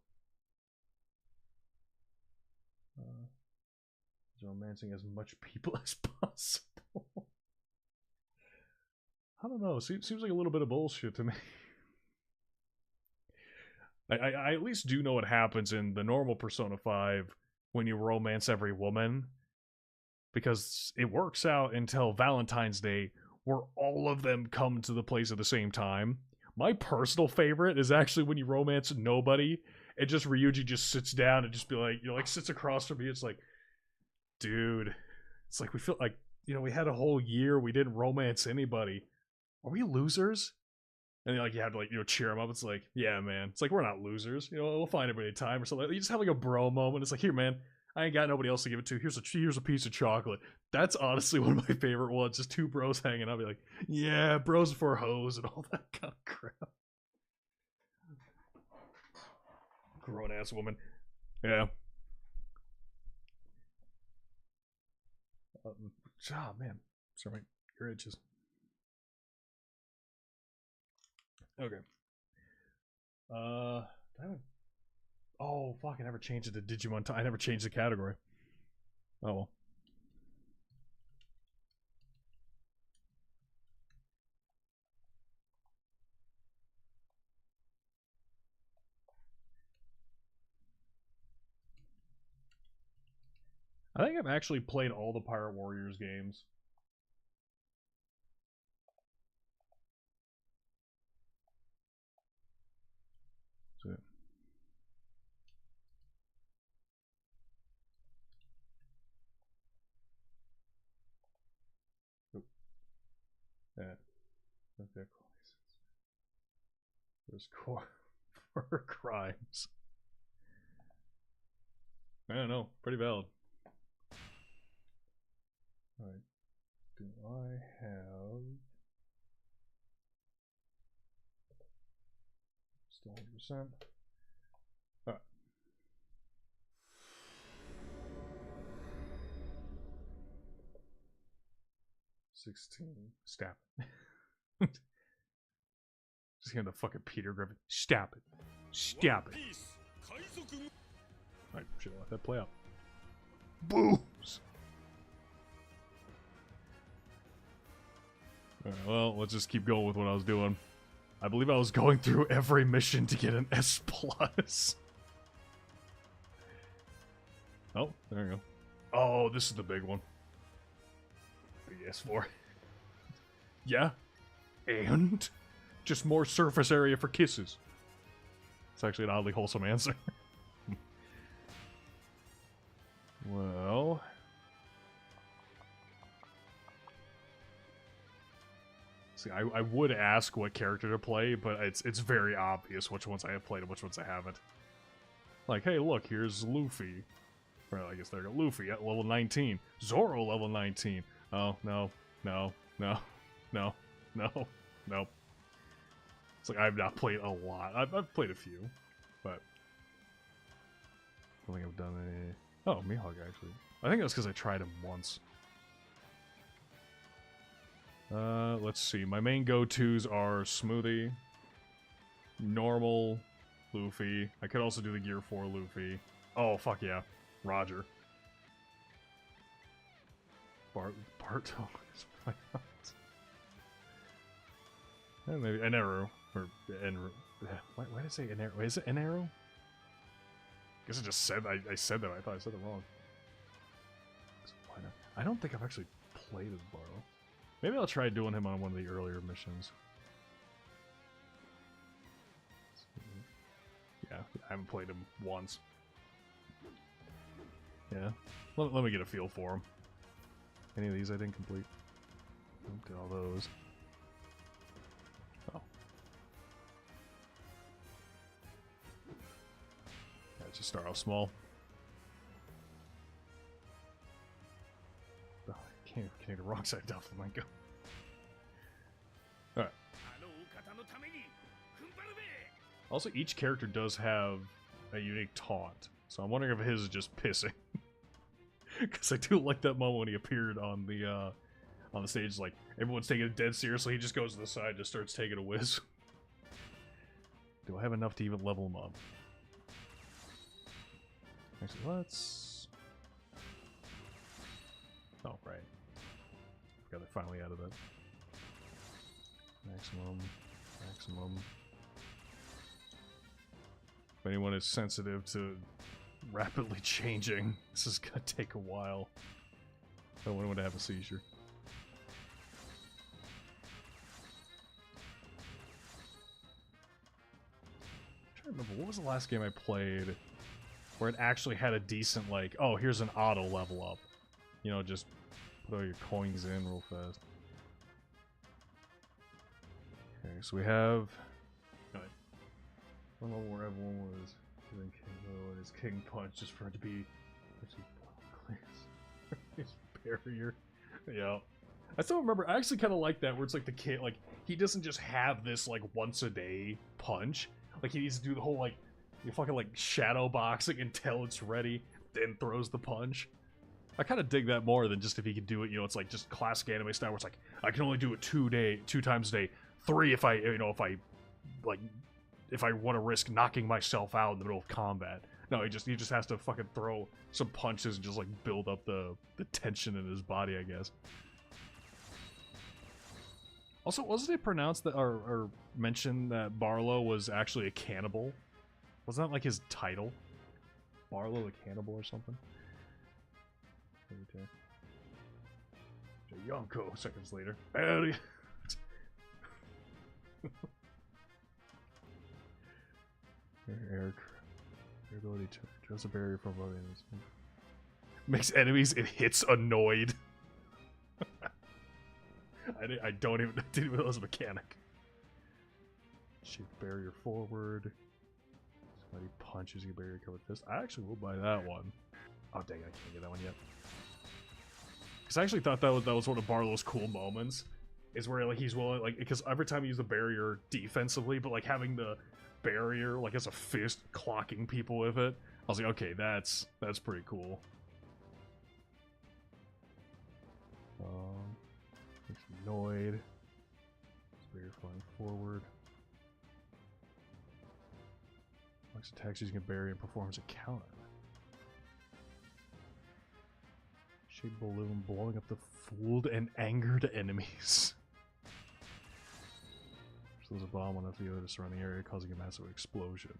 Romancing as much people as possible. I don't know. Seems like a little bit of bullshit to me. I at least do know what happens in the normal Persona 5 when you romance every woman, because it works out until Valentine's Day where all of them come to the place at the same time. My personal favorite is actually when you romance nobody and just Ryuji just sits down and just be like, sits across from me. It's like, dude, it's like we feel like, we had a whole year we didn't romance anybody. Are we losers? And you have to cheer them up. It's like, yeah, man. It's like, we're not losers. We'll find everybody time or something. You just have like a bro moment. It's like, here, man, I ain't got nobody else to give it to. Here's a piece of chocolate. That's honestly one of my favorite ones. Just two bros hanging out. Be like, yeah, bros for hoes and all that kind of crap. Grown ass woman. Yeah. Oh man. Sorry, your itches. Okay. I haven't. Oh fuck! I never changed it to Digimon. I never changed the category. Oh well. I think I've actually played all the Pirate Warriors games. That's it. Oh. Yeah. Okay. There's core for crimes. I don't know. Pretty valid. Alright. Do I have... Still 100%. Alright. 16. Stab it. Just hearing the fucking Peter Griffin. Stab it. Stab it. Alright, should let that play out. Booms! Alright, well, let's just keep going with what I was doing. I believe I was going through every mission to get an S+. Oh, there we go. Oh, this is the big one. PS4. Yeah. And? Just more surface area for kisses. It's actually an oddly wholesome answer. Well... See, I would ask what character to play, but it's very obvious which ones I have played and which ones I haven't. Like, hey, look, here's Luffy. Well, I guess there you go. Luffy at level 19. Zoro level 19. Oh, no. No. No. No. No. No. It's like, I've not played a lot. I've played a few, but... I don't think I've done any... Oh, Mihawk, actually. I think that's because I tried him once. Let's see. My main go-tos are Smoothie, normal Luffy. I could also do the Gear 4 Luffy. Oh, fuck yeah. Roger. Barto. And maybe Eneru. Or Enru. Why did I say Eneru? Wait, is it Eneru? I guess I just said I said that. I thought I said it wrong. Why not? I don't think I've actually played as Barto. Maybe I'll try doing him on one of the earlier missions. Yeah, I haven't played him once. Yeah. Let me get a feel for them. Any of these I didn't complete. Did all those. Oh. Yeah, just start off small. Oh, I can't get the wrong side down for my go. Alright. Also, each character does have a unique taunt, so I'm wondering if his is just pissing. Because I do like that moment when he appeared on the stage, like, everyone's taking it dead seriously, he just goes to the side and just starts taking a whiz. Do I have enough to even level him up? Actually, let's... Oh, right. Forgot I finally added that. Maximum. If anyone is sensitive to rapidly changing, this is gonna take a while. I don't want anyone to have a seizure. I'm trying to remember, what was the last game I played where it actually had a decent, like, oh, here's an auto level up. You know, just put all your coins in real fast. Okay, so we have... I don't know where everyone was. I think it is King Punch, just for it to be... His barrier. Yeah. I still remember, I actually kind of like that, where it's like the kid, like, he doesn't just have this, like, once-a-day punch. Like, he needs to do the whole, like, you fucking, like, shadow boxing until it's ready, then throws the punch. I kind of dig that more than just if he could do it, you know, it's like just classic anime style, where it's like, I can only do it 2 times a day, 3 if I, you know, if I want to risk knocking myself out in the middle of combat. No, he just has to fucking throw some punches and just, like, build up the tension in his body, I guess. Also, wasn't it pronounced that, or mentioned that Barlow was actually a cannibal? Wasn't that, like, his title? Barlow the Cannibal or something? Yonko, seconds later. Howdy. Eric. Your ability to address a barrier from above enemies. Makes enemies it hits annoyed. I didn't even know it was a mechanic. Shift barrier forward. Somebody punches your barrier covered fist. I actually will buy that one. Oh dang, I can't get that one yet. Because I actually thought that was one of Barlow's cool moments. Is where, like, he's willing, like, because every time you use the barrier defensively, but, like, having the barrier, like, as a fist, clocking people with it, I was like, okay, that's pretty cool. It's annoyed. Barrier flying forward. Likes attacks using a barrier and performs a counter. Shapeable living, blowing up the fooled and angered enemies. There's a bomb on the other surrounding area, causing a massive explosion.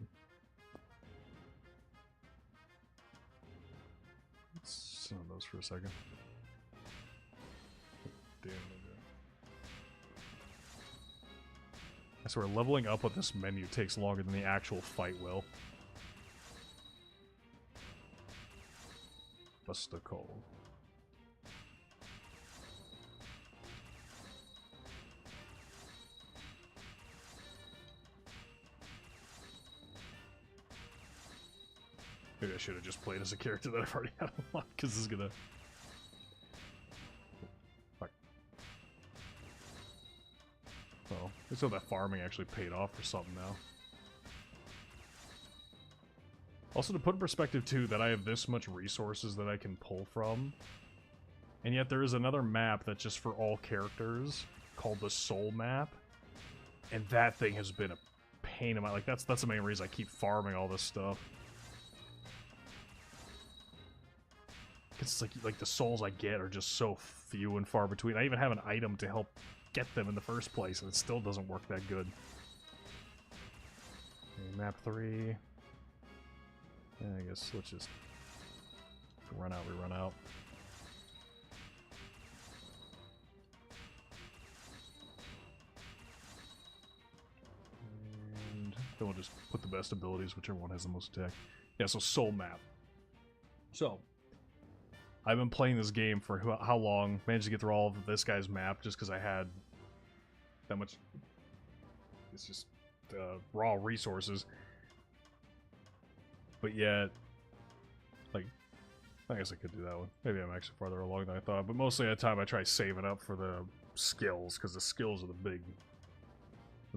Let's sit on those for a second. Damn. I swear, leveling up with this menu takes longer than the actual fight will. Buster Cole. Maybe I should have just played as a character that I've already had unlocked, because this is gonna... Fuck. Oh, so that farming actually paid off for something now. Also, to put in perspective, too, that I have this much resources that I can pull from, and yet there is another map that's just for all characters, called the Soul Map, and that thing has been a pain in my... Like, that's the main reason I keep farming all this stuff. It's like the souls I get are just so few and far between. I even have an item to help get them in the first place, and it still doesn't work that good. Okay, map 3. Yeah, I guess let's just run out, we run out. And then we'll just put the best abilities, whichever one has the most attack. Yeah, so Soul Map. So, I've been playing this game for how long? Managed to get through all of this guy's map just because I had that much. It's just raw resources. But yet, like, I guess I could do that one. Maybe I'm actually farther along than I thought. But mostly at the time I try saving up for the skills, because the skills are the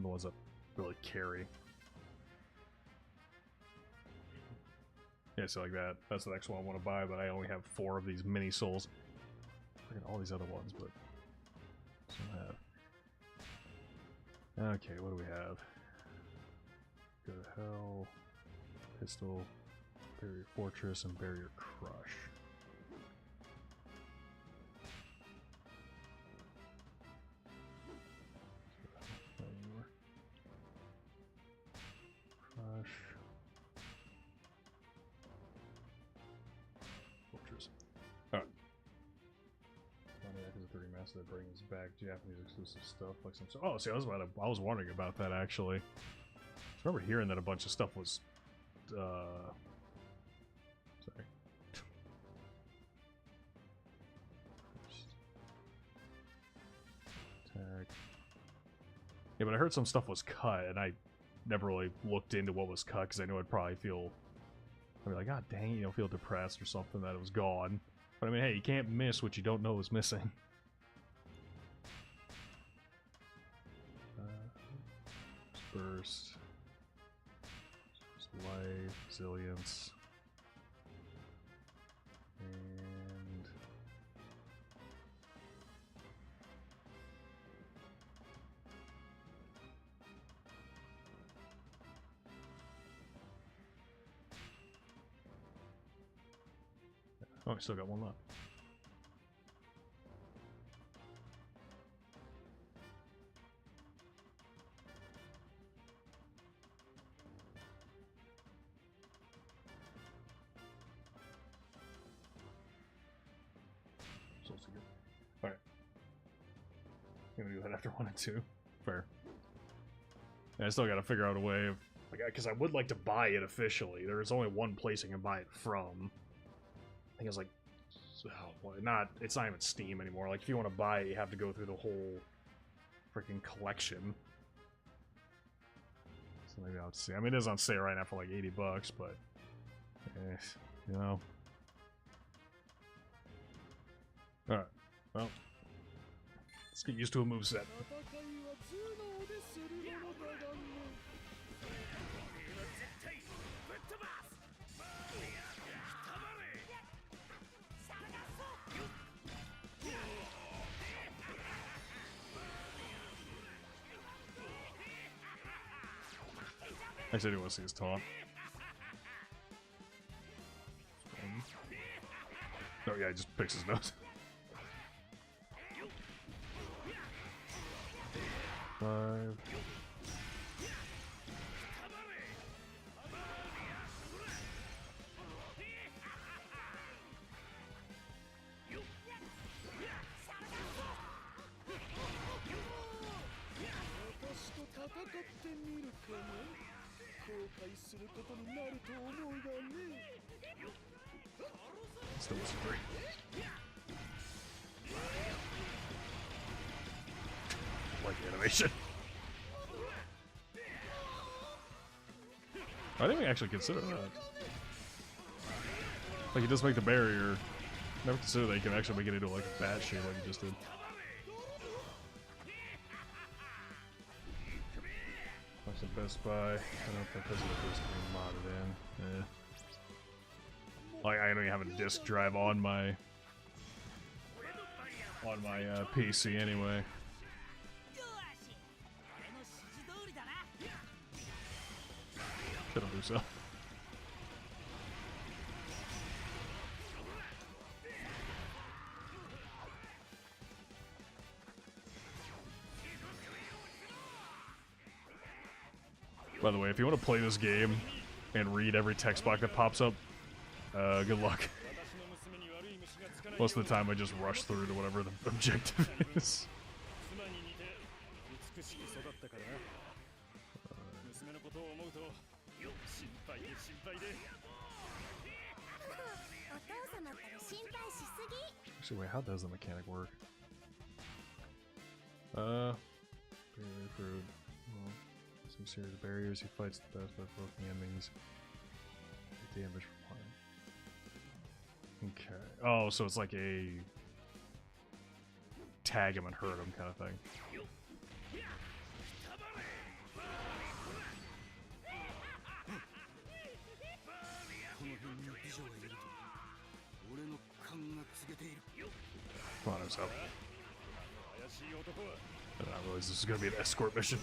ones that really carry. Yeah, so like that. That's the next one I want to buy, but I only have 4 of these mini souls. Look at all these other ones, but some have. Okay, what do we have? Go to hell, pistol, barrier fortress, and barrier crush. Crush. Fortress. Alright. Pontiac is a 3 master that brings back Japanese exclusive stuff like some. Oh, see, I was wondering about that actually. I remember hearing that a bunch of stuff was. Sorry. Attack. Yeah, but I heard some stuff was cut, and I never really looked into what was cut because I knew I'd probably feel. I'd be like, God dang, feel depressed or something that it was gone. But I mean, hey, you can't miss what you don't know is missing. Burst. Life, resilience. And. Oh, I still got one left. Alright. I'm gonna do that after 1 and 2. Fair. And I still gotta figure out a way of. Because I would like to buy it officially. There's only one place I can buy it from. I think it's like. It's not even Steam anymore. Like, if you want to buy it, you have to go through the whole freaking collection. So maybe I'll see. I mean, it is on sale right now for like $80, but. Alright. Well. Let's get used to a moveset. Actually, I do want to see his taunt. Oh yeah, he just picks his nose. 5. Still was 3. Like the animation. I didn't even actually consider that. Like, it does make the barrier. Never consider that you can actually make it into like a bat shape like you just did. Watch the Best Buy. I don't think this is the first being modded in. Like, I don't even have a disk drive on my PC anyway. Shouldn't do so. By the way, if you want to play this game and read every text box that pops up, good luck. Most of the time I just rush through to whatever the objective is. Actually, wait, how does the mechanic work? Barrier fruit. Well, some series of barriers. He fights the best by poking enemies. Damage required. Okay. Oh, so it's like a tag him and hurt him kind of thing. Come on, himself. I did not realize this is going to be an escort mission.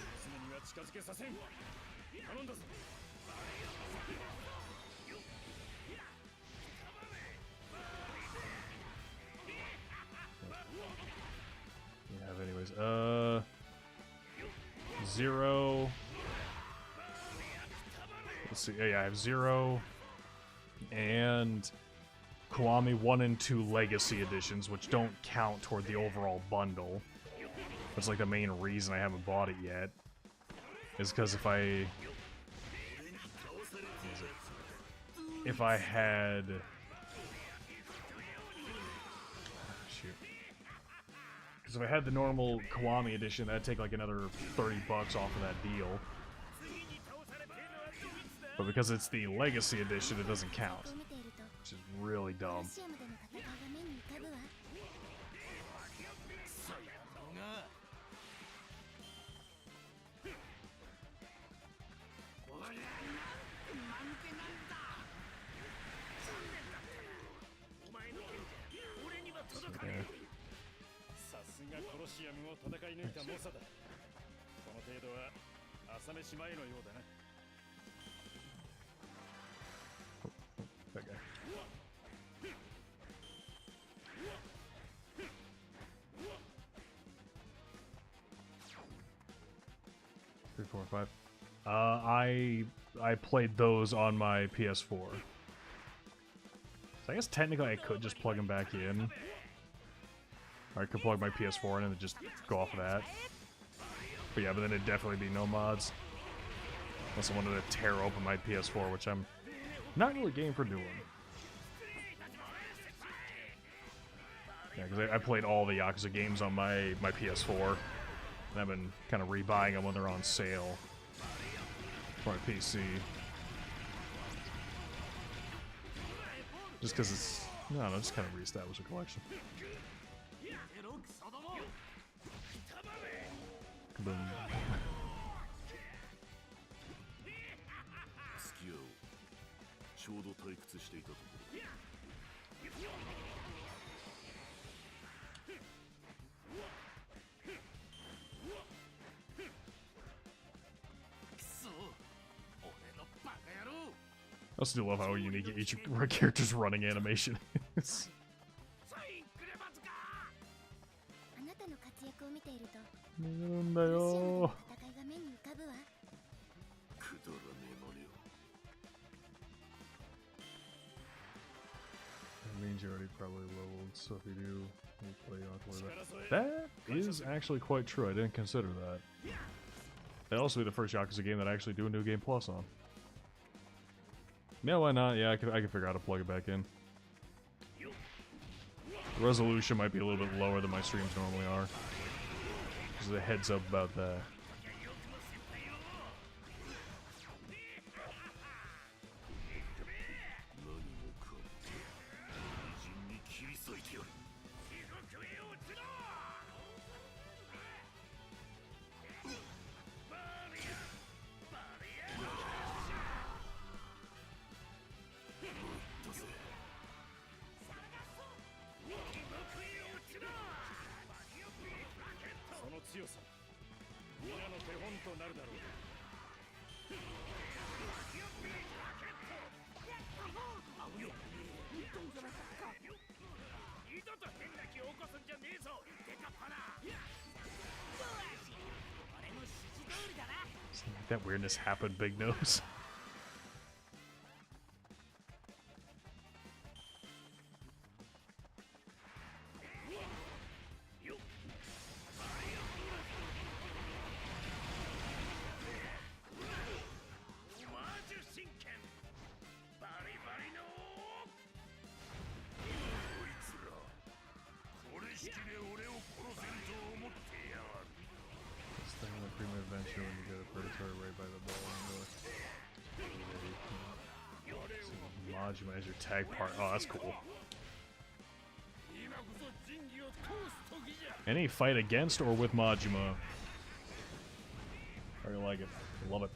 Yeah, anyways, 0. Let's see. Yeah, I have 0 and Kiwami 1 and 2 Legacy editions, which don't count toward the overall bundle. That's like the main reason I haven't bought it yet. Is because if I had because if I had the normal Kiwami edition, that'd take like another $30 off of that deal. But because it's the Legacy edition, it doesn't count, which is really dumb. That guy. 3, 4, 5. I played those on my PS4. So I guess technically I could just plug them back in. Or I could plug my PS4 in and just go off of that. But yeah, but then it'd definitely be no mods. Unless I wanted to tear open my PS4, which I'm not really game for doing. Yeah, because I played all the Yakuza games on my PS4. And I've been kind of rebuying them when they're on sale for my PC. Just because it's, I don't know, just kind of reestablish a collection. Boom. I also do love how unique each character's running animation is. That means you're already probably leveled, so if you do, you play on that. That is actually quite true. I didn't consider that. That'd also be the first Yakuza game that I actually do a New Game Plus on. Yeah, why not? Yeah, I can figure out how to plug it back in. The resolution might be a little bit lower than my streams normally are. Just a heads up about that. That weirdness happened, Big Nose. Majima as your tag part. Oh, that's cool. Any fight against or with Majima. I really like it. I love it.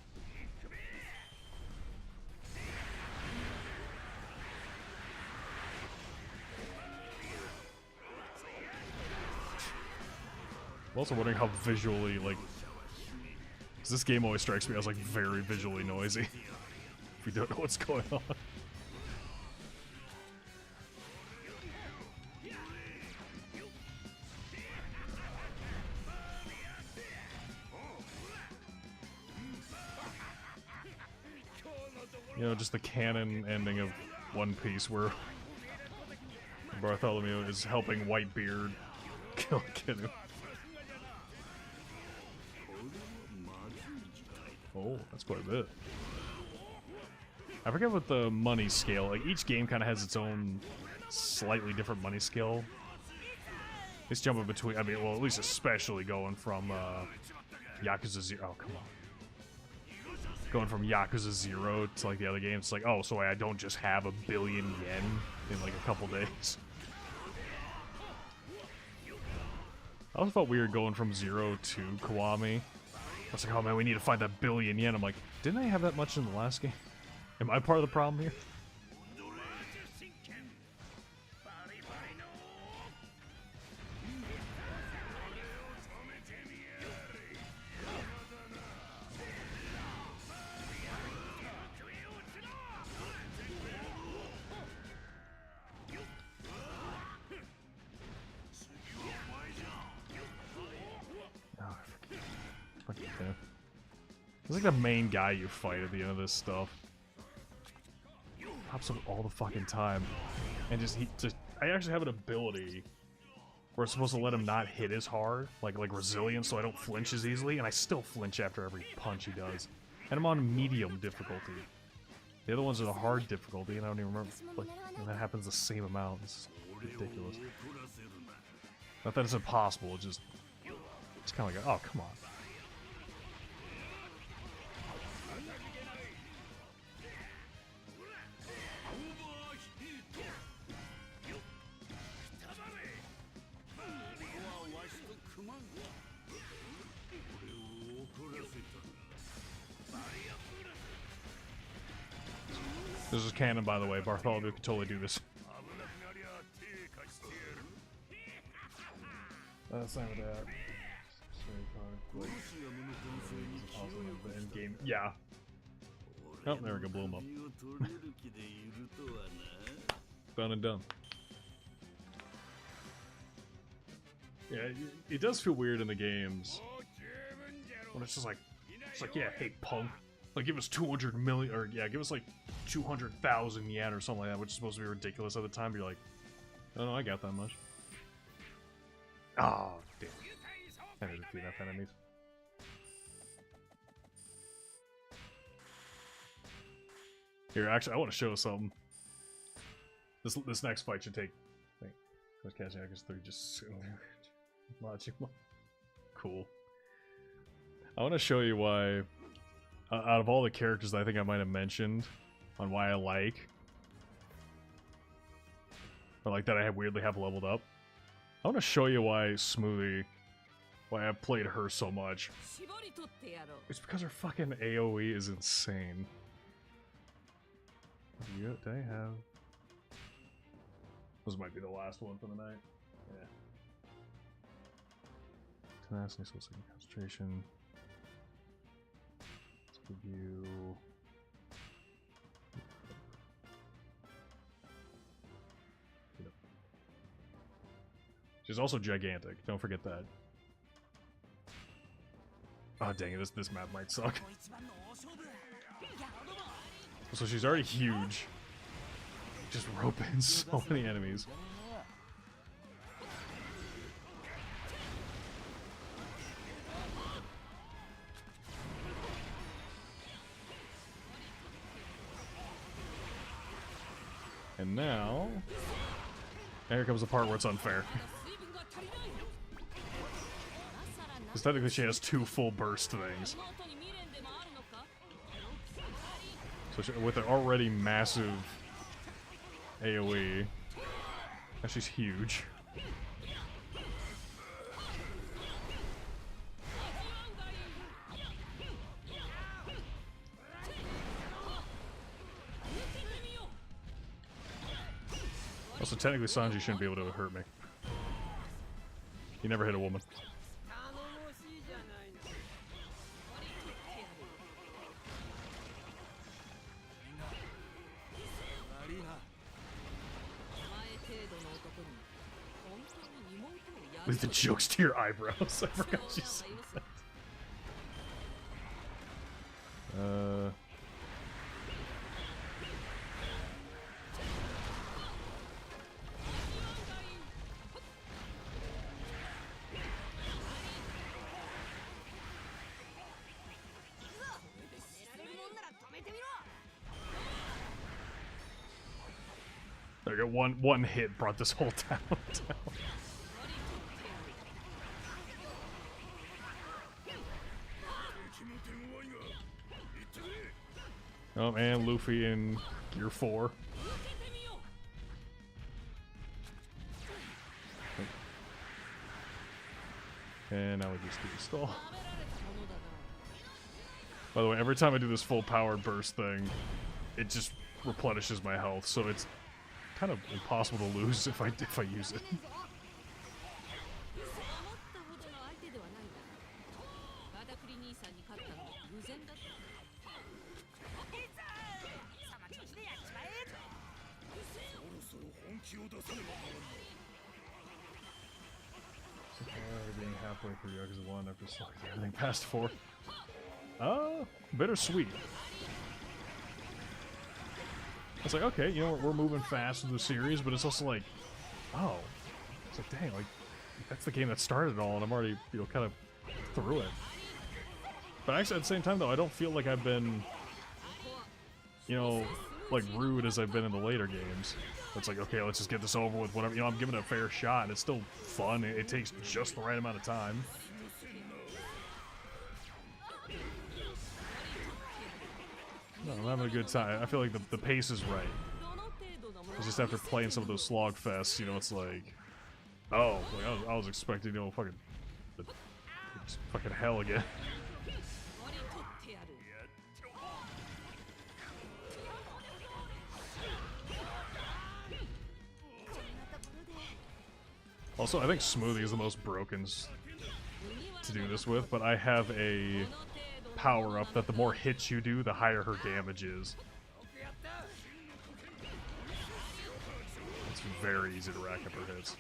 I'm also wondering how visually, like, 'cause this game always strikes me as like very visually noisy. If you don't know what's going on. You know, just the canon ending of One Piece where Bartholomew is helping Whitebeard kill Kinu. Oh, that's quite a bit. I forget what the money scale, like each game kind of has its own slightly different money scale. It's jumping between, I mean, well, at least especially going from Yakuza 0, oh, come on. Going from Yakuza 0 to like the other games, it's like, oh, so I don't just have 1 billion yen in like a couple days. I also felt weird going from 0 to Kiwami. I was like, oh man, we need to find that 1 billion yen. I'm like, didn't I have that much in the last game? Am I part of the problem here? It's like the main guy you fight at the end of this stuff. Pops up all the fucking time. And I actually have an ability where it's supposed to let him not hit as hard, like resilience, so I don't flinch as easily, and I still flinch after every punch he does. And I'm on medium difficulty. The other ones are the hard difficulty, and I don't even remember, like, and that happens the same amount. It's ridiculous. Not that it's impossible, it's kind of like, oh, come on. This is canon, by the way. Bartholomew could totally do this. Same with that. Game. Yeah. Oh, there we go. Blew him up. Done and done. Yeah, it does feel weird in the games when it's just like, yeah, hey punk, like give us 200 million, or yeah, give us like 200,000 yen or something like that, which is supposed to be ridiculous at the time. But you're like, oh no, I got that much. Oh, damn. I need to defeat enough enemies. Here, actually, I want to show something. This next fight should take. Wait, I was catching Yakuza 3 just soon. Majima. Cool. I want to show you why, out of all the characters that I think I might have mentioned, on why I like, or like that I have weirdly have leveled up. I want to show you why Smoothie, why I've played her so much. It's because her fucking AoE is insane. Do I have? This might be the last one for the night. Yeah. Tenacity, so it's like concentration. Let's give you. She's also gigantic. Don't forget that. Oh dang it! This map might suck. So she's already huge. Just roping so many enemies. And now, here comes the part where it's unfair. Because technically she has 2 full burst things. So she, with an already massive AoE. And she's huge. Also, technically, Sanji shouldn't be able to hurt me. He never hit a woman. Leave the jokes to your eyebrows. I forgot you said that. There you go. One hit brought this whole town down. Oh man, Luffy in Gear 4. And now we just do the stall. By the way, every time I do this full powered burst thing, it just replenishes my health, so it's kind of impossible to lose if I use it. Being halfway through Yakuza 1 after selecting everything past 4. Bittersweet. It's like, okay, you know, we're moving fast through the series, but it's also like, oh, it's like, dang, like, that's the game that started it all, and I'm already, you know, kind of through it. But actually, at the same time, though, I don't feel like I've been, you know, like, rude as I've been in the later games. It's like, okay, let's just get this over with, whatever, you know, I'm giving it a fair shot, and it's still fun, it takes just the right amount of time. No, I'm having a good time. I feel like the pace is right. It's just after playing some of those slog fests, you know, it's like, oh, like I was expecting, you know, fucking hell again. Also, I think Smoothie is the most broken to do this with, but I have a power-up that the more hits you do, the higher her damage is. It's very easy to rack up her hits.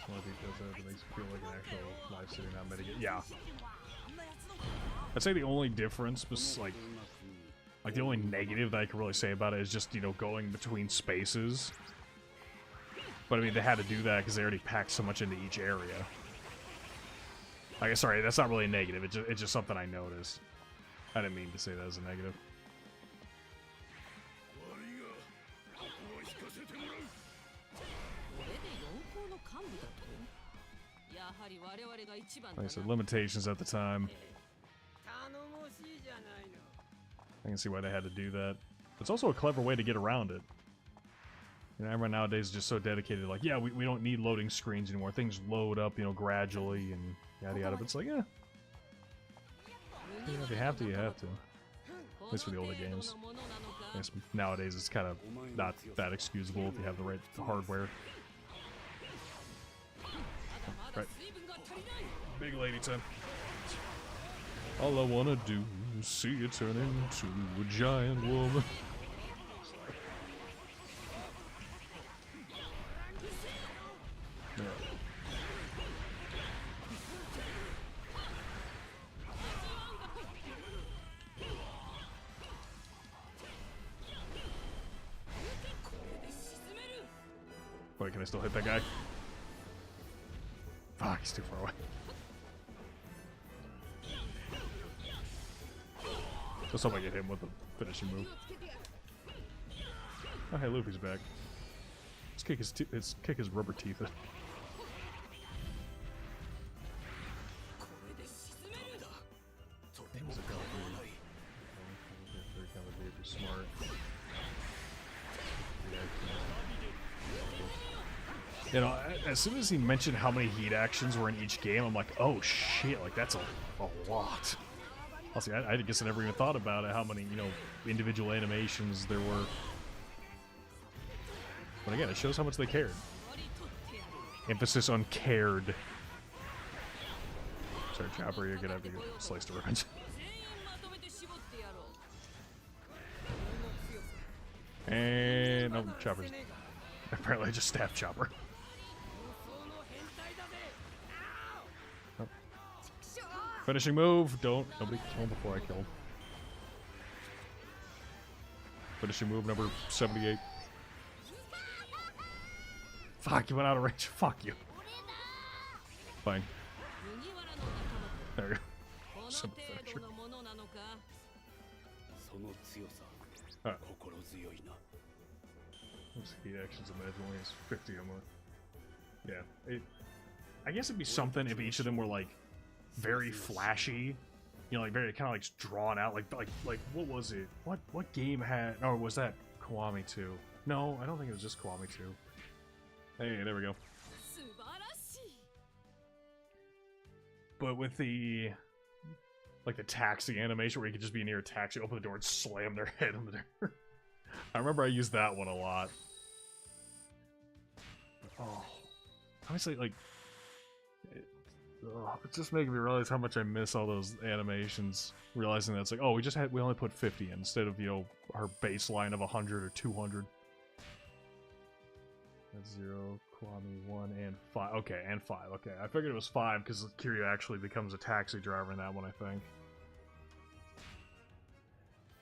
One of the details that makes it feel like an actual live sitting not mitigate. Yeah. I'd say the only difference, like the only negative that I can really say about it is just, you know, going between spaces. But I mean, they had to do that because they already packed so much into each area. I guess, sorry, that's not really a negative. It's just something I noticed. I didn't mean to say that as a negative. Like I said, limitations at the time. I can see why they had to do that. It's also a clever way to get around it. You know, everyone nowadays is just so dedicated, like, yeah, we don't need loading screens anymore. Things load up, you know, gradually and yada yada. But it's like, yeah. You know, if you have to, you have to. At least for the older games. I guess nowadays it's kind of not that excusable if you have the right hardware. Right. Big lady time. All I wanna do is see you turn into a giant woman. Yeah. Wait, can I still hit that guy? Fuck, he's too far away. Let's hope I get him with the finishing move. Oh, hey, Luffy's back. Let's kick his rubber teeth in. Smart. You know, as soon as he mentioned how many heat actions were in each game, I'm like, oh shit, like that's a lot. Also, I guess I never even thought about it, how many, you know, individual animations there were. But again, it shows how much they cared. Emphasis on cared. Sorry, Chopper, you're gonna have to get sliced of revenge. And no, Chopper's apparently just stabbed Chopper. Oh. Finishing move. Nobody kill him before I kill him. Finishing move number 78. Fuck, you went out of range. Fuck you. Fine. There you go. Simple finisher. What's heat actions imagine only has 50 of them. Yeah. I guess it'd be something if each of them were like very flashy. You know, like very kind of like drawn out. Like what was it? What game had, or was that Kiwami 2? No, I don't think it was just Kiwami 2. Hey, there we go. But with the like the taxi animation where you could just be near a taxi, open the door and slam their head in the door. I remember I used that one a lot. Oh, honestly, like, it's just making me realize how much I miss all those animations. Realizing that it's like, oh, we only put 50 in instead of, you know, our baseline of 100 or 200. That's 0, Kiwami 1, and 5. Okay, and 5. Okay, I figured it was 5 because Kiryu actually becomes a taxi driver in that one, I think.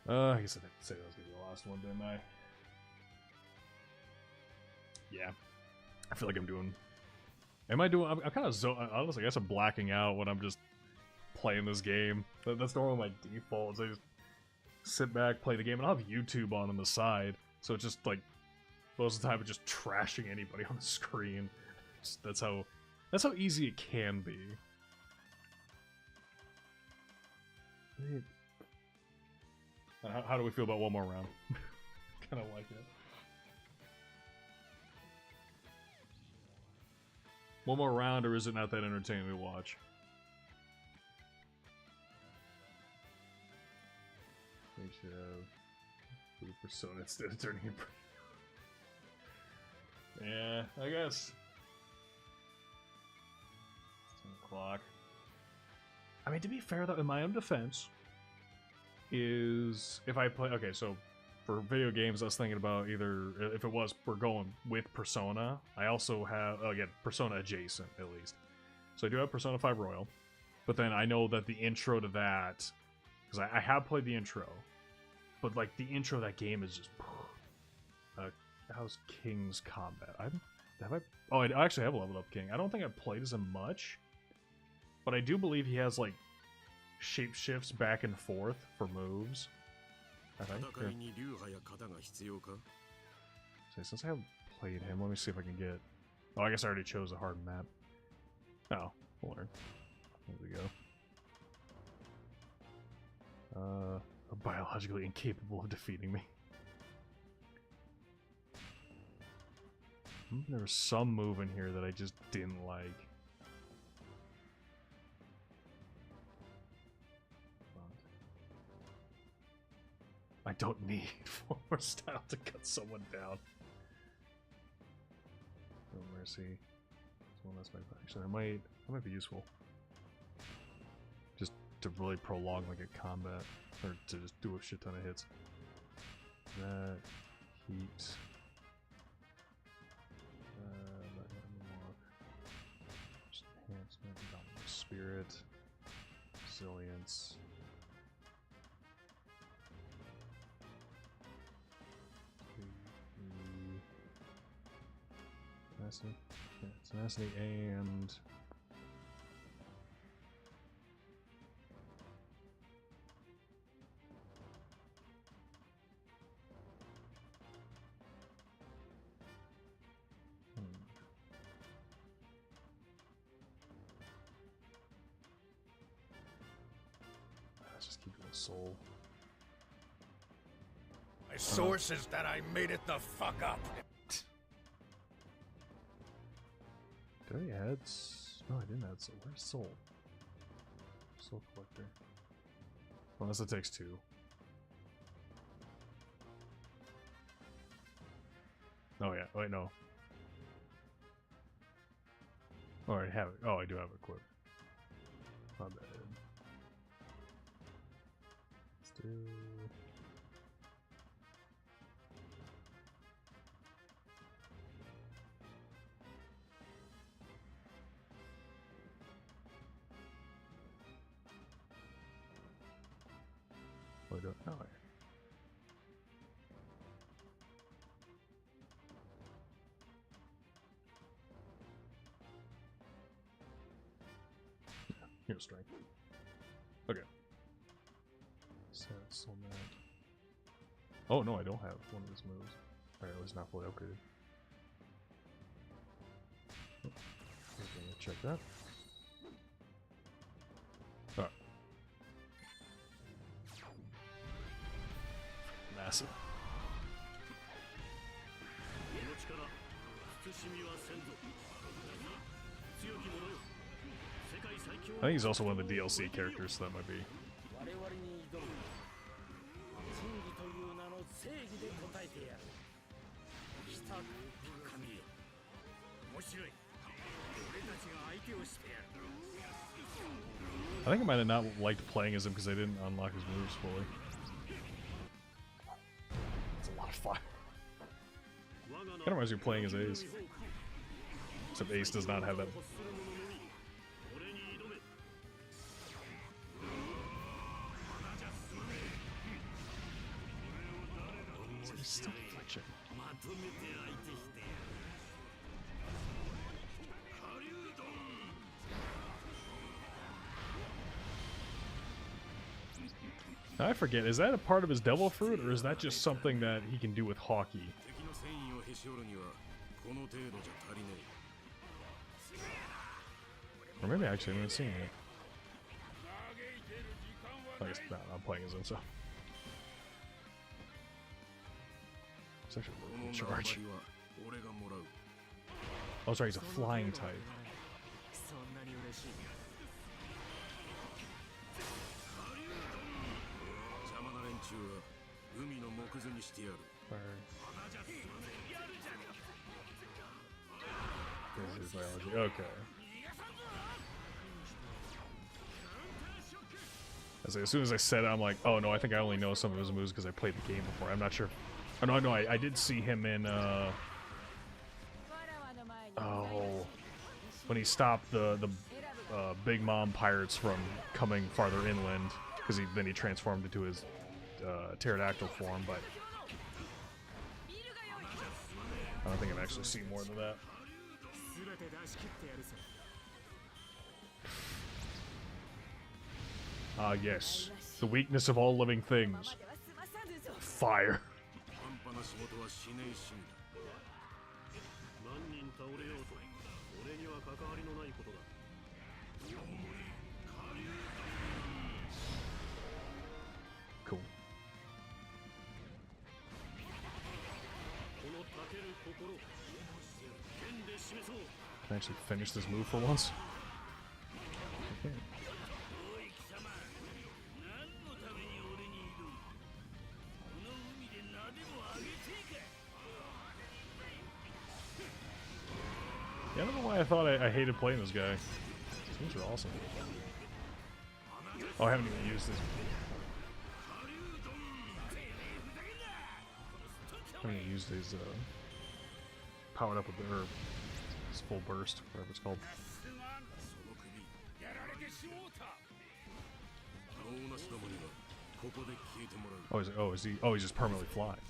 I guess I didn't say that was gonna be the last one, didn't I? Yeah. I feel like I'm doing... I'm kind of honestly, I guess I'm blacking out when I'm just playing this game. That's normally my default. I just sit back, play the game, and I'll have YouTube on the side. So it's just like, most of the time it's just trashing anybody on the screen. That's how easy it can be. How do we feel about one more round? Kind of like it. One more round, or is it not that entertaining to watch? We should have Persona instead of turning it. Yeah, I guess. 10 o'clock. I mean, to be fair though, in my own defense, is if I play... Okay, so for video games, I was thinking about either... If it was, we're going with Persona. I also have... Oh, again, Persona adjacent, at least. So I do have Persona 5 Royal. But then I know that the intro to that... Because I have played the intro. But, like, the intro of that game is just... how's King's combat? Oh, I actually have leveled up King. I don't think I've played as him much. But I do believe he has, like, shape shifts back and forth for moves. I think. So since I haven't played him, let me see if I can get... Oh, I guess I already chose a hard map. Oh, we'll learn. There we go. Are biologically incapable of defeating me. There was some move in here that I just didn't like. I don't need 4 more style to cut someone down. No mercy. One less actually, that might be useful. Just to really prolong like a combat, or to just do a shit ton of hits. That heat. Just enhancement, dominant spirit, resilience. Tenacity and Let's just keep doing soul. My source is that I made it the fuck up. Did I add? No, I didn't add soul. Where's soul? Soul collector. Unless it takes 2. Oh yeah. Wait, no. Oh, I have it. Oh, I do have it equipped. My bad. Let's do. What do I do? Oh, yeah. Here's strength. Okay. So that's on that. Oh no, I don't have one of these moves. Alright, it's not fully upgraded. Okay, check that. Alright. Massive. I think he's also one of the DLC characters, so that might be. I think I might have not liked playing as him because I didn't unlock his moves fully. It's a lot of fire. Kind of reminds me of playing as Ace. Except Ace does not have that. Still fletching. I forget, is that a part of his devil fruit, or is that just something that he can do with hockey? Or maybe actually I haven't seen it. I guess not, I'm playing as him, so. It's actually a charge. Oh, sorry, he's a flying type. This is biology. Okay. As soon as I said it, I'm like, oh no, I think I only know some of his moves because I played the game before. I'm not sure. Oh no, I did see him in when he stopped the Big Mom pirates from coming farther inland, because then he transformed into his pterodactyl form, but I don't think I've actually seen more than that. Ah, yes. The weakness of all living things. Fire. Cool. Can I actually finish this move for once? Okay. Yeah, I don't know why I thought I hated playing this guy. These moves are awesome. Oh, I haven't even used this. I haven't even used these powered up with the herb. It's full burst, whatever it's called. He's just permanently flying.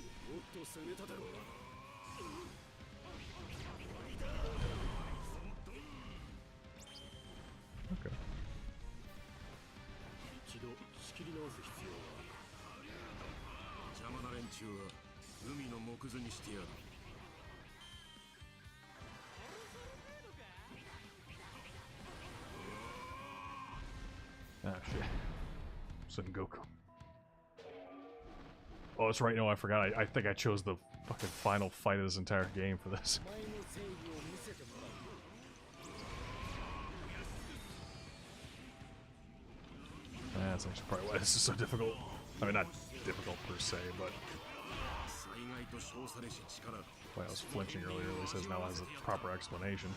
Okay. Ah, shit. Son Goku. Oh, that's right. No, I forgot. I think I chose the fucking final fight of this entire game for this. That's actually probably why this is so difficult. I mean, not difficult per se, but... Why I was flinching earlier, at least now has a proper explanation.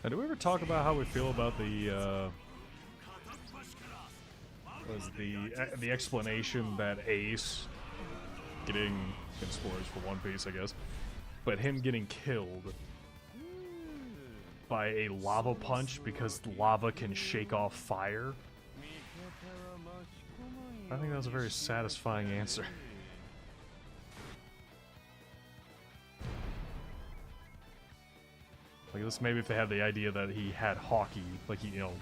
Now, do we ever talk about how we feel about the, the explanation that Ace getting, spoilers for One Piece, I guess, but him getting killed by a lava punch because lava can shake off fire? I think that was a very satisfying answer. Like this, maybe if they had the idea that he had hockey, like he, you know,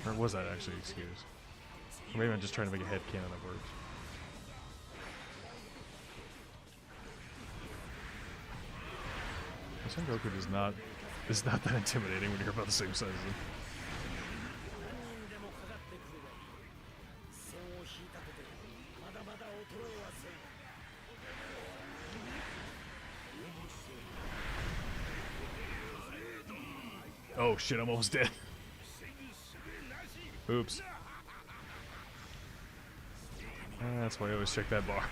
or was that actually an excuse? Or maybe I'm just trying to make a headcanon that works. Son Goku is not that intimidating when you're about the same size as him. Oh shit, I'm almost dead. Oops. That's why I always check that bar.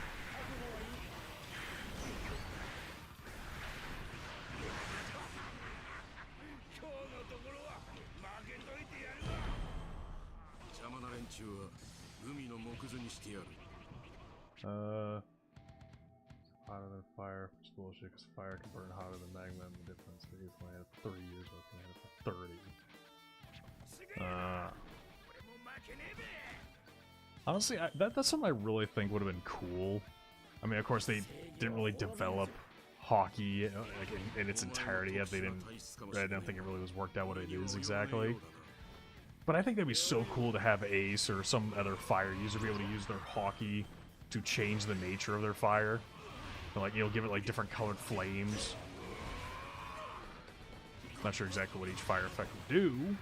Hotter than fire. It's bullshit because fire can burn hotter than magma, and the difference is when I had 30 years ago, I had it for 30. Honestly, that's something I really think would have been cool. I mean, of course, they didn't really develop hockey like in its entirety yet. I don't think it really was worked out what it is exactly. But I think that'd be so cool to have Ace or some other fire user be able to use their hockey to change the nature of their fire. And, like, you know, give it like different colored flames. Not sure exactly what each fire effect would do,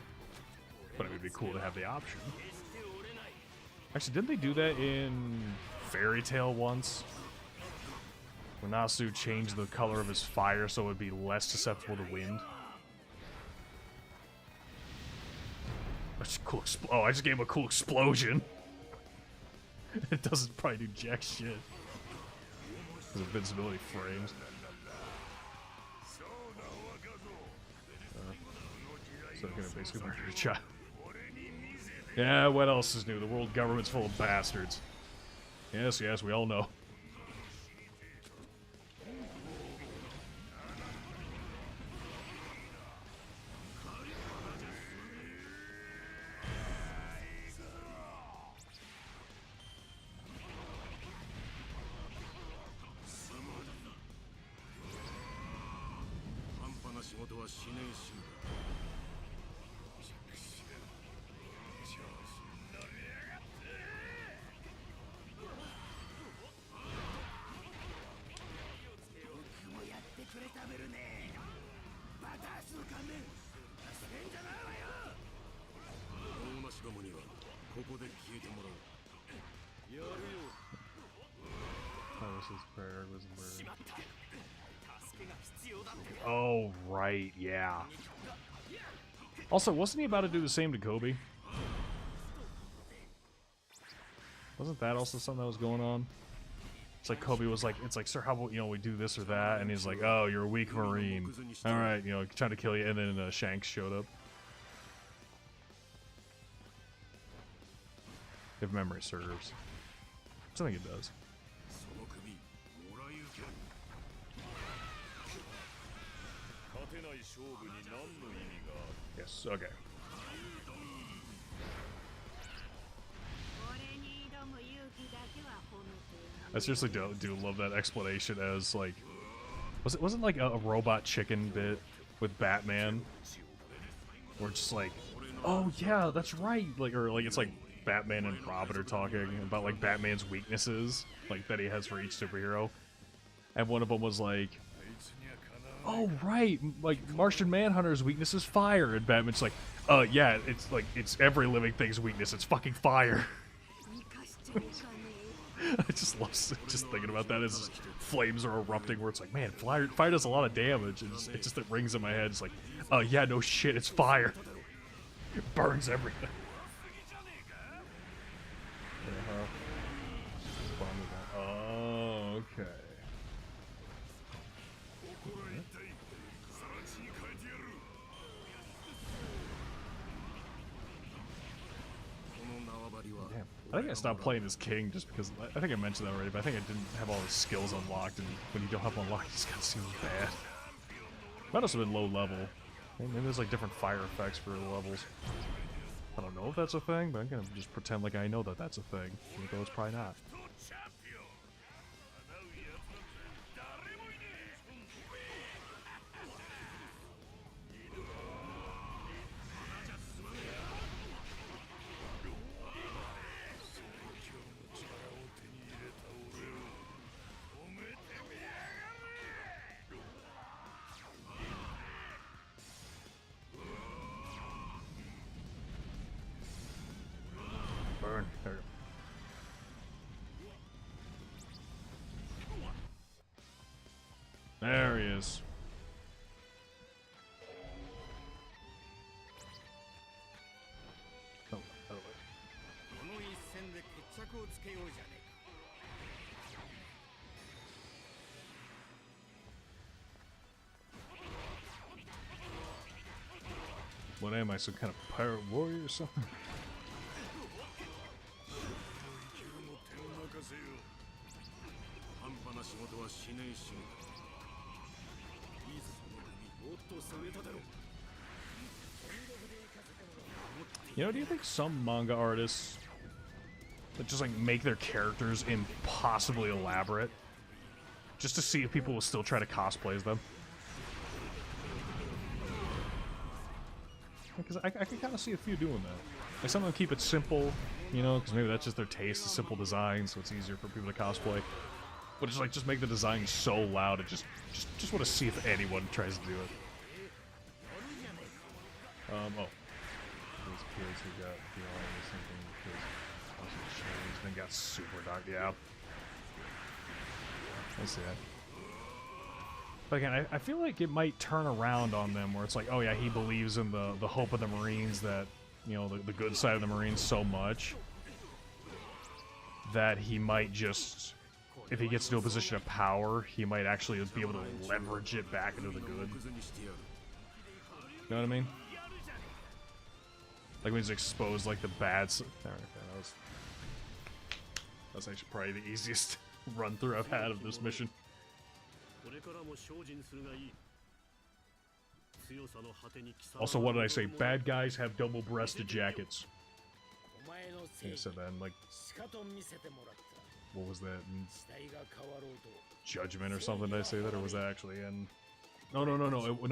but it would be cool to have the option. Actually, didn't they do that in Fairy Tail once? When Nasu changed the color of his fire so it would be less susceptible to wind. That's cool. Oh, I just gave him a cool explosion. It doesn't probably do jack shit. His invincibility frames. So I'm gonna basically murder a child. Yeah, what else is new? The world government's full of bastards. Yes, yes, we all know. Oh, right, yeah. Also, wasn't he about to do the same to Kobe? Wasn't that also something that was going on? It's like Kobe was like, it's like, sir, how about, you know, we do this or that? And he's like, oh, you're a weak Marine. Alright, you know, trying to kill you. And then Shanks showed up. If memory serves. I think it does. Yes, okay. I seriously do love that explanation as, like, wasn't like a robot chicken bit with Batman? Where it's just like, oh yeah, that's right, like, or like it's like Batman and Robin are talking about like Batman's weaknesses, like that he has for each superhero, and one of them was like, "Oh right, like Martian Manhunter's weakness is fire," and Batman's like, yeah, it's like it's every living thing's weakness. It's fucking fire." I just love just thinking about that as flames are erupting, where it's like, man, fire does a lot of damage. It just it rings in my head. It's like, oh yeah, no shit, it's fire. It burns everything. Oh, okay. Damn. I think I stopped playing as King just because I think I mentioned that already, but I think I didn't have all his skills unlocked, and when you don't have them unlocked, it just kind of seems bad. Might also been low level. Maybe there's like different fire effects for the levels. I don't know if that's a thing, but I'm gonna just pretend like I know that that's a thing, even though it's probably not. Burn. There we go. There he is. Oh, oh, what am I, some kind of pirate warrior or something? You know, do you think some manga artists that just like make their characters impossibly elaborate just to see if people will still try to cosplay as them? Because I can kind of see a few doing that. Like some of them keep it simple, you know, because maybe that's just their taste, the simple design, so it's easier for people to cosplay. But just make the design so loud, it just want to see if anyone tries to do it. Oh. Those kids who got beyond or something because also changed, then got super dark. Yeah. I see that. But again, I feel like it might turn around on them where it's like, oh yeah, he believes in the hope of the Marines, that, you know, the good side of the Marines so much that he might just, if he gets to a position of power, he might actually be able to leverage it back into the good. You know what I mean? Like when he's exposed, like the bad. That's actually probably the easiest run through I've had of this mission. Also, what did I say? Bad guys have double-breasted jackets. I think I said that in, like, what was that? In Judgment or something? Did I say that, or was that actually in? No. I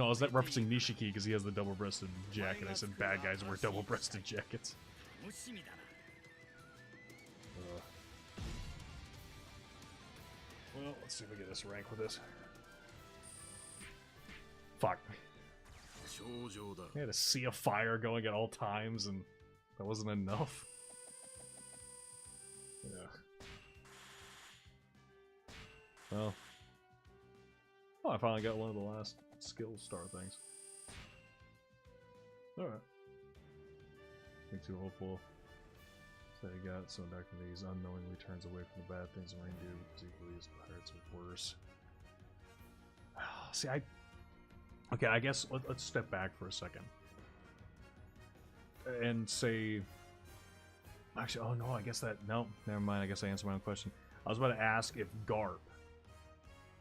was referencing Nishiki because he has the double-breasted jacket. I said bad guys wear double-breasted jackets. Well, let's see if we get this rank with this. Fuck. I had a sea of fire going at all times, and that wasn't enough. Yeah. Well. Oh, I finally got one of the last skill star things. Alright. Ain't too hopeful. So you got so Dr. These unknowingly turns away from the bad things the Marine do because he believes pirates are worse. See, okay, I guess let's step back for a second. And say... Actually, oh no, I guess that... No, never mind, I guess I answered my own question. I was about to ask if Garp...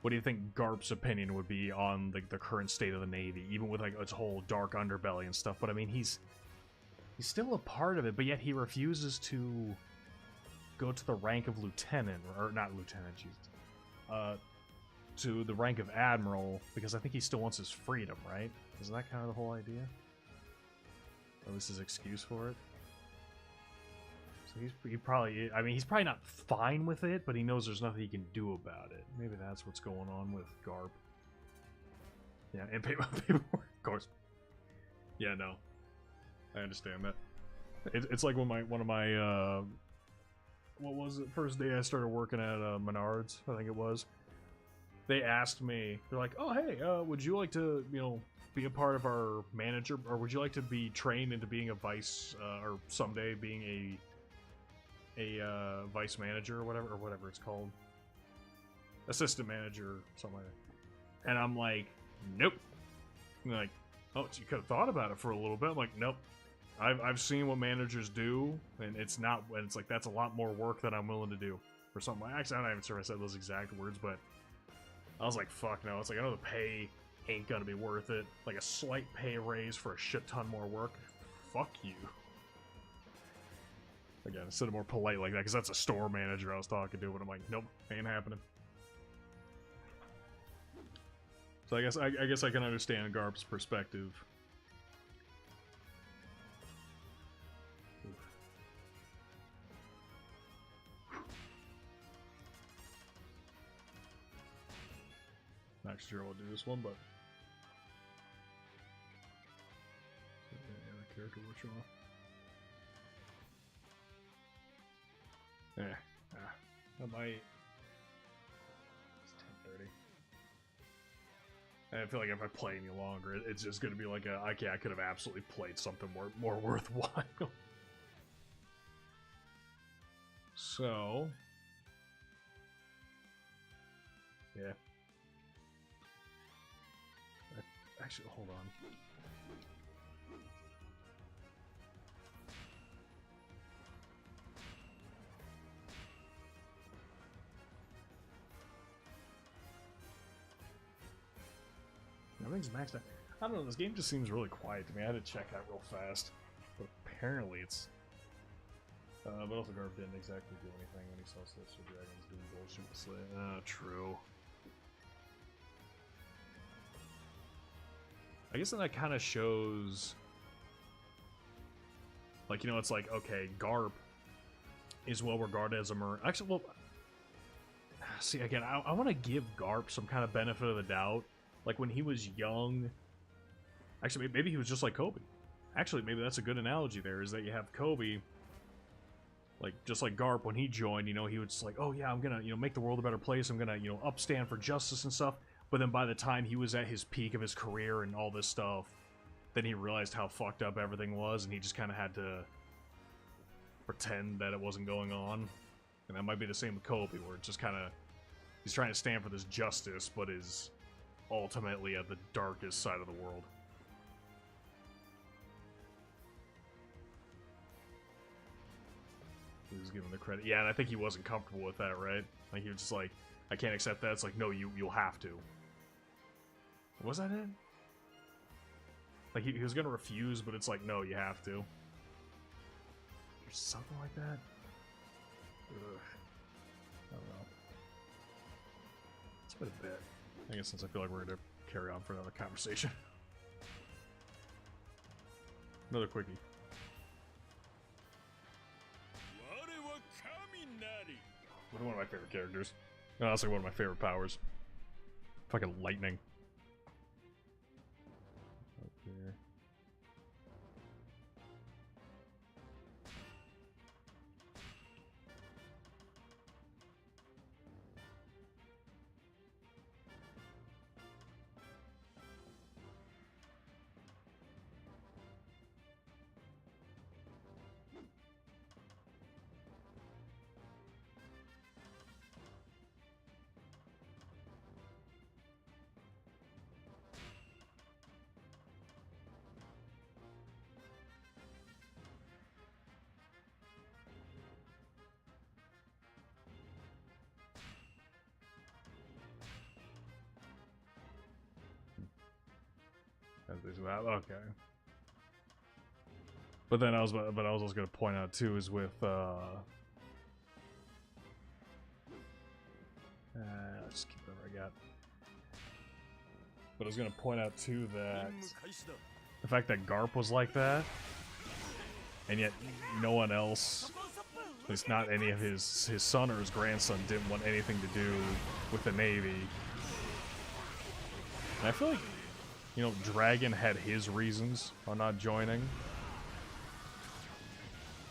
What do you think Garp's opinion would be on the current state of the Navy, even with like its whole dark underbelly and stuff? But I mean, he's still a part of it, but yet he refuses to go to the rank of lieutenant, or not lieutenant, jeez, to the rank of admiral, because I think he still wants his freedom, right? Isn't that kind of the whole idea? Or at least his excuse for it? So he probably, I mean, he's probably not fine with it, but he knows there's nothing he can do about it. Maybe that's what's going on with Garp. Yeah, and paperwork, of course. Yeah, no, I understand that. It's like when one of my what was it? First day I started working at Menards, I think it was. They asked me, they're like, "Oh, hey, would you like to, be a part of our manager, or would you like to be trained into being a vice, or someday being a vice manager or whatever it's called, assistant manager, or something like that?" And I'm like, "Nope." And they're like, "Oh, so you could have thought about it for a little bit." I'm like, "Nope. I've seen what managers do, and it's like that's a lot more work than I'm willing to do for something." Actually, I'm not even sure if I said those exact words, but I was like, "Fuck no!" It's like I know the pay ain't gonna be worth it. Like a slight pay raise for a shit ton more work. Fuck you. Again, instead of more polite like that, because that's a store manager I was talking to, but I'm like, nope, ain't happening. So I guess I can understand Garp's perspective. Not sure I'll do this one, but the character will show off. I might. It's 10:30. I feel like if I play any longer, it's just gonna be like I could have absolutely played something more worthwhile. So, yeah. Actually, hold on. Everything's maxed out. I don't know, this game just seems really quiet to me. I had to check out real fast. But apparently it's... but also Garp didn't exactly do anything when he saw Celestial Dragons doing bullshit with Slay. True. I guess that kind of shows... Like, it's like, okay, Garp is well regarded as a Marine. Actually, well... See, again, I want to give Garp some kind of benefit of the doubt. Like, when he was young... Actually, maybe he was just like Kobe. Actually, maybe that's a good analogy there, is that you have Kobe... Like, just like Garp, when he joined, he was just like, oh yeah, I'm gonna, make the world a better place, I'm gonna, upstand for justice and stuff. But then by the time he was at his peak of his career and all this stuff, then he realized how fucked up everything was, and he just kind of had to pretend that it wasn't going on. And that might be the same with Kobe, where it's just kind of... He's trying to stand for this justice, but is ultimately at the darkest side of the world. He was given the credit. Yeah, and I think he wasn't comfortable with that, right? Like, he was just like, I can't accept that. It's like, no, you'll have to. Was that it? Like, he was gonna refuse, but it's like, no, you have to. Or something like that? Ugh. I don't know. It's been a bit. I guess since I feel like we're gonna carry on for another conversation. Another quickie. One of my favorite characters. And also one of my favorite powers. Fucking lightning. Up here. Okay. But then I was also going to point out too is with let's just keep whatever I got. But I was going to point out too that the fact that Garp was like that, and yet no one else At least not any of his son or his grandson didn't want anything to do with the Navy. And I feel like, you know, Dragon had his reasons on not joining.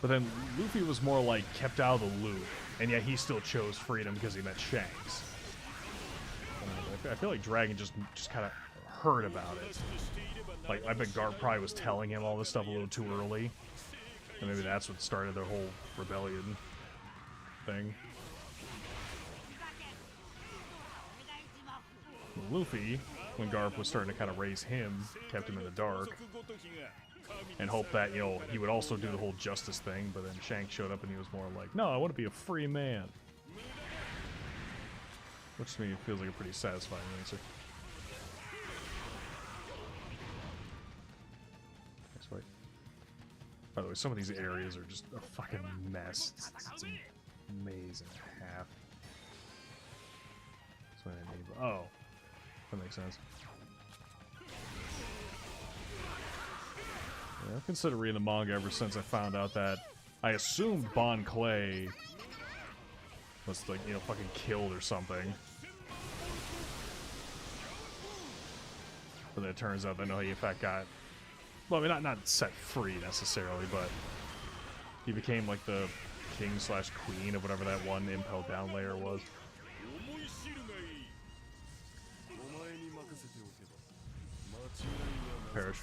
But then Luffy was more like kept out of the loop, and yet he still chose freedom because he met Shanks. I feel like Dragon just kind of heard about it. Like, I bet Garp probably was telling him all this stuff a little too early. And maybe that's what started their whole rebellion thing. Luffy, when Garp was starting to kind of raise him, kept him in the dark. And hoped that, you know, he would also do the whole justice thing, but then Shanks showed up and he was more like, no, I want to be a free man. Which to me feels like a pretty satisfying answer. Next way. By the way, some of these areas are just a fucking mess. It's amazing. Half. That's what I need. Oh, that makes sense. Yeah, I've considered reading the manga ever since I found out that I assumed Bon Clay was, like, you know, fucking killed or something. But then it turns out that no, he in fact got, well, I mean, not set free necessarily, but he became like the king / queen of whatever that one impel down layer was. Perish.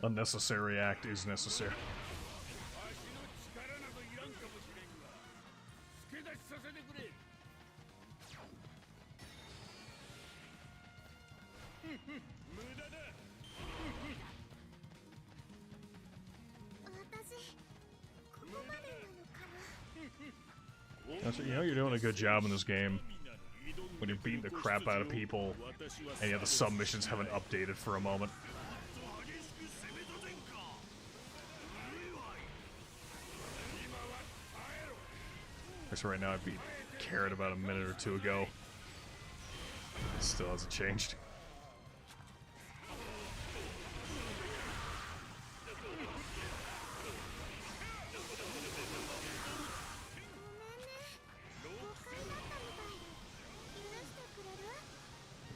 Unnecessary act is necessary. You know you're doing a good job in this game when you're beating the crap out of people and yet the submissions haven't updated for a moment. So right now I beat Carrot about a minute or two ago. It still hasn't changed.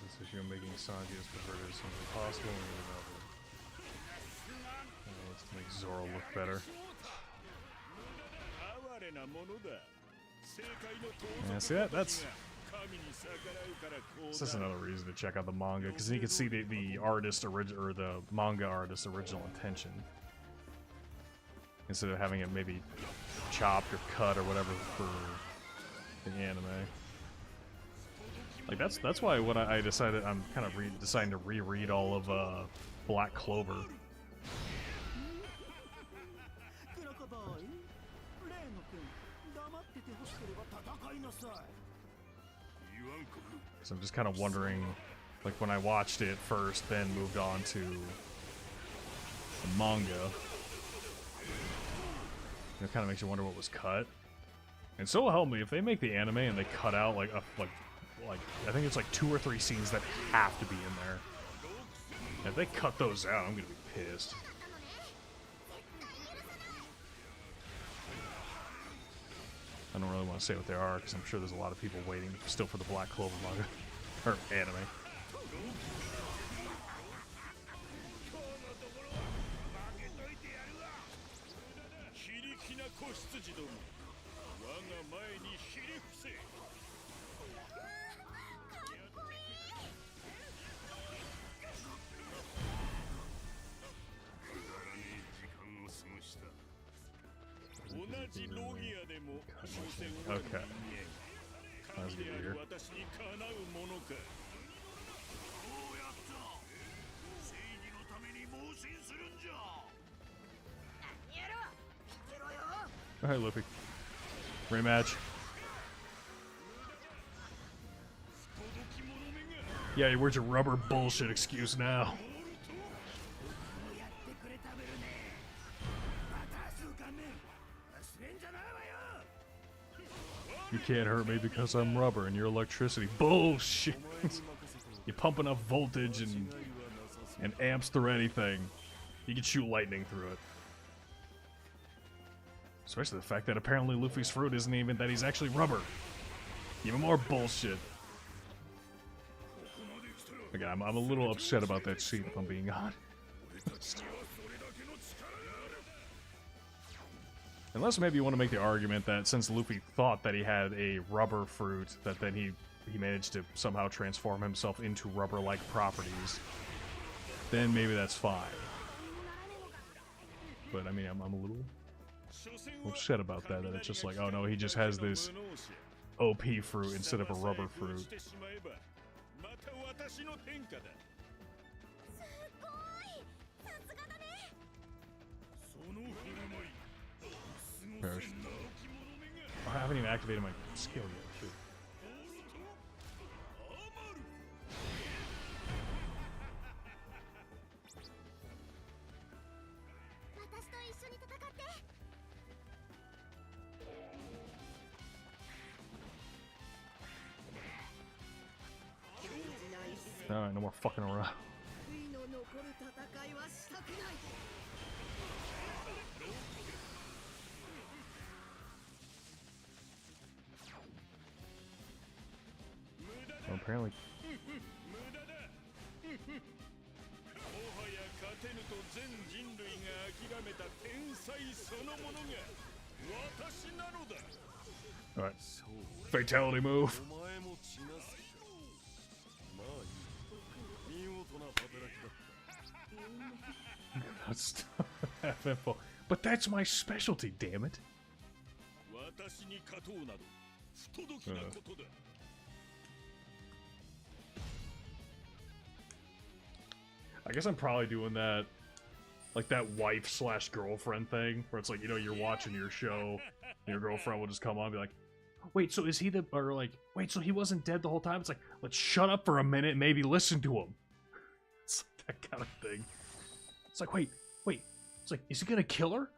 This issue of making Sanji as perverted as soon as possible. Let's make Zoro look better. Yeah, see that's just another reason to check out the manga, because then you can see the artist or the manga artist's original intention instead of having it maybe chopped or cut or whatever for the anime. Like that's why when I decided I'm kind of deciding to reread all of Black Clover. So I'm just kind of wondering, like when I watched it first, then moved on to the manga. It kind of makes you wonder what was cut. And so will help me if they make the anime and they cut out like I think it's like 2 or 3 scenes that have to be in there. And if they cut those out, I'm gonna be pissed. I don't really want to say what they are because I'm sure there's a lot of people waiting still for the Black Clover manga or anime. Okay. That's weird. Alright, Luffy. Rematch. Yeah, where's your rubber bullshit excuse now? You can't hurt me because I'm rubber and you're electricity. Bullshit! You pump enough voltage and amps through anything. You can shoot lightning through it. Especially the fact that apparently Luffy's fruit isn't even that he's actually rubber. Even more bullshit. Again, I'm a little upset about that scene, if I'm being honest. Unless maybe you want to make the argument that since Luffy thought that he had a rubber fruit, that then he managed to somehow transform himself into rubber-like properties, then maybe that's fine. But I mean, I'm a little upset about that it's just like, oh no, he just has this OP fruit instead of a rubber fruit. Perish. Oh, I haven't even activated my skill yet. Shoot. Alright, no more fucking around. Well, apparently. Alright. Fatality move. That's FFO. But that's my specialty, damn it. I guess I'm probably doing that, like that wife/girlfriend thing, where it's like, you know, you're watching your show, and your girlfriend will just come on and be like, wait, so is he the, or like, wait, so he wasn't dead the whole time? It's like, let's shut up for a minute and maybe listen to him. It's like that kind of thing. It's like, wait, it's like, is he gonna kill her?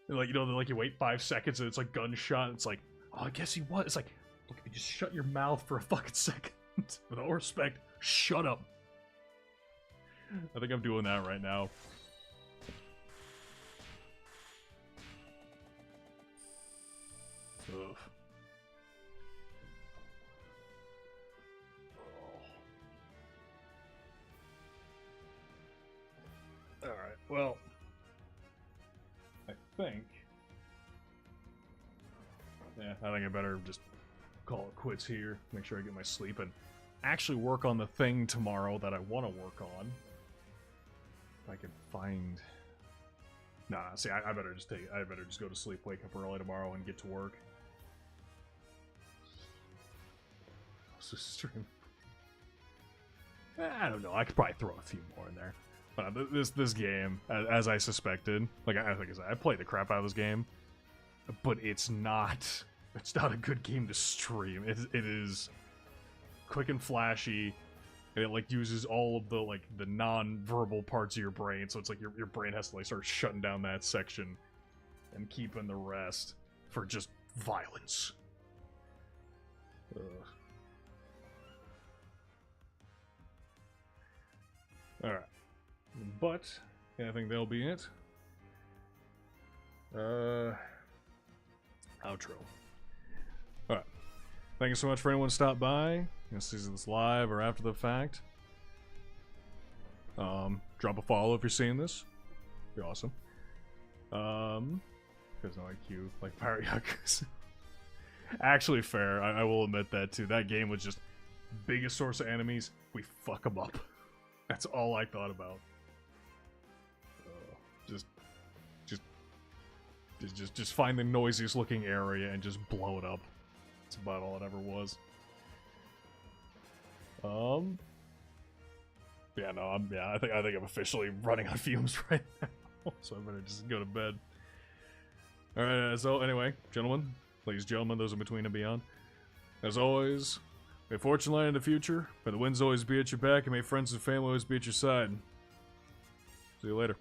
And like, you know, like you wait 5 seconds and it's like gunshot, and it's like, oh, I guess he was. It's like, look, just shut your mouth for a fucking second. With all respect, shut up. I think I'm doing that right now. Ugh. Alright, well, I think I better just call it quits here, make sure I get my sleep, and actually work on the thing tomorrow that I want to work on. If I can find... Nah, see, I better just go to sleep, wake up early tomorrow, and get to work. So stream. I don't know, I could probably throw a few more in there. But this game, as I suspected, like I said, I played the crap out of this game, but it's not a good game to stream. It is quick and flashy, and it like uses all of the non-verbal parts of your brain, so it's like your brain has to like start shutting down that section and keeping the rest for just violence. Alright. But yeah, I think that'll be it. Outro. Alright. Thank you so much for anyone who stopped by. You see this live or after the fact. Drop a follow if you're seeing this. Be awesome. Because no IQ like Pirate Yakuza. Actually fair, I will admit that too. That game was just biggest source of enemies, we fuck them up. That's all I thought about. Just find the noisiest looking area and just blow it up. That's about all it ever was. Yeah, no, I think I'm officially running on fumes right now, so I better just go to bed. All right, so anyway, gentlemen, ladies and gentlemen, those in between and beyond, as always, may fortune lie in the future, may the winds always be at your back, and may friends and family always be at your side. See you later.